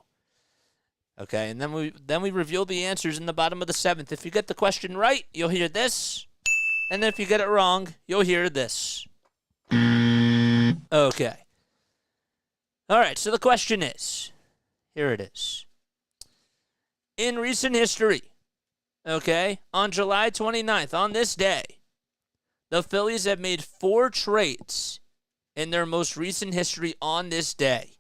Okay, and then we reveal the answers in the bottom of the 7th. If you get the question right, you'll hear this, and then if you get it wrong, you'll hear this. Okay. All right, so the question is, here it is. In recent history, okay, on July 29th, on this day, the Phillies have made 4 trades in their most recent history on this day.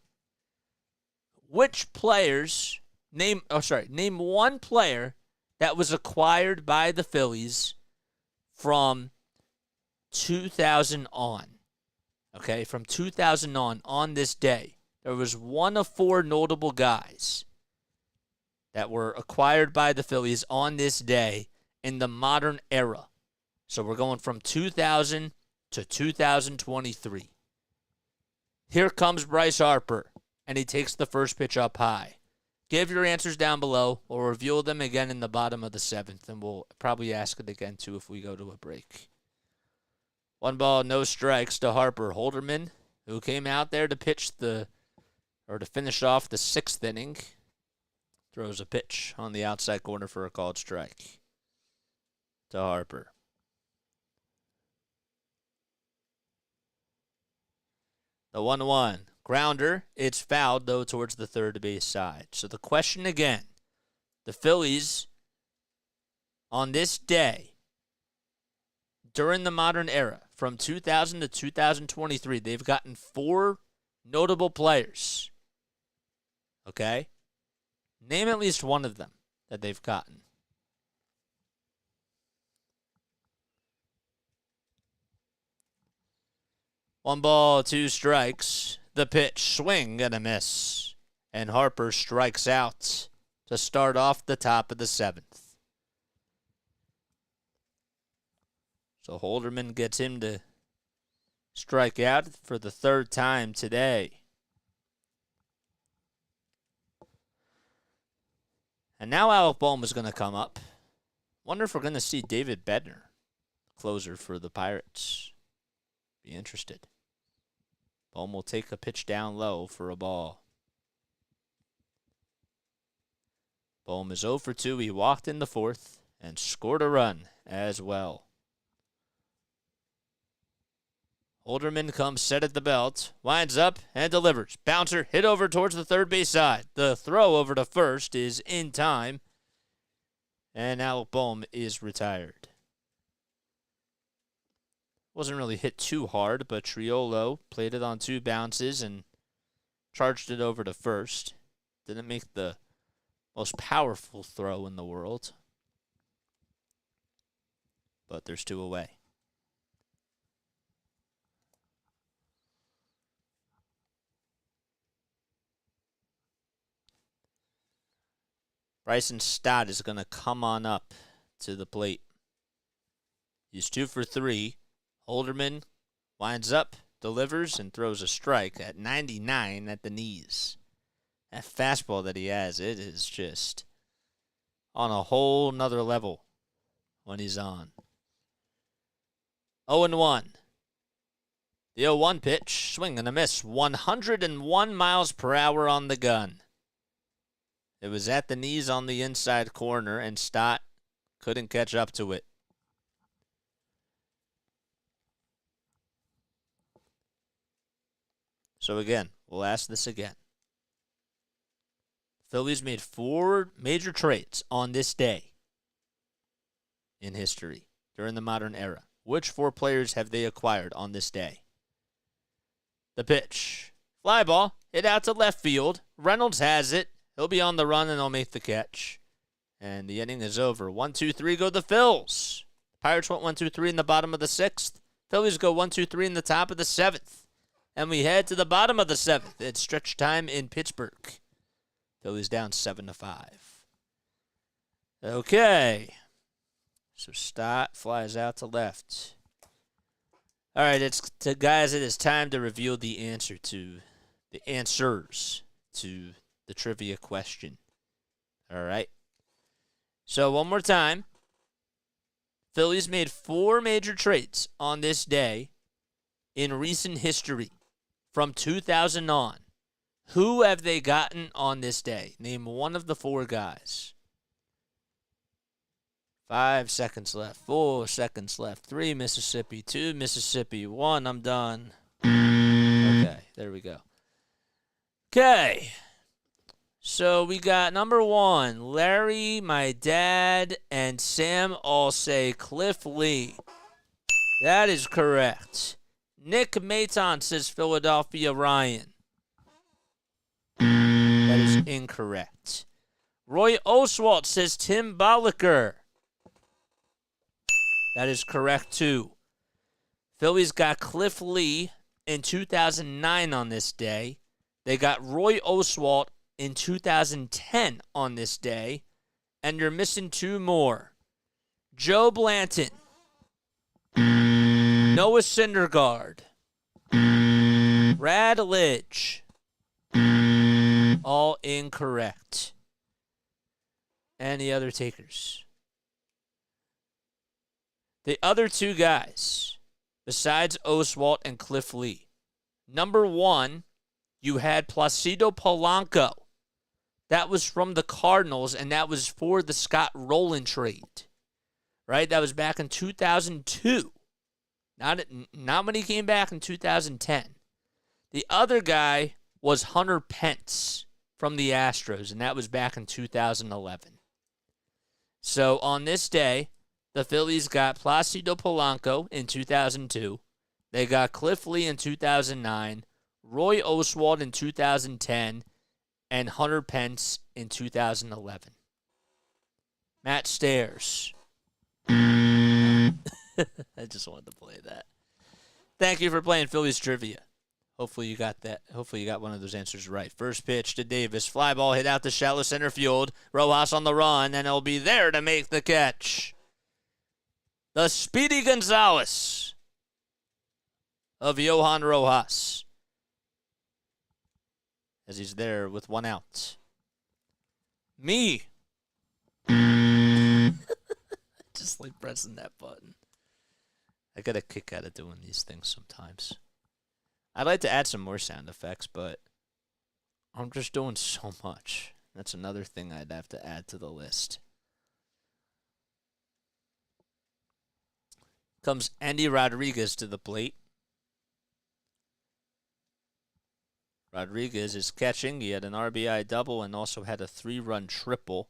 Which players, name one player that was acquired by the Phillies from 2000 on. Okay, from 2000 on this day, there was one of 4 notable guys that were acquired by the Phillies on this day in the modern era. So we're going from 2000 to 2023. Here comes Bryce Harper, and he takes the first pitch up high. Give your answers down below. We'll reveal them again in the bottom of the 7th, and we'll probably ask it again, too, if we go to a break. 1 ball, no strikes to Harper. Holderman, who came out there to finish off the 6th inning, throws a pitch on the outside corner for a called strike to Harper. The 1-1 grounder. It's fouled, though, towards the third base side. So the question again, the Phillies on this day, during the modern era, from 2000 to 2023, they've gotten 4 notable players. Okay? Name at least one of them that they've gotten. 1 ball, 2 strikes. The pitch, swing and a miss. And Harper strikes out to start off the top of the 7th. So Holderman gets him to strike out for the 3rd time today. And now Alec Bohm is going to come up. Wonder if we're going to see David Bednar, closer for the Pirates. Be interested. Bohm will take a pitch down low for a ball. Bohm is 0 for 2. He walked in the 4th and scored a run as well. Holderman comes set at the belt, winds up and delivers. Bouncer hit over towards the 3rd base side. The throw over to 1st is in time. And Alec Bohm is retired. Wasn't really hit too hard, but Triolo played it on 2 bounces and charged it over to 1st. Didn't make the most powerful throw in the world. But there's 2 away. Bryson Stott is going to come on up to the plate. He's 2 for 3. Holderman winds up, delivers, and throws a strike at 99 at the knees. That fastball that he has, it is just on a whole nother level when he's on. 0-1. The 0-1 pitch, swing and a miss. 101 miles per hour on the gun. It was at the knees on the inside corner, and Stott couldn't catch up to it. So again, we'll ask this again. Phillies made 4 major trades on this day in history during the modern era. Which 4 players have they acquired on this day? The pitch. Fly ball, hit out to left field. Reynolds has it. He'll be on the run and he'll make the catch. And the inning is over. 1-2-3 go the Phils. Pirates went 1-2-3 in the bottom of the 6th. Phillies go 1-2-3 in the top of the 7th. And we head to the bottom of the 7th. It's stretch time in Pittsburgh. Phillies down 7-5. Okay. So Stott flies out to left. All right, guys, it is time to reveal the answers to the trivia question. All right. So one more time. Phillies made 4 major trades on this day in recent history from 2000 on. Who have they gotten on this day? Name one of the 4 guys. 5 seconds left. 4 seconds left. 3 Mississippi. 2 Mississippi. 1, I'm done. Okay, there we go. Okay. So we got number 1, Larry, my dad, and Sam all say Cliff Lee. That is correct. Nick Maton says Philadelphia Ryan. That is incorrect. Roy Oswalt says Tim Bolliker. That is correct too. Phillies got Cliff Lee in 2009 on this day. They got Roy Oswalt in 2010 on this day. And you're missing 2 more. Joe Blanton. Noah Syndergaard. Brad Lidge. All incorrect. Any other takers? The other 2 guys, besides Oswalt and Cliff Lee. Number 1, you had Placido Polanco. That was from the Cardinals, and that was for the Scott Rowland trade. Right? That was back in 2002. Not when he came back in 2010. The other guy was Hunter Pence from the Astros, and that was back in 2011. So on this day, the Phillies got Placido Polanco in 2002. They got Cliff Lee in 2009, Roy Oswalt in 2010, and Hunter Pence in 2011. Matt Stairs. I just wanted to play that. Thank you for playing Phillies Trivia. Hopefully you got that. Hopefully you got one of those answers right. First pitch to Davis. Fly ball hit out to shallow center field. Rojas on the run, and he'll be there to make the catch. The Speedy Gonzalez of Johan Rojas, as he's there with one out. Me. Just like pressing that button. I get a kick out of doing these things sometimes. I'd like to add some more sound effects, but I'm just doing so much. That's another thing I'd have to add to the list. Comes Andy Rodriguez to the plate. Rodriguez is catching. He had an RBI double and also had a 3-run triple.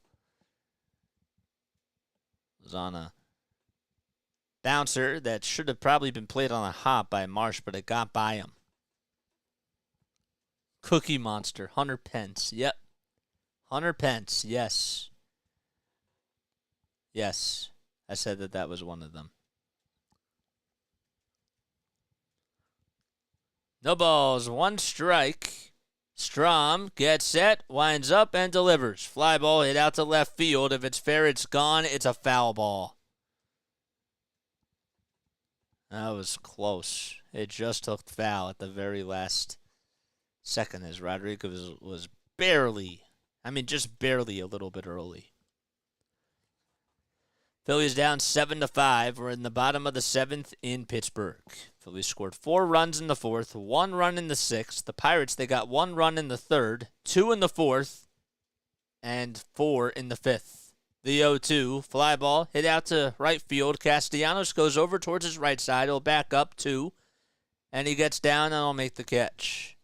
Was on a bouncer that should have probably been played on a hop by Marsh, but it got by him. Cookie Monster, Hunter Pence. Yep. Hunter Pence, yes. Yes. I said that was one of them. No balls, 1 strike. Strom gets set, winds up, and delivers. Fly ball hit out to left field. If it's fair, it's gone. It's a foul ball. That was close. It just looked foul at the very last second as Rodriguez was barely, just barely a little bit early. Phillies down 7-5. We're in the bottom of the 7th in Pittsburgh. Phillies scored 4 runs in the 4th, 1 run in the 6th. The Pirates, they got 1 run in the 3rd, 2 in the 4th, and 4 in the 5th. The 0-2 fly ball hit out to right field. Castellanos goes over towards his right side. He'll back up 2, and he gets down and he'll make the catch.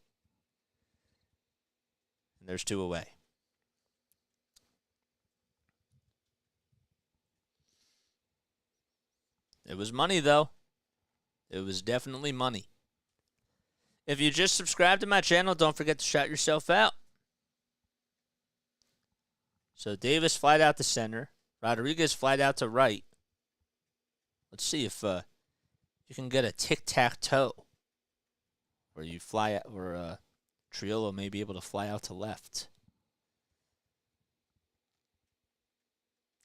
And there's 2 away. It was money, though. It was definitely money. If you just subscribed to my channel, don't forget to shout yourself out. So Davis flied out to center. Rodriguez flied out to right. Let's see if you can get a tic-tac-toe where you fly out, where Triolo may be able to fly out to left.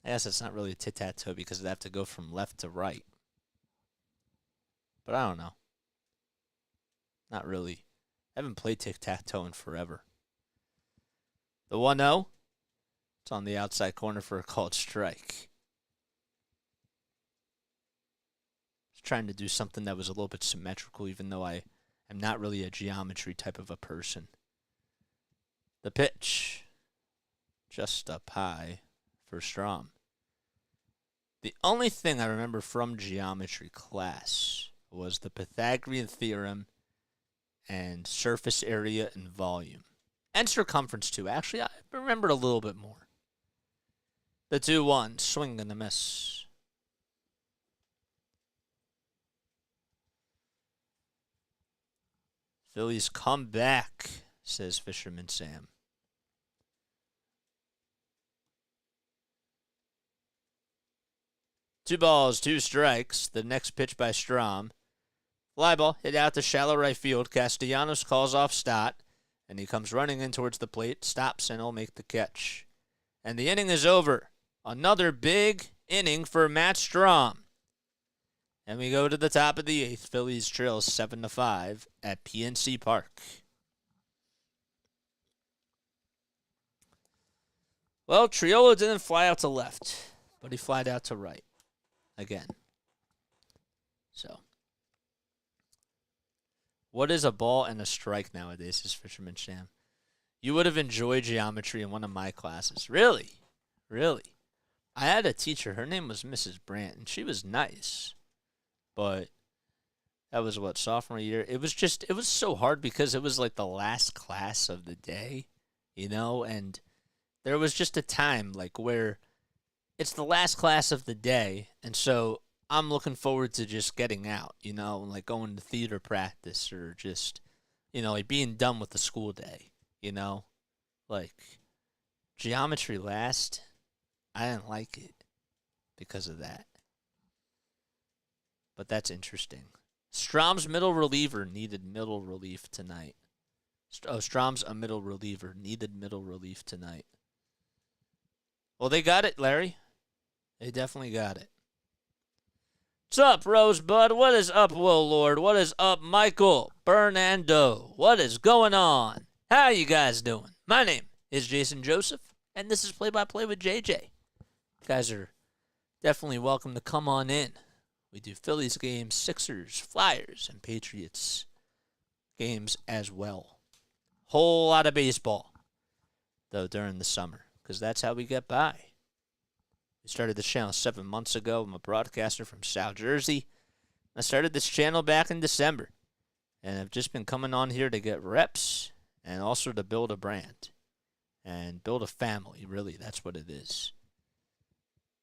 I guess it's not really a tic-tac-toe because they have to go from left to right. But I don't know. Not really. I haven't played tic-tac-toe in forever. The 1-0. It's on the outside corner for a called strike. I was trying to do something that was a little bit symmetrical, even though I am not really a geometry type of a person. The pitch. Just up high for Strom. The only thing I remember from geometry class was the Pythagorean theorem and surface area and volume. And circumference, too. Actually, I remembered a little bit more. The 2-1, swing and a miss. Phillies come back, says Fisherman Sam. Two balls, 2 strikes. The next pitch by Strom. Fly ball hit out to shallow right field. Castellanos calls off Stott, and he comes running in towards the plate, stops, and he'll make the catch. And the inning is over. Another big inning for Matt Strom. And we go to the top of the 8th. Phillies trail 7-5 at PNC Park. Well, Triolo didn't fly out to left, but he flied out to right. Again. So. What is a ball and a strike nowadays, is Fisherman Sam? You would have enjoyed geometry in one of my classes. Really? Really? I had a teacher. Her name was Mrs. Brandt, and she was nice. But that was, sophomore year? It was so hard because it was like the last class of the day, and there was just a time like where it's the last class of the day, and so I'm looking forward to just getting out, like going to theater practice or just, like being done with the school day, like geometry last. I didn't like it because of that. But that's interesting. Strom's middle reliever needed middle relief tonight. Strom's a middle reliever. Needed middle relief tonight. Well, they got it, Larry. They definitely got it. What's up, Rosebud? What is up, Will Lord? What is up, Michael Bernando? What is going on? How you guys doing? My name is Jason Joseph, and this is Play by Play with JJ. You guys are definitely welcome to come on in. We do Phillies games, Sixers, Flyers, and Patriots games as well. Whole lot of baseball, though, during the summer, because that's how we get by. We started this channel 7 months ago. I'm a broadcaster from South Jersey. I started this channel back in December, and I've just been coming on here to get reps and also to build a brand and build a family, really. That's what it is.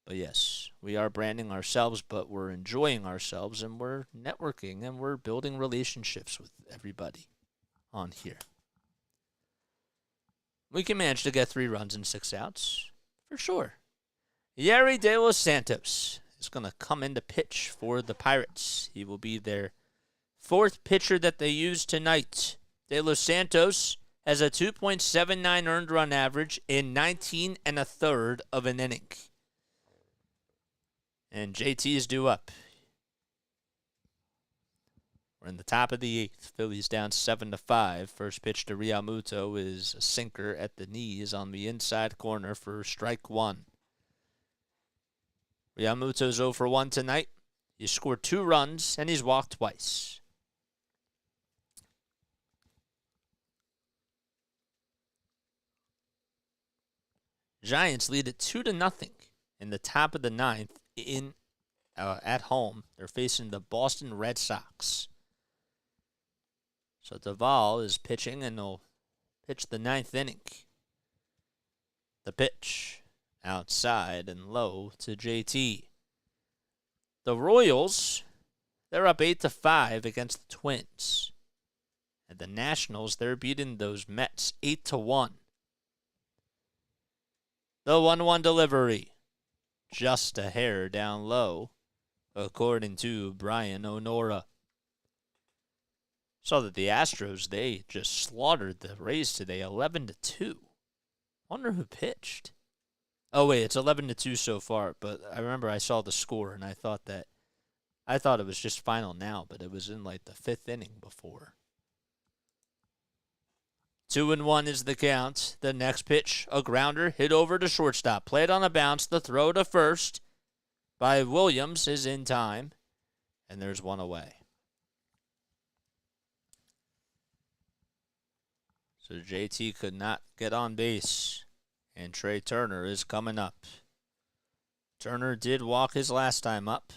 But yes, we are branding ourselves, but we're enjoying ourselves, and we're networking, and we're building relationships with everybody on here. We can manage to get 3 runs and 6 outs, for sure. Yerry De Los Santos is going to come in to pitch for the Pirates. He will be their 4th pitcher that they use tonight. De Los Santos has a 2.79 earned run average in 19 1/3 of an inning. And JT is due up. We're in the top of the 8th. Phillies down 7-5. First pitch to Realmuto is a sinker at the knees on the inside corner for strike 1. Realmuto's 0 for 1 tonight. He scored 2 runs, and he's walked twice. Giants lead it 2-0 in the top of the 9th at home. They're facing the Boston Red Sox. So Duvall is pitching, and they'll pitch the 9th inning. The pitch. Outside and low to JT. The Royals, they're up 8-5 against the Twins. And the Nationals, they're beating those Mets 8-1. The 1-1 delivery. Just a hair down low, according to Brian O'Nora. Saw that the Astros, they just slaughtered the Rays today 11-2. Wonder who pitched. Oh, wait, it's 11-2 so far, but I remember I saw the score, and I thought it was just final now, but it was in, like, the 5th inning before. 2-1 is the count. The next pitch, a grounder, hit over to shortstop. Played on a bounce. The throw to first by Williams is in time, and there's 1 away. So JT could not get on base. And Trey Turner is coming up. Turner did walk his last time up.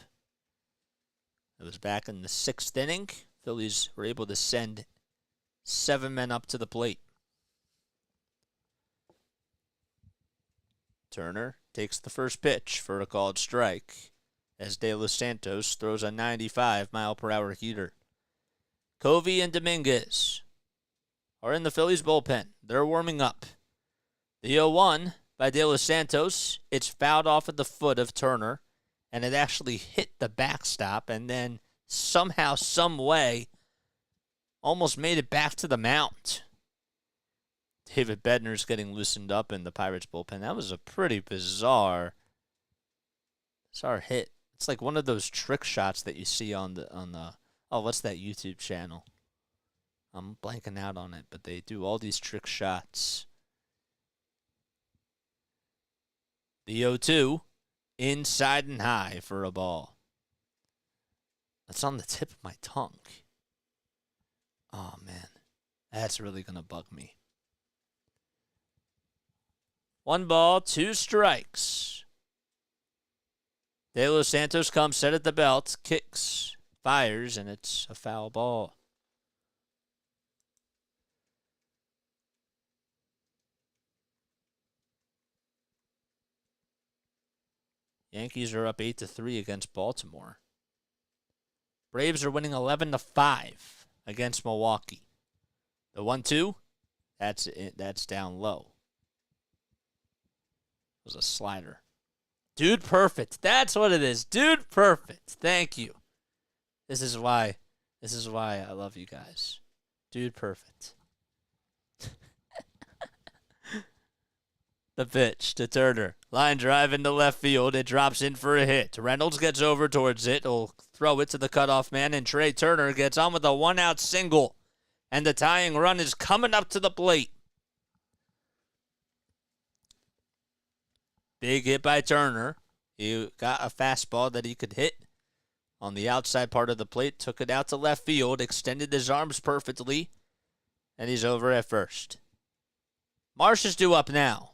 It was back in the 6th inning. Phillies were able to send 7 men up to the plate. Turner takes the first pitch for a called strike as De Los Santos throws a 95-mile-per-hour heater. Covey and Dominguez are in the Phillies bullpen. They're warming up. The 0-1 by De Los Santos, it's fouled off at the foot of Turner, and it actually hit the backstop, and then somehow, some way, almost made it back to the mound. David Bednar's getting loosened up in the Pirates bullpen. That was a pretty bizarre hit. It's like one of those trick shots that you see on the what's that YouTube channel? I'm blanking out on it, but they do all these trick shots. The 0-2, inside and high for a ball. That's on the tip of my tongue. Oh, man. That's really going to bug me. 1 ball, 2 strikes. De Los Santos comes, set at the belt, kicks, fires, and it's a foul ball. Yankees are up 8-3 against Baltimore. Braves are winning 11-5 against Milwaukee. The 1-2, that's down low. It was a slider. Dude perfect. That's what it is. Dude perfect. Thank you. This is why This is why I love you guys. Dude, perfect. The pitch to Turner. Line drive into left field. It drops in for a hit. Reynolds gets over towards it. He'll throw it to the cutoff man, and Trey Turner gets on with a one-out single. And the tying run is coming up to the plate. Big hit by Turner. He got a fastball that he could hit on the outside part of the plate. Took it out to left field. Extended his arms perfectly. And he's over at first. Marsh is due up now.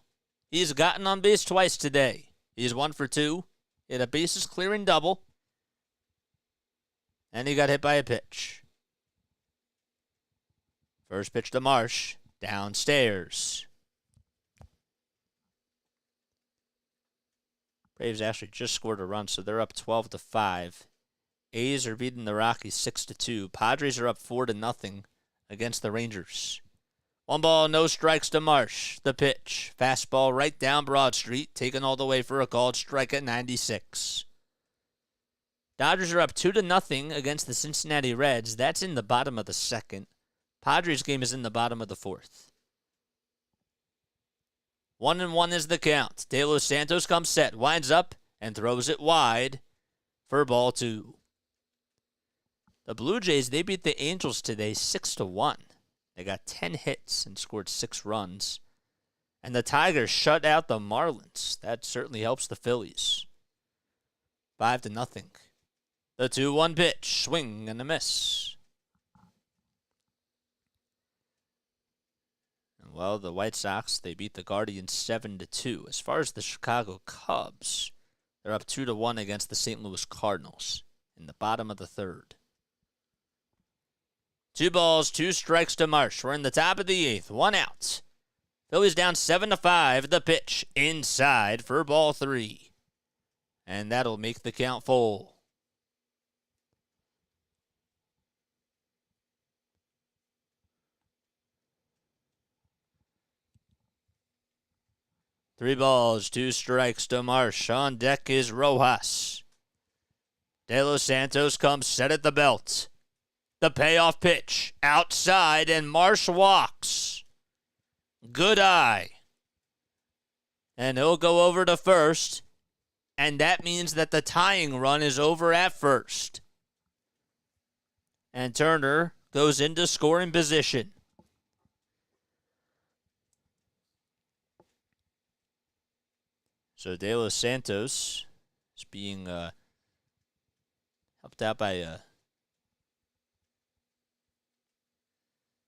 He's gotten on base twice today. He's 1 for 2. Hit a bases clearing double. And he got hit by a pitch. First pitch to Marsh. Downstairs. Braves actually just scored a run, so they're up 12-5. A's are beating the Rockies 6-2. Padres are up 4-0 against the Rangers. 1 ball, no strikes to Marsh. The pitch. Fastball right down Broad Street, taken all the way for a called strike at 96. Dodgers are up 2-0 against the Cincinnati Reds. That's in the bottom of the second. Padres game is in the bottom of the fourth. 1-1 is the count. De Los Santos comes set, winds up, and throws it wide for ball 2. The Blue Jays, they beat the Angels today 6-1. They got 10 hits and scored 6 runs. And the Tigers shut out the Marlins. That certainly helps the Phillies. 5-0. The 2-1 pitch. Swing and a miss. And well, the White Sox, they beat the Guardians 7-2. As far as the Chicago Cubs, they're up 2-1 against the St. Louis Cardinals in the bottom of the third. 2 balls, 2 strikes to Marsh. We're in the top of the 8th. 1 out. Phillies down 7-5. The pitch inside for ball 3. And that'll make the count full. Three balls, 2 strikes to Marsh. On deck is Rojas. De Los Santos comes set at the belt. The payoff pitch outside, and Marsh walks. Good eye. And he'll go over to first, and that means that the tying run is over at first. And Turner goes into scoring position. So De Los Santos is being helped out by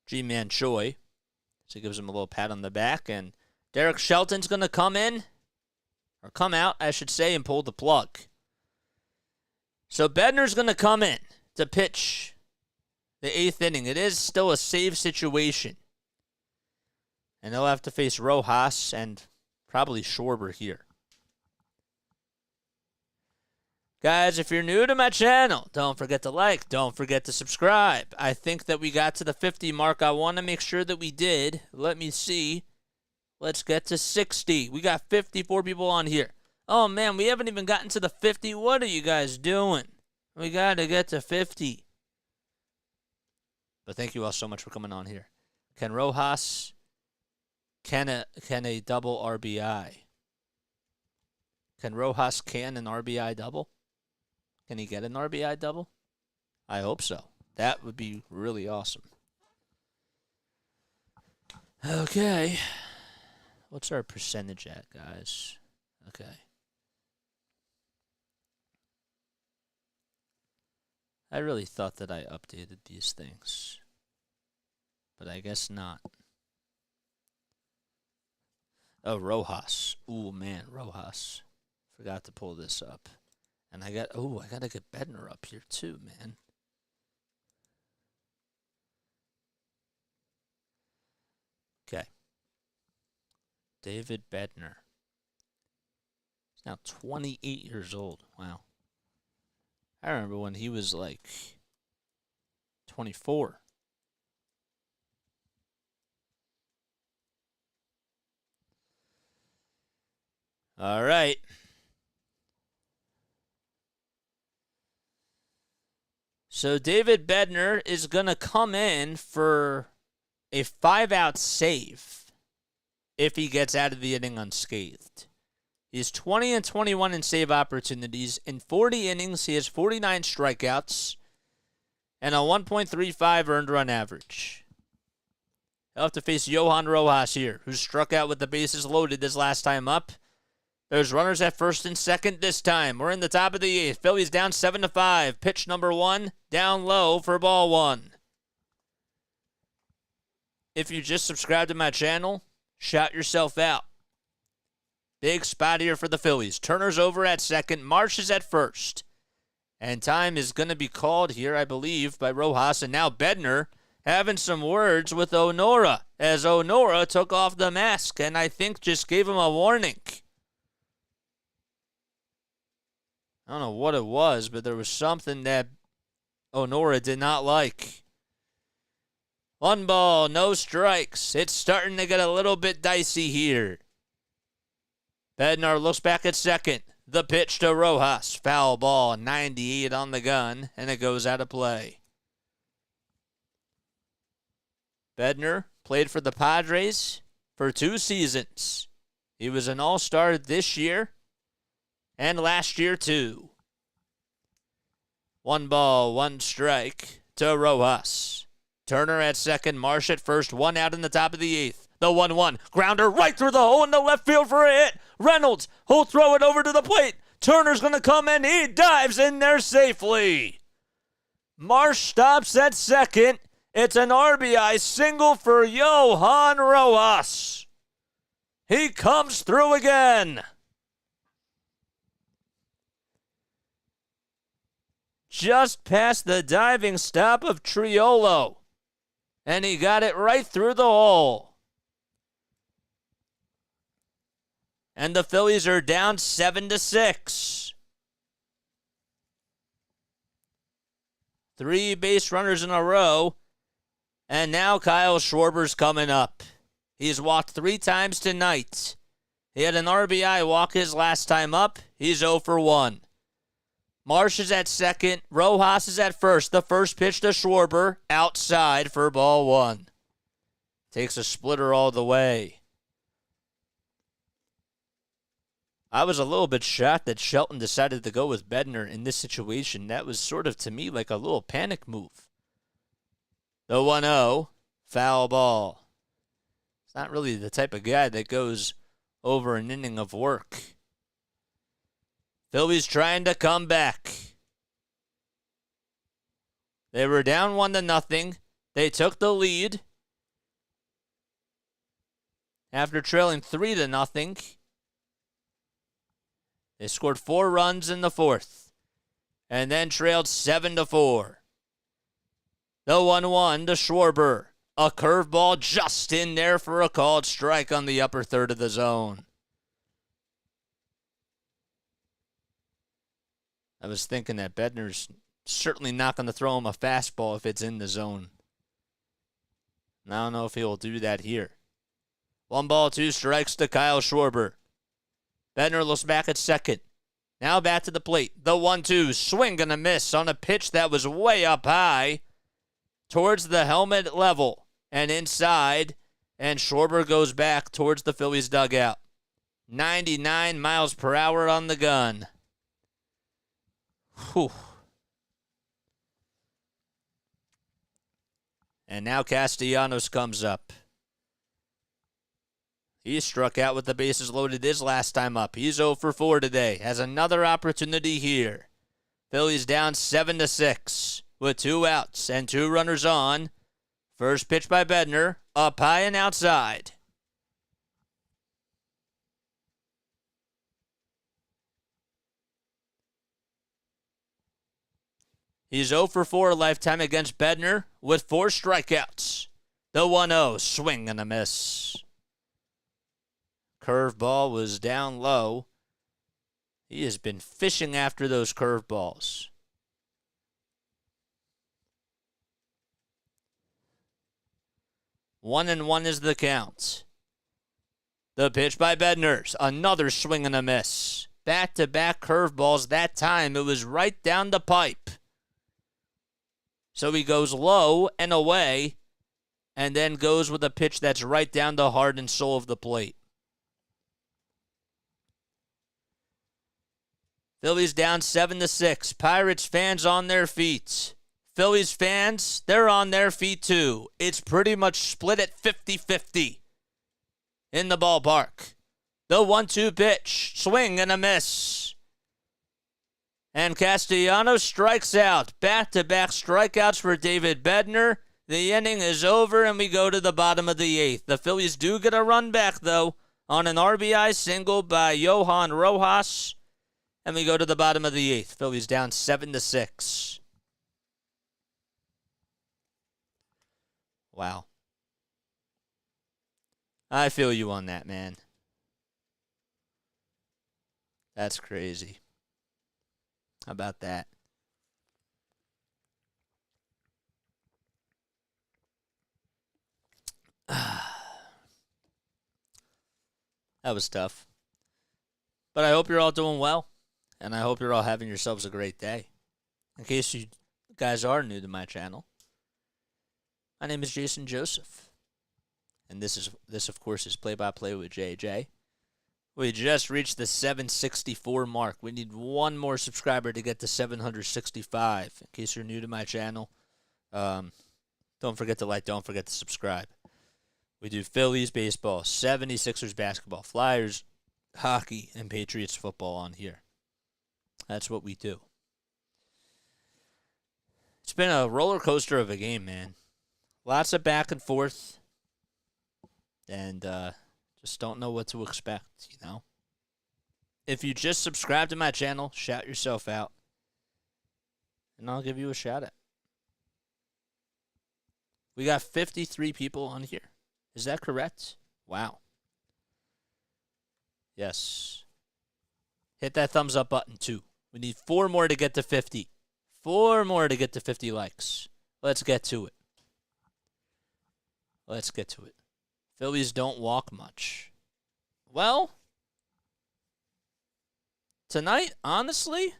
G-Man Choi. So he gives him a little pat on the back. And Derek Shelton's going to come in, or come out, I should say, and pull the plug. So Bednar's going to come in to pitch the 8th inning. It is still a save situation. And they'll have to face Rojas and probably Schwarber here. Guys, if you're new to my channel, don't forget to like, don't forget to subscribe. I think that we got to the 50 mark. I want to make sure that we did. Let me see. Let's get to 60. We got 54 people on here. Oh, man, we haven't even gotten to the 50. What are you guys doing? We got to get to 50. But thank you all so much for coming on here. Can Rojas, can a double RBI? Can Rojas can an RBI double? Can he get an RBI double? I hope so. That would be really awesome. Okay. What's our percentage at, guys? Okay. I really thought that I updated these things, but I guess not. Oh, Rojas. Ooh, man, Rojas. Forgot to pull this up. And I got to get Bednar up here too, man. Okay. David Bednar. He's now 28 years old. Wow. I remember when he was like 24. All right. So David Bednar is going to come in for a 5-out save if he gets out of the inning unscathed. He's 20-21 in save opportunities. In 40 innings, he has 49 strikeouts and a 1.35 earned run average. He'll have to face Johan Rojas here, who struck out with the bases loaded this last time up. There's runners at first and second this time. We're in the top of the 8th. Phillies down 7-5. Pitch number 1, down low for ball 1. If you just subscribed to my channel, shout yourself out. Big spot here for the Phillies. Turner's over at second. Marsh is at first. And time is going to be called here, I believe, by Rojas. And now Bednar having some words with Onora, as Onora took off the mask and I think just gave him a warning. I don't know what it was, but there was something that Onora did not like. 1 ball, no strikes. It's starting to get a little bit dicey here. Bednar looks back at second. The pitch to Rojas. Foul ball, 98 on the gun, and it goes out of play. Bednar played for the Padres for 2 seasons. He was an all-star this year and last year too. 1 ball, 1 strike to Rojas. Turner at second, Marsh at first, 1 out in the top of the 8th. The 1-1, grounder right through the hole in the left field for a hit. Reynolds, he'll throw it over to the plate. Turner's going to come in, he dives in there safely. Marsh stops at second. It's an RBI single for Johan Rojas. He comes through again. Just past the diving stop of Triolo. And he got it right through the hole. And the Phillies are down 7-6. 3 base runners in a row. And now Kyle Schwarber's coming up. He's walked 3 times tonight. He had an RBI walk his last time up. He's 0 for 1. Marsh is at second. Rojas is at first. The first pitch to Schwarber. Outside for ball 1. Takes a splitter all the way. I was a little bit shocked that Shelton decided to go with Bednar in this situation. That was sort of, to me, like a little panic move. The 1-0. Foul ball. It's not really the type of guy that goes over an inning of work. Phillies trying to come back. They were down 1-0. They took the lead after trailing 3-0. They scored 4 runs in the 4th and then trailed 7-4. The 1-1 to Schwarber. A curveball just in there for a called strike on the upper third of the zone. I was thinking that Bednar's certainly not going to throw him a fastball if it's in the zone. And I don't know if he will do that here. 1 ball, 2 strikes to Kyle Schwarber. Bednar looks back at second. Now back to the plate. The 1-2, swing and a miss on a pitch that was way up high towards the helmet level and inside. And Schwarber goes back towards the Phillies dugout. 99 miles per hour on the gun. Whew. And now Castellanos comes up. He struck out with the bases loaded his last time up. He's 0 for 4 today. Has another opportunity here. Phillies down 7-6 with 2 outs and 2 runners on. First pitch by Bednar, up high and outside. He's 0 for 4 lifetime against Bednar with 4 strikeouts. The 1-0, swing and a miss. Curveball was down low. He has been fishing after those curveballs. 1-1 is the count. The pitch by Bednar. Another swing and a miss. Back-to-back curveballs. That time it was right down the pipe. So he goes low and away and then goes with a pitch that's right down the heart and soul of the plate. Phillies down 7-6. Pirates fans on their feet. Phillies fans, they're on their feet too. It's pretty much split at 50-50 in the ballpark. The 1-2 pitch. Swing and a miss. And Castellanos strikes out. Back-to-back strikeouts for David Bednar. The inning is over, and we go to the bottom of the 8th. The Phillies do get a run back, though, on an RBI single by Johan Rojas. And we go to the bottom of the 8th. Phillies down 7-6. Wow. I feel you on that, man. That's crazy. How about that? That was tough. But I hope you're all doing well. And I hope you're all having yourselves a great day. In case you guys are new to my channel, my name is Jason Joseph. And this of course, is Play-by-Play with JJ. We just reached the 764 mark. We need one more subscriber to get to 765. In case you're new to my channel, don't forget to like, don't forget to subscribe. We do Phillies baseball, 76ers basketball, Flyers hockey, and Patriots football on here. That's what we do. It's been a roller coaster of a game, man. Lots of back and forth. And just don't know what to expect, you know? If you just subscribe to my channel, shout yourself out. And I'll give you a shout out. We got 53 people on here. Is that correct? Wow. Yes. Hit that thumbs up button, too. We need 4 more to get to 50. 4 more to get to 50 likes. Let's get to it. Let's get to it. Phillies don't walk much. Well, tonight, honestly,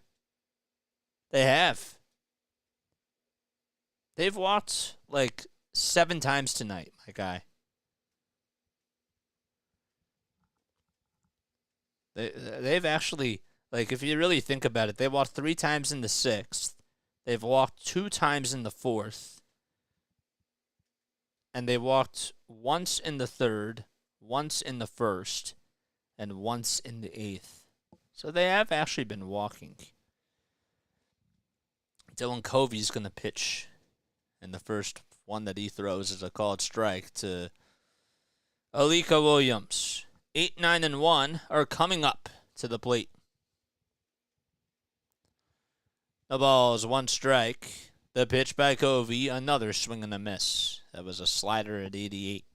they have. They've walked like 7 times tonight, my guy. They've actually, like, if you really think about it, they walked 3 times in the 6th. They've walked 2 times in the 4th. And they walked once in the 3rd, once in the 1st, and once in the 8th. So they have actually been walking. Dylan Covey's going to pitch. And the first one that he throws is a called strike to Alika Williams. 8, 9, and 1 are coming up to the plate. The ball is 1 strike. The pitch by Covey, another swing and a miss. That was a slider at 88.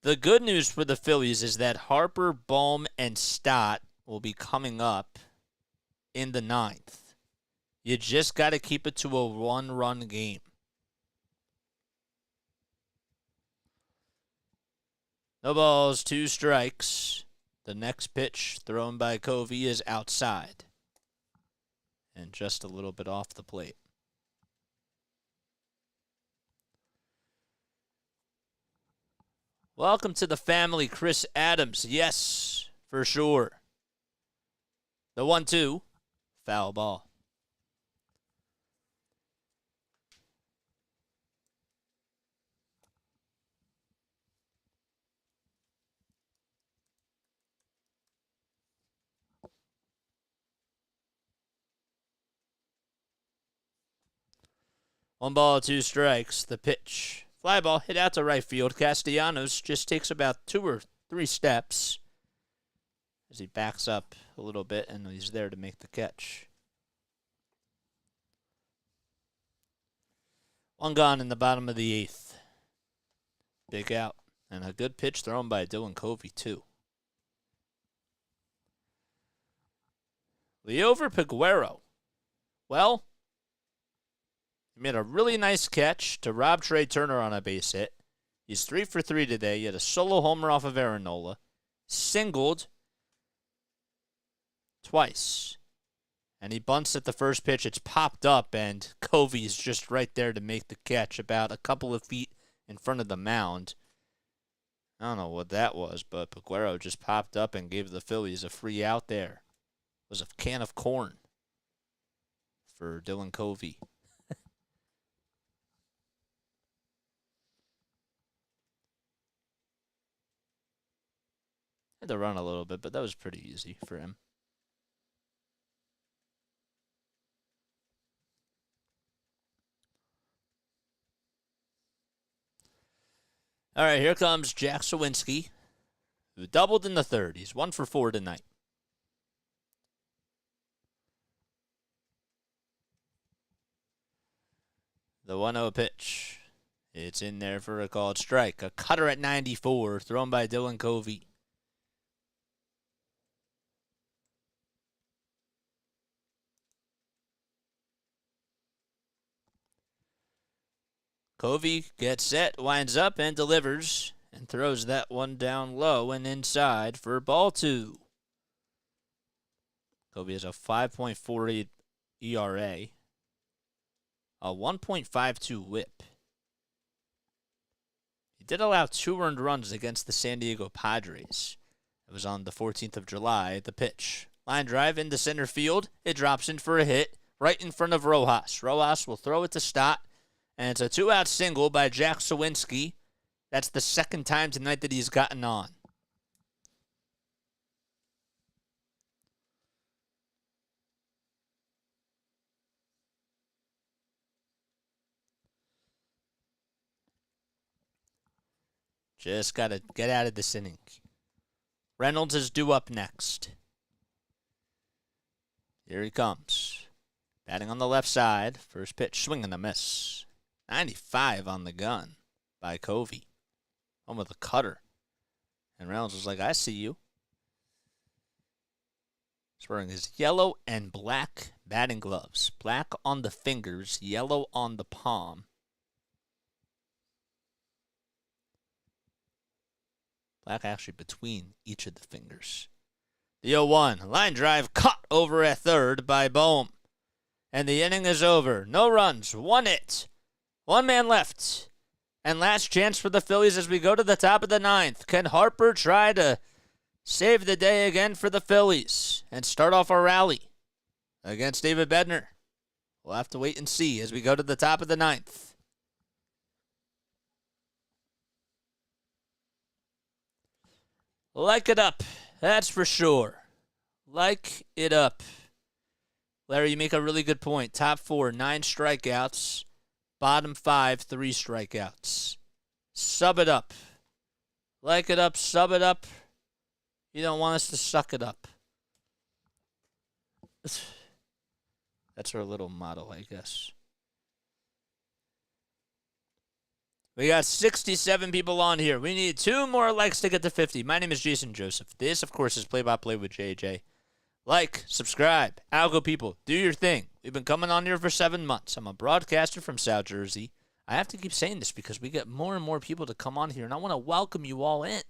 The good news for the Phillies is that Harper, Bohm, and Stott will be coming up in the 9th. You just got to keep it to a 1-run game. No balls, 2 strikes. The next pitch thrown by Covey is outside. And just a little bit off the plate. Welcome to the family, Chris Adams. Yes, for sure. The 1-2, foul ball. One ball, 2 strikes. The pitch. Fly ball hit out to right field. Castellanos just takes about 2 or 3 steps as he backs up a little bit, and he's there to make the catch. 1 gone in the bottom of the 8th. Big out. And a good pitch thrown by Dylan Covey, too. Liover Peguero. Well, he made a really nice catch to rob Trey Turner on a base hit. He's 3 for 3 today. He had a solo homer off of Aaron Nola. Singled twice. And he bunts at the first pitch. It's popped up, and Covey's just right there to make the catch about a couple of feet in front of the mound. I don't know what that was, but Peguero just popped up and gave the Phillies a free out there. It was a can of corn for Dylan Covey. Had to run a little bit, but that was pretty easy for him. All right, here comes Jack Sawinski, who doubled in the third. He's 1 for 4 tonight. The 1-0 pitch. It's in there for a called strike. A cutter at 94, thrown by Dylan Covey. Covey gets set, winds up, and delivers, and throws that one down low and inside for ball 2. Covey has a 5.48 ERA, a 1.52 whip. He did allow 2 earned runs against the San Diego Padres. It was on the 14th of July. The pitch. Line drive into center field. It drops in for a hit right in front of Rojas. Rojas will throw it to Stott. And it's a 2-out single by Jack Sawinski. That's the second time tonight that he's gotten on. Just got to get out of this inning. Reynolds is due up next. Here he comes. Batting on the left side. First pitch, swing and a miss. 95 on the gun by Covey. On with a cutter. And Reynolds was like, I see you. He's wearing his yellow and black batting gloves. Black on the fingers, yellow on the palm. Black actually between each of the fingers. The 0-1. Line drive cut over at third by Bohm. And the inning is over. No runs. 1 hit. 1 man left. And last chance for the Phillies as we go to the top of the 9th. Can Harper try to save the day again for the Phillies and start off a rally against David Bednar? We'll have to wait and see as we go to the top of the 9th. Like it up. That's for sure. Like it up. Larry, you make a really good point. Top 4, 9 strikeouts. Bottom 5, 3 strikeouts. Sub it up. Like it up, sub it up. You don't want us to suck it up. That's our little motto, I guess. We got 67 people on here. We need 2 more likes to get to 50. My name is Jason Joseph. This, of course, is Play-by-Play with JJ. Like, subscribe, algo people, do your thing. We've been coming on here for 7 months. I'm a broadcaster from South Jersey. I have to keep saying this because we get more and more people to come on here, and I want to welcome you all in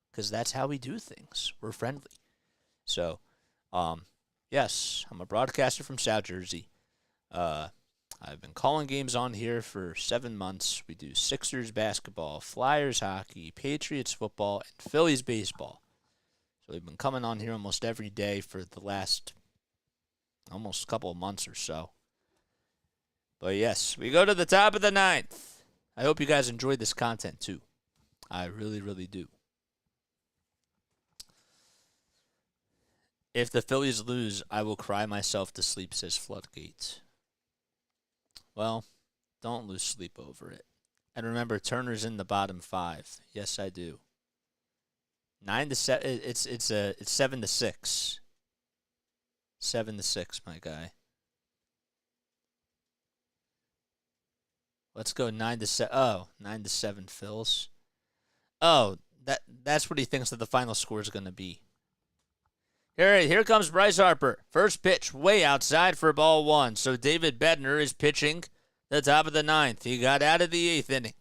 because that's how we do things. We're friendly. So, yes, I'm a broadcaster from South Jersey. I've been calling games on here for 7 months. We do Sixers basketball, Flyers hockey, Patriots football, and Phillies baseball. So we've been coming on here almost every day for the last almost couple of months or so. But yes, we go to the top of the 9th. I hope you guys enjoyed this content too. I really, really do. If the Phillies lose, I will cry myself to sleep, says Floodgate. Well, don't lose sleep over it. And remember, Turner's in the bottom 5. Yes, I do. 9-7. It's 7-6. 7-6, my guy. Let's go 9-7. Oh, 9-7, Phils. Oh, that's what he thinks that the final score is going to be. Here comes Bryce Harper. First pitch way outside for ball 1. So David Bednar is pitching the top of the 9th. He got out of the 8th inning.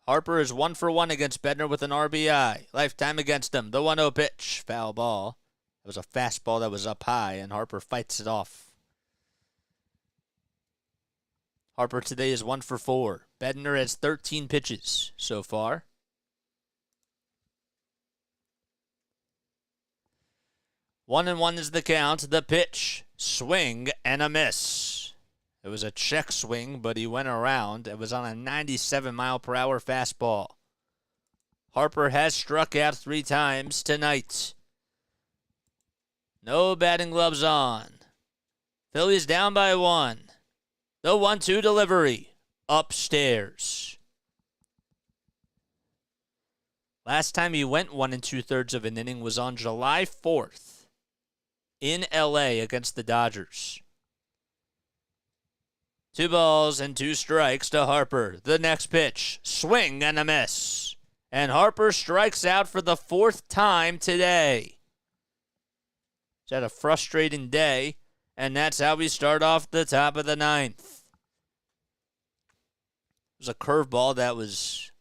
Harper is 1 for 1 against Bednar with an RBI. Lifetime against him. The 1-0 pitch. Foul ball. It was a fastball that was up high, and Harper fights it off. Harper today is 1 for 4. Bednar has 13 pitches so far. 1-1 is the count. The pitch, swing and a miss. It was a check swing, but he went around. It was on a 97-mile-per-hour fastball. Harper has struck out 3 times tonight. No batting gloves on. Phillies down by 1. The 1-2 delivery. Upstairs. Last time he went 1 2/3 of an inning was on July 4th in LA against the Dodgers. 2 balls and 2 strikes to Harper. The next pitch, swing and a miss. And Harper strikes out for the 4th time today. He's had a frustrating day, and that's how we start off the top of the 9th. It was a curveball that was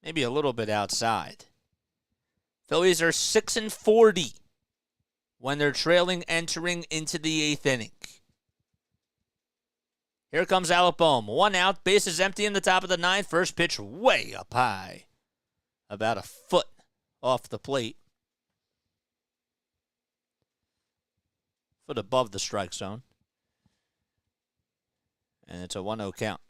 maybe a little bit outside. Phillies are 6-40 when they're trailing entering into the 8th inning. Here comes Alec Bohm. 1 out, bases empty in the top of the 9th. First pitch way up high. About a foot off the plate. Foot above the strike zone. And it's a 1-0 count.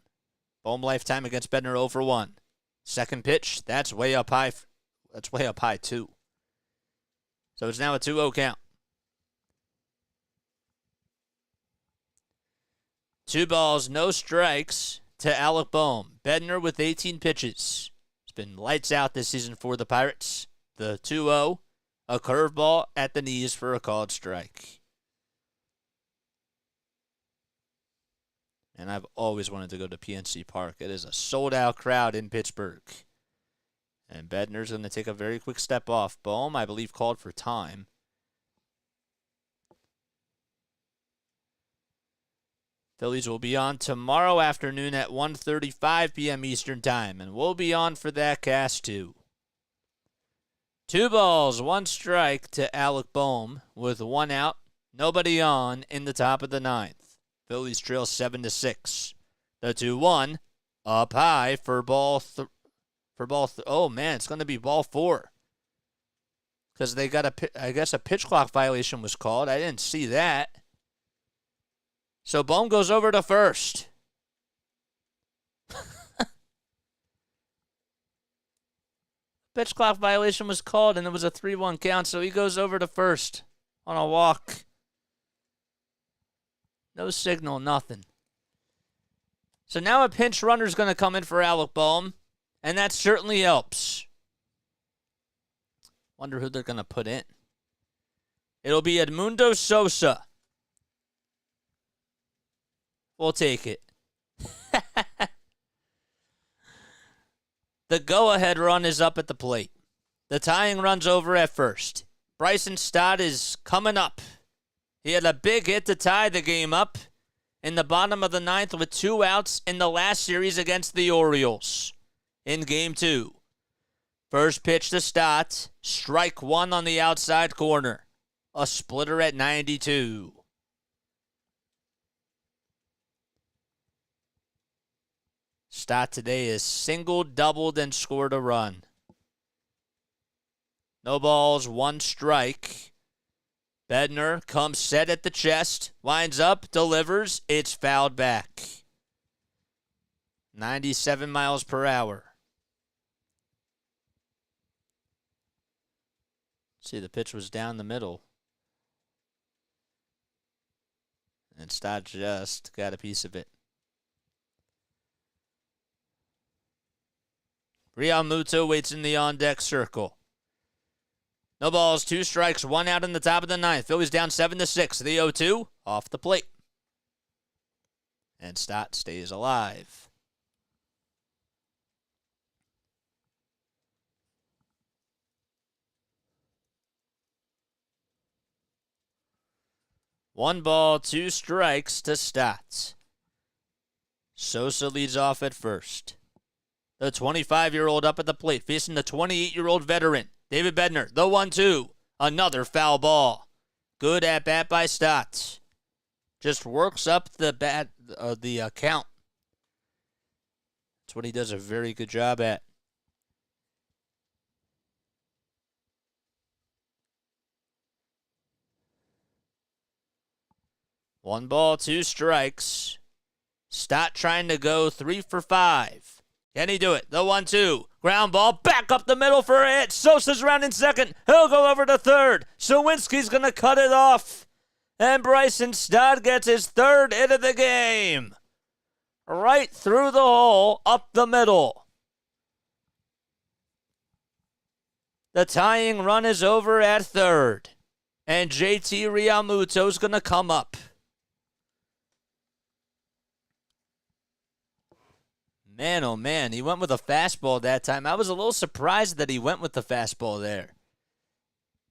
Bohm lifetime against Bednar 0 for 1. Second pitch, that's way up high. That's way up high too. So it's now a 2-0 count. 2 balls, no strikes to Alec Bohm. Bednar with 18 pitches. It's been lights out this season for the Pirates. The 2-0, a curveball at the knees for a called strike. And I've always wanted to go to PNC Park. It is a sold-out crowd in Pittsburgh. And Bednar's going to take a very quick step off. Bohm, I believe, called for time. Phillies will be on tomorrow afternoon at 1:35 p.m. Eastern Time, and we'll be on for that cast too. 2 balls, 1 strike to Alec Bohm with 1 out, nobody on in the top of the 9th. Phillies trail 7-6. The 2-1 up high for oh man, it's going to be ball 4. Because they got I guess a pitch clock violation was called. I didn't see that. So Bohm goes over to first. Pitch clock violation was called, and it was a 3-1 count, so he goes over to first on a walk. No signal, nothing. So now a pinch runner's going to come in for Alec Bohm, and that certainly helps. Wonder who they're going to put in. It'll be Edmundo Sosa. We'll take it. The go-ahead run is up at the plate. The tying run's over at first. Bryson Stott is coming up. He had a big hit to tie the game up in the bottom of the 9th with 2 outs in the last series against the Orioles in Game 2. First pitch to Stott. Strike 1 on the outside corner. A splitter at 92. Stott today is singled, doubled, and scored a run. No balls, 1 strike. Bednar comes set at the chest, winds up, delivers. It's fouled back. 97 miles per hour. See, the pitch was down the middle. And Stott just got a piece of it. Real Muto waits in the on-deck circle. No balls, 2 strikes, 1 out in the top of the 9th. Phillies down 7-6. The 0-2 off the plate. And Stott stays alive. One ball, 2 strikes to Stott. Sosa leads off at first. The 25-year-old up at the plate, facing the 28-year-old veteran, David Bednar. The 1-2. Another foul ball. Good at bat by Stott. Just works up the count. That's what he does a very good job at. One ball, two strikes. Stott trying to go 3 for 5. Can he do it? The 1-2. Ground ball back up the middle for a hit. Sosa's rounding second. He'll go over to third. Sawinski's going to cut it off. And Bryson Stott gets his third hit of the game. Right through the hole, up the middle. The tying run is over at third. And JT Realmuto's going to come up. Man, oh man, he went with a fastball that time. I was a little surprised that he went with the fastball there.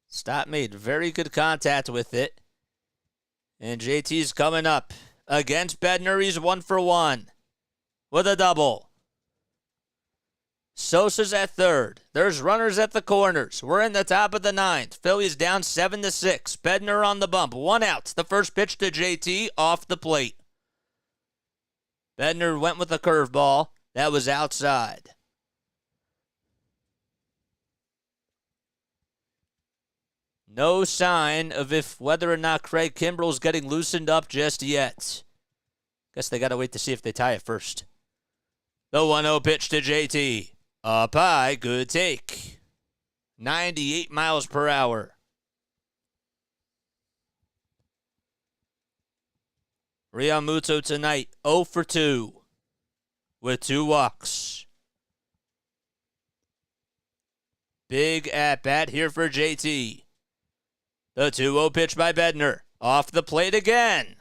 Stott made very good contact with it. And JT's coming up. Against Bednar, he's 1 for 1 with a double. Sosa's at third. There's runners at the corners. We're in the top of the 9th. Phillies down 7-6. Bednar on the bump. 1 out. The first pitch to JT off the plate. Bednar went with a curveball. That was outside. No sign of whether or not Craig Kimbrell's getting loosened up just yet. Guess they got to wait to see if they tie it first. The 1-0 pitch to JT. Up high, good take. 98 miles per hour. Realmuto tonight, 0 for 2 with 2 walks. Big at-bat here for JT. The 2-0 pitch by Bednar. Off the plate again.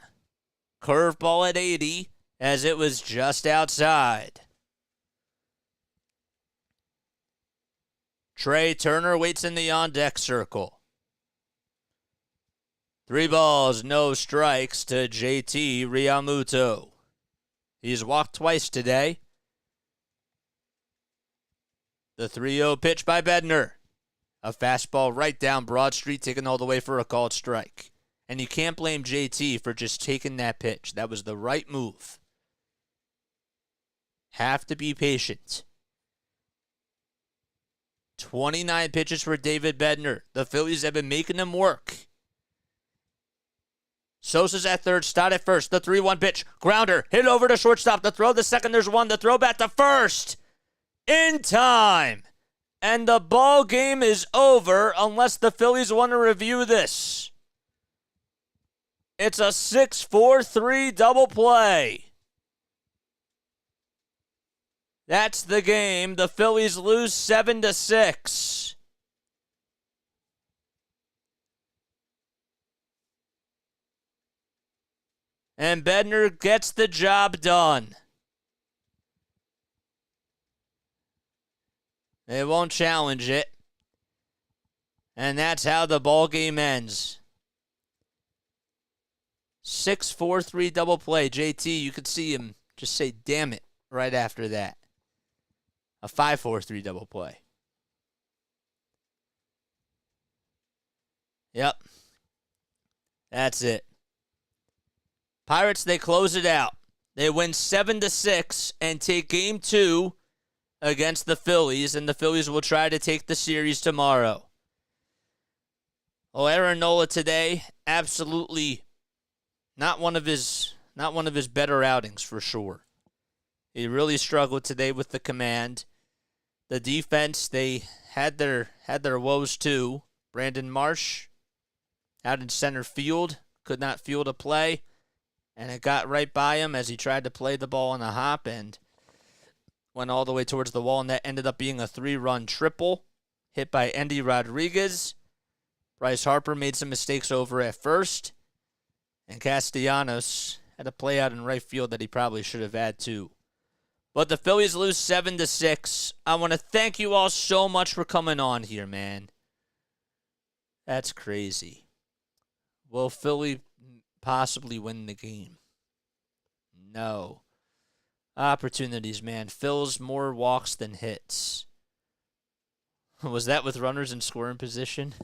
Curveball at 80 as it was just outside. Trey Turner waits in the on-deck circle. 3 balls, no strikes to JT Realmuto. He's walked twice today. The 3-0 pitch by Bednar. A fastball right down Broad Street, taken all the way for a called strike. And you can't blame JT for just taking that pitch. That was the right move. Have to be patient. 29 pitches for David Bednar. The Phillies have been making him work. Sosa's at third, Stott at first. The 3-1 pitch. Grounder. Hit over to shortstop. The throw, the second, there's one. The throw back to first. In time. And the ball game is over unless the Phillies want to review this. It's a 6-4-3 double play. That's the game. The Phillies lose 7-6. And Bednar gets the job done. They won't challenge it. And that's how the ball game ends. 6-4-3 double play. JT, you could see him just say, damn it, right after that. A 5-4-3 double play. Yep. That's it. Pirates, they close it out. They win 7-6 and take game 2 against the Phillies, and the Phillies will try to take the series tomorrow. Well, Aaron Nola today, absolutely not one of his better outings for sure. He really struggled today with the command. The defense, they had their woes too. Brandon Marsh out in center field, could not field a play. And it got right by him as he tried to play the ball on a hop and went all the way towards the wall. And that ended up being a 3-run triple hit by Endy Rodriguez. Bryce Harper made some mistakes over at first. And Castellanos had a play out in right field that he probably should have had too. But the Phillies lose 7-6. I want to thank you all so much for coming on here, man. That's crazy. Will Philly possibly win the game? No. Opportunities, man. Phil's more walks than hits. Was that with runners in scoring position?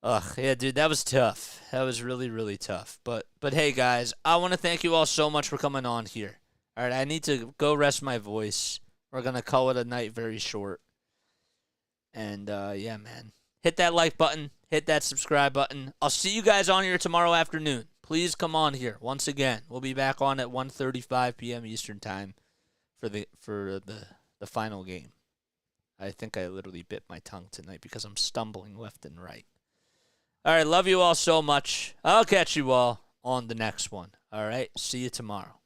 Ugh, yeah, dude, that was tough. That was really, really tough. But hey, guys, I want to thank you all so much for coming on here. All right, I need to go rest my voice. We're gonna call it a night, very short. And yeah, man, hit that like button, hit that subscribe button. I'll see you guys on here tomorrow afternoon. Please come on here once again. We'll be back on at 1:35 p.m. Eastern time for the final game. I think I literally bit my tongue tonight because I'm stumbling left and right. All right, love you all so much. I'll catch you all on the next one. All right, see you tomorrow.